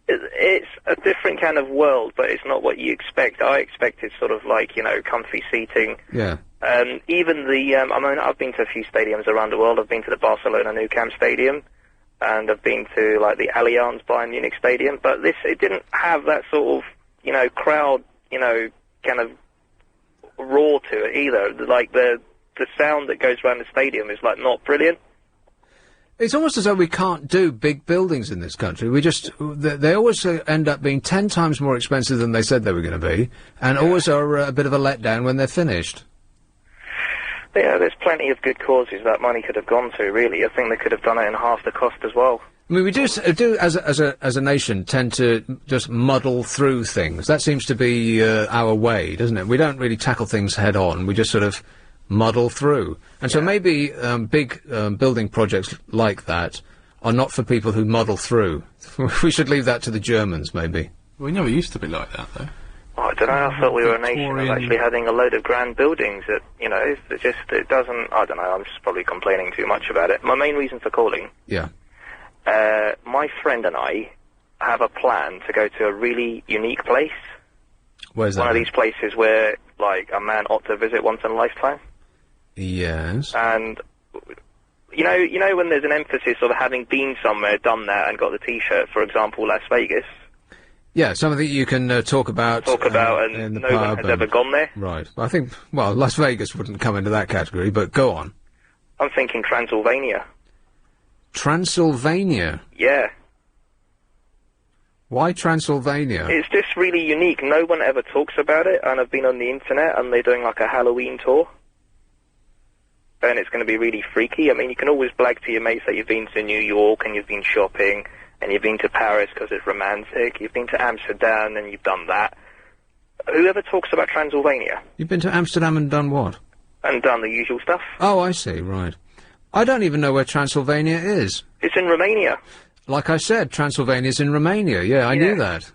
It's a different kind of world, but it's not what you expect. I expected sort of like, comfy seating. Yeah. Even I've been to a few stadiums around the world. I've been to the Barcelona Nou Camp Stadium, and I've been to, like, the Allianz Bayern Munich Stadium, but it didn't have that sort of, crowd, kind of roar to it either. Like, the sound that goes around the stadium is, like, not brilliant. It's almost as though we can't do big buildings in this country. They always end up being 10 times more expensive than they said they were going to be, and always are a bit of a letdown when they're finished. Yeah, there's plenty of good causes that money could have gone to, really. I think they could have done it in half the cost as well. I mean, we do as a nation tend to just muddle through things. That seems to be our way, doesn't it? We don't really tackle things head on. We just sort of muddle through. And so maybe big building projects like that are not for people who muddle through. We should leave that to the Germans, maybe. We never used to be like that, though. Oh, I don't know, I thought we were a nation of actually having a load of grand buildings that, it doesn't, I don't know, I'm just probably complaining too much about it. My main reason for calling... Yeah. My friend and I have a plan to go to a really unique place. Where's that? One of these places where, like, a man ought to visit once in a lifetime. Yes. And, you know when there's an emphasis of having been somewhere, done that, and got the T-shirt, for example, Las Vegas? Yeah, something you can talk about and in the no pub one has ever gone there. Right. I think, Las Vegas wouldn't come into that category, but go on. I'm thinking Transylvania. Transylvania? Yeah. Why Transylvania? It's just really unique. No one ever talks about it, and I've been on the internet, and they're doing like a Halloween tour. And it's going to be really freaky. I mean, you can always brag to your mates that you've been to New York, and you've been shopping, and you've been to Paris because it's romantic. You've been to Amsterdam, and you've done that. Whoever talks about Transylvania? You've been to Amsterdam and done what? And done the usual stuff. Oh, I see, right. I don't even know where Transylvania is. It's in Romania. Like I said, Transylvania's in Romania. Yeah, I knew that.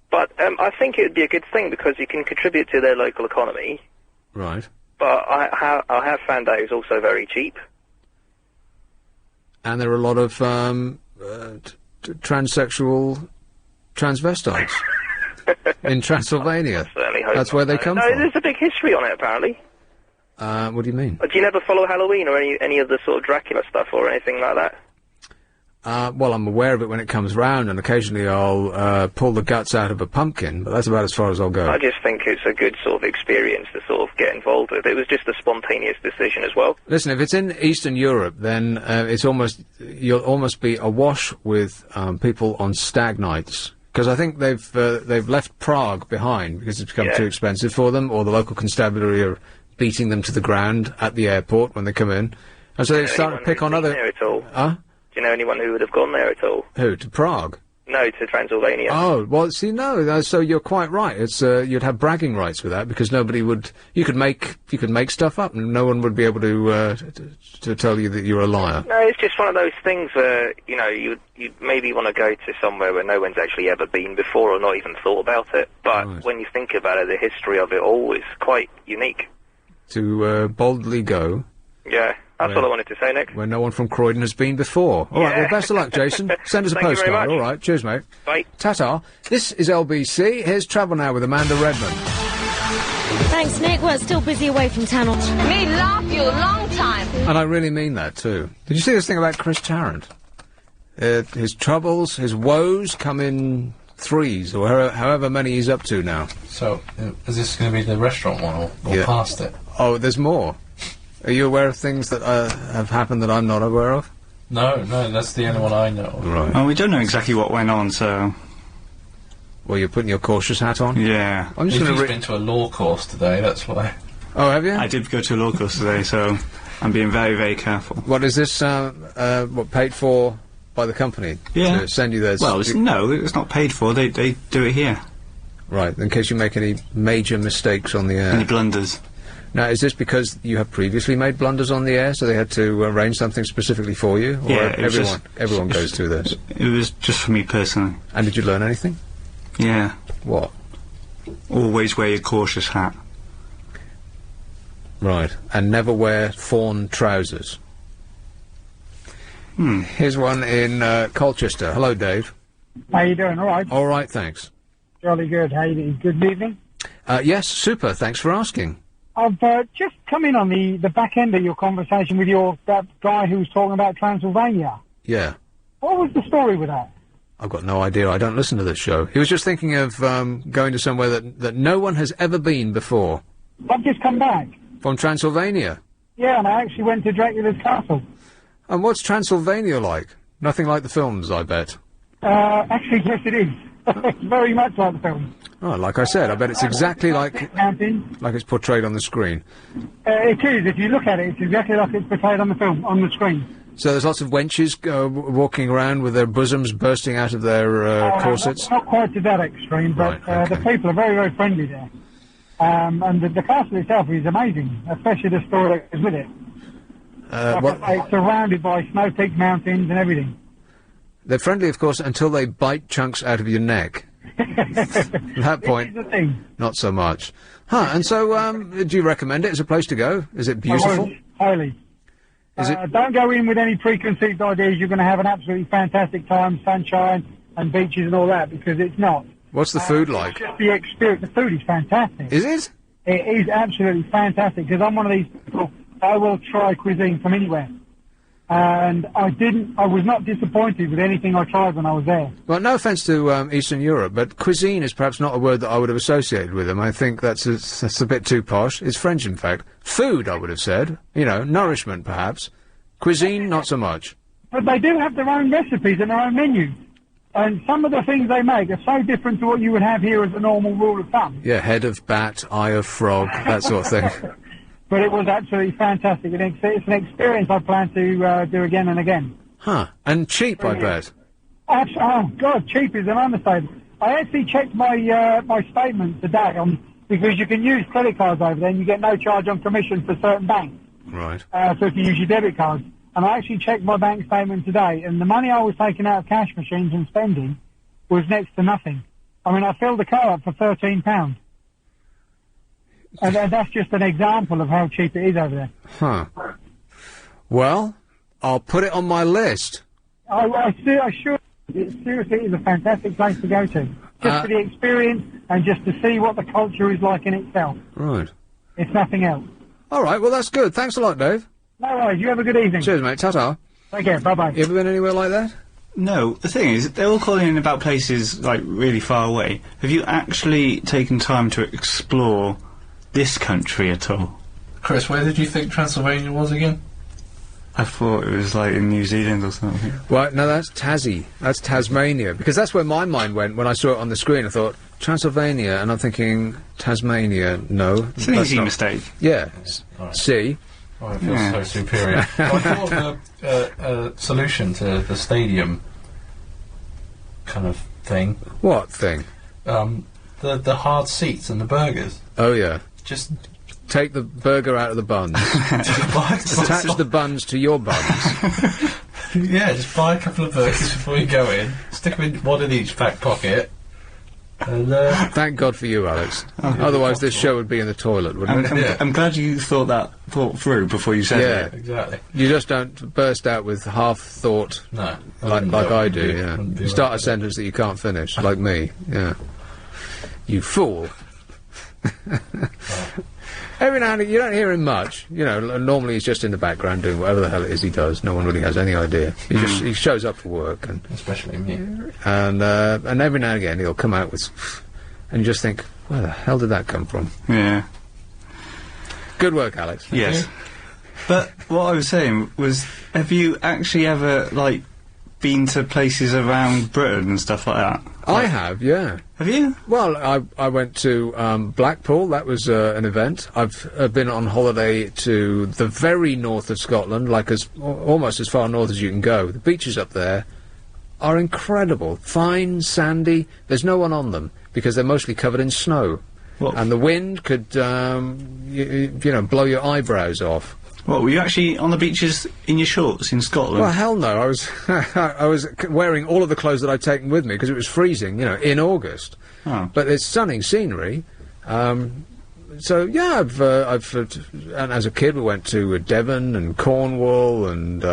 But I think it would be a good thing because you can contribute to their local economy. Right. But I have found out it's also very cheap. And there are a lot of transsexual transvestites in Transylvania. I certainly hope That's where they come from. No, there's a big history on it, apparently. What do you mean? Do you never follow Halloween or any of the sort of Dracula stuff or anything like that? Well, I'm aware of it when it comes round, and occasionally I'll pull the guts out of a pumpkin, but that's about as far as I'll go. I just think it's a good sort of experience to sort of get involved with. It was just a spontaneous decision as well. Listen, if it's in Eastern Europe, then you'll almost be awash with people on stag nights. Because I think they've left Prague behind because it's become too expensive for them, or the local constabulary are beating them to the ground at the airport when they come in. And so they start to pick on other... there at all? Huh? Do you know anyone who would have gone there at all? Who, to Prague? No, to Transylvania. Oh, well, see, no, so you're quite right. It's, you'd have bragging rights with that, because nobody would... You could make stuff up, and no one would be able to tell you that you're a liar. No, it's just one of those things where, you know, you'd maybe want to go to somewhere where no one's actually ever been before or not even thought about it. But when you think about it, the history of it all is quite unique. To boldly go... Yeah, that's all I wanted to say, Nick. Where no one from Croydon has been before. All right, well, best of luck, Jason. Send us a Thank you very postcard. much. All right, cheers, mate. Bye. Ta-ta. This is LBC. Here's Travel Now with Amanda Redmond. Thanks, Nick. We're still busy away from town. Me love you long time. And I really mean that, too. Did you see this thing about Chris Tarrant? His troubles, his woes come in threes, or however many he's up to now. So, is this going to be the restaurant one, or past it? Oh, there's more. Are you aware of things that have happened that I'm not aware of? No, that's the only one I know. Right. Well, we don't know exactly what went on, so... Well, you're putting your cautious hat on? Yeah. I'm just going to... been to a law course today, that's why. Oh, have you? I did go to a law course today, so I'm being very, very careful. What is this, paid for by the company? Yeah. To send you there? Well, no, it's not paid for. They do it here. Right, in case you make any major mistakes on the air. Any blunders. Now, is this because you have previously made blunders on the air, so they had to arrange something specifically for you? Or Yeah, everyone goes through this? It was just for me personally. And did you learn anything? Yeah. What? Always wear your cautious hat. Right, and never wear fawn trousers. Here's one in Colchester. Hello, Dave. How you doing? All right? All right, thanks. Jolly good. How you doing? Good evening. Yes, super, thanks for asking. I've just come in on the back end of your conversation with that guy who was talking about Transylvania. Yeah. What was the story with that? I've got no idea. I don't listen to this show. He was just thinking of going to somewhere that no one has ever been before. I've just come back. From Transylvania? Yeah, and I actually went to Dracula's castle. And what's Transylvania like? Nothing like the films, I bet. Actually, yes, it is. It's very much like the film. Oh, like I said, I bet it's exactly like it's portrayed on the screen. It is. If you look at it, it's exactly like it's portrayed on the film, on the screen. So there's lots of wenches walking around with their bosoms bursting out of their corsets? Not quite to that extreme, but the people are very, very friendly there. And the castle itself is amazing, especially the story that goes with it. It's surrounded by snow-peaked mountains and everything. They're friendly, of course, until they bite chunks out of your neck. At that point, not so much. And so, do you recommend it as a place to go? Is it beautiful? Highly. Don't go in with any preconceived ideas. You're going to have an absolutely fantastic time, sunshine and beaches and all that, because it's not. What's the food like? Just the experience. The food is fantastic. Is it? It is absolutely fantastic, because I'm one of these people, I will try cuisine from anywhere. And I was not disappointed with anything I tried when I was there. Well, no offence to Eastern Europe, but cuisine is perhaps not a word that I would have associated with them. I think that's a bit too posh. It's French, in fact. Food, I would have said. You know, nourishment, perhaps. Cuisine, not so much. But they do have their own recipes and their own menus. And some of the things they make are so different to what you would have here as a normal rule of thumb. Yeah, head of bat, eye of frog, that sort of thing. But it was absolutely fantastic. It's an experience I plan to do again and again. Huh. And cheap, I bet. Oh, God, cheap is an understatement. I actually checked my my statement today, because you can use credit cards over there and you get no charge on commission for certain banks. Right. So if you use your debit cards. And I actually checked my bank statement today, and the money I was taking out of cash machines and spending was next to nothing. I mean, I filled the car up for £13. And that's just an example of how cheap it is over there. Huh. Well, I'll put it on my list. I should. It seriously is a fantastic place to go to. Just for the experience and just to see what the culture is like in itself. Right. It's nothing else. All right, well, that's good. Thanks a lot, Dave. No worries. You have a good evening. Cheers, mate. Ta-ta. Take care. Bye-bye. You ever been anywhere like that? No. The thing is, they're all calling in about places, like, really far away. Have you actually taken time to explore this country at all? Chris, where did you think Transylvania was again? I thought it was, like, in New Zealand or something. Well, no, that's Tassie. That's Tasmania. Because that's where my mind went when I saw it on the screen. I thought, Transylvania, and I'm thinking Tasmania. No, It's an that's easy not- mistake. Yeah. Right. C. Oh, I feel Yeah. so superior. Well, I thought of a solution to the stadium kind of thing. What thing? The hard seats and the burgers. Oh yeah. Just take the burger out of the buns. Attach the buns to your buns. Yeah, just buy a couple of burgers before you go in. Stick them in one in each back pocket. And, Thank God for you, Alex. Otherwise, this show would be in the toilet, wouldn't it? I'm glad you thought through before you said Yeah, it. Exactly. You just don't burst out with half-thought No, like I do, yeah. wouldn't be You start right. a sentence that you can't finish, like me, yeah. You fool. Every now and again, you don't hear him much. You know, normally he's just in the background doing whatever the hell it is he does. No one really has any idea. He shows up for work, and especially me. And every now and again he'll come out with, and you just think, where the hell did that come from? Yeah. Good work, Alex. Yes. But what I was saying was, have you actually ever, like, been to places around Britain and stuff like that? I have, yeah. Have you? Well, I went to Blackpool. That was an event. I've been on holiday to the very north of Scotland, like almost as far north as you can go. The beaches up there are incredible. Fine, sandy. There's no one on them because they're mostly covered in snow. What? And the wind could, you know, blow your eyebrows off. What, were you actually on the beaches in your shorts in Scotland? Well, hell no. I was I was wearing all of the clothes that I'd taken with me because it was freezing, you know, in August. Oh. But it's stunning scenery. So yeah, and as a kid we went to Devon and Cornwall, and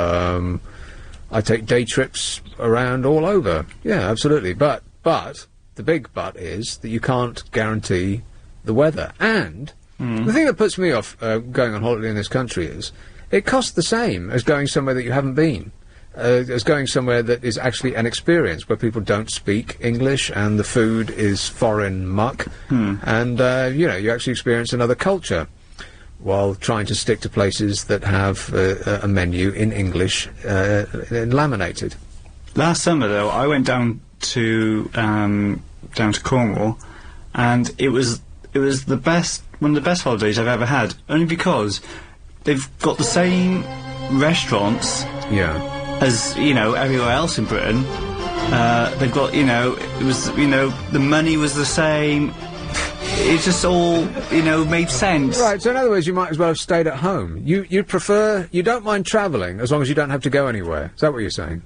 I take day trips around all over. Yeah, absolutely. But the big but is that you can't guarantee the weather. And the thing that puts me off going on holiday in this country is it costs the same as going somewhere that you haven't been, as going somewhere that is actually an experience where people don't speak English and the food is foreign muck, and you know, you actually experience another culture while trying to stick to places that have a menu in English laminated. Last summer, though, I went down to Cornwall, and it was one of the best holidays I've ever had, only because they've got the same restaurants as, you know, everywhere else in Britain. They've got, you know, the money was the same. It just all, you know, made sense. Right, so in other words, you might as well have stayed at home. You don't mind travelling as long as you don't have to go anywhere. Is that what you're saying?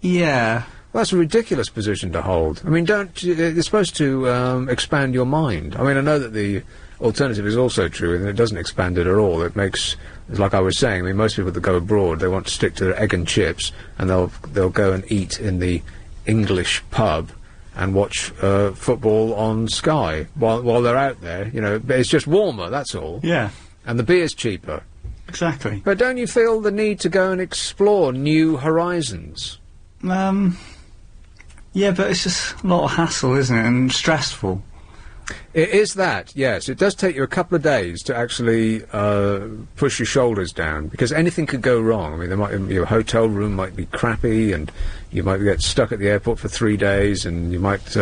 Yeah. Well, that's a ridiculous position to hold. I mean, it's supposed to expand your mind. I mean, I know that the alternative is also true, and it doesn't expand it at all. It makes, like I was saying, I mean, most people that go abroad, they want to stick to their egg and chips, and they'll go and eat in the English pub and watch football on Sky while they're out there. You know, it's just warmer, that's all. Yeah. And the beer's cheaper. Exactly. But don't you feel the need to go and explore new horizons? Yeah, but it's just a lot of hassle, isn't it, and stressful. It is that, yes. It does take you a couple of days to actually push your shoulders down, because anything could go wrong. I mean, your hotel room might be crappy, and you might get stuck at the airport for 3 days, and you might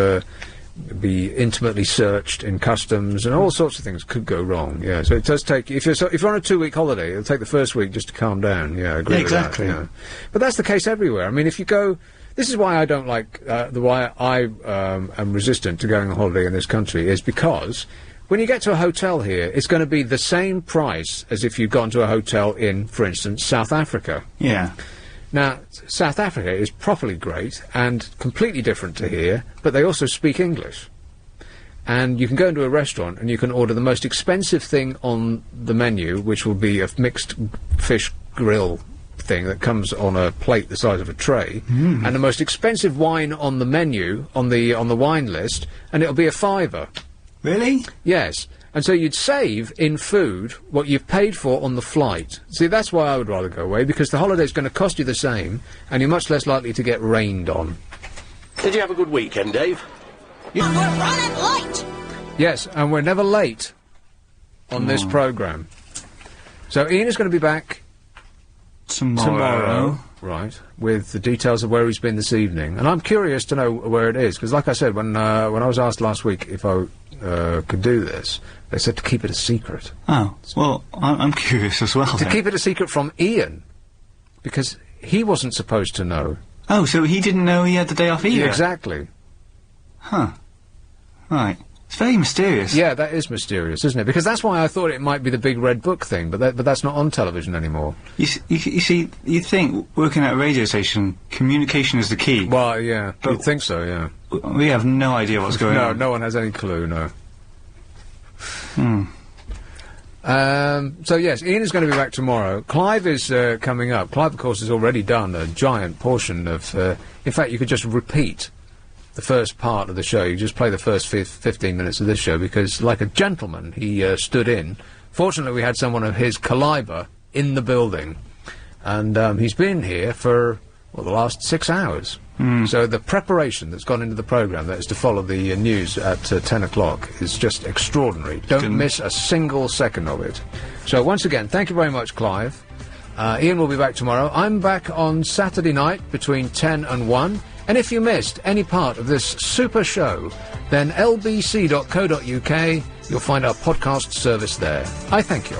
be intimately searched in customs, and all sorts of things could go wrong. Yeah, so it does take. If you're on a 2-week holiday, it'll take the first week just to calm down. Yeah, I agree with that, exactly. yeah. But that's the case everywhere. I mean, if you go. This is why I don't like, why I am resistant to going on holiday in this country, is because when you get to a hotel here, it's going to be the same price as if you'd gone to a hotel in, for instance, South Africa. Yeah. Now, South Africa is properly great and completely different to here, but they also speak English. And you can go into a restaurant and you can order the most expensive thing on the menu, which will be a mixed fish grill thing that comes on a plate the size of a tray, and the most expensive wine on the menu, on the wine list, and it'll be a £5. Really? Yes. And so you'd save in food what you've paid for on the flight. See, that's why I would rather go away, because the holiday's going to cost you the same, and you're much less likely to get rained on. Did you have a good weekend, Dave? We're running late! Yes, and we're never late on this programme. So Ian is going to be back tomorrow. right, with the details of where he's been this evening, and I'm curious to know where it is, because like I said, when I was asked last week if I could do this, they said to keep it a secret. Oh, well, I'm curious as well. To keep it a secret from Ian, because he wasn't supposed to know. Oh, so he didn't know he had the day off either? Yeah, exactly. Huh. Right. It's very mysterious. Yeah, that is mysterious, isn't it? Because that's why I thought it might be the big red book thing, but that's not on television anymore. You see, you'd think, working at a radio station, communication is the key. Well, yeah, you'd think so, yeah. We have no idea what's going on. No one has any clue, no. So yes, Ian is going to be back tomorrow. Clive is coming up. Clive, of course, has already done a giant portion of... in fact, you could just repeat the first part of the show. You just play the first 15 minutes of this show, because, like a gentleman, he stood in. Fortunately, we had someone of his calibre in the building, and he's been here for, well, the last 6 hours. So the preparation that's gone into the programme, that is to follow the news at 10 o'clock, is just extraordinary. Don't miss a single second of it. So once again, thank you very much, Clive. Ian will be back tomorrow. I'm back on Saturday night between 10 and 1. And if you missed any part of this super show, then lbc.co.uk, you'll find our podcast service there. I thank you.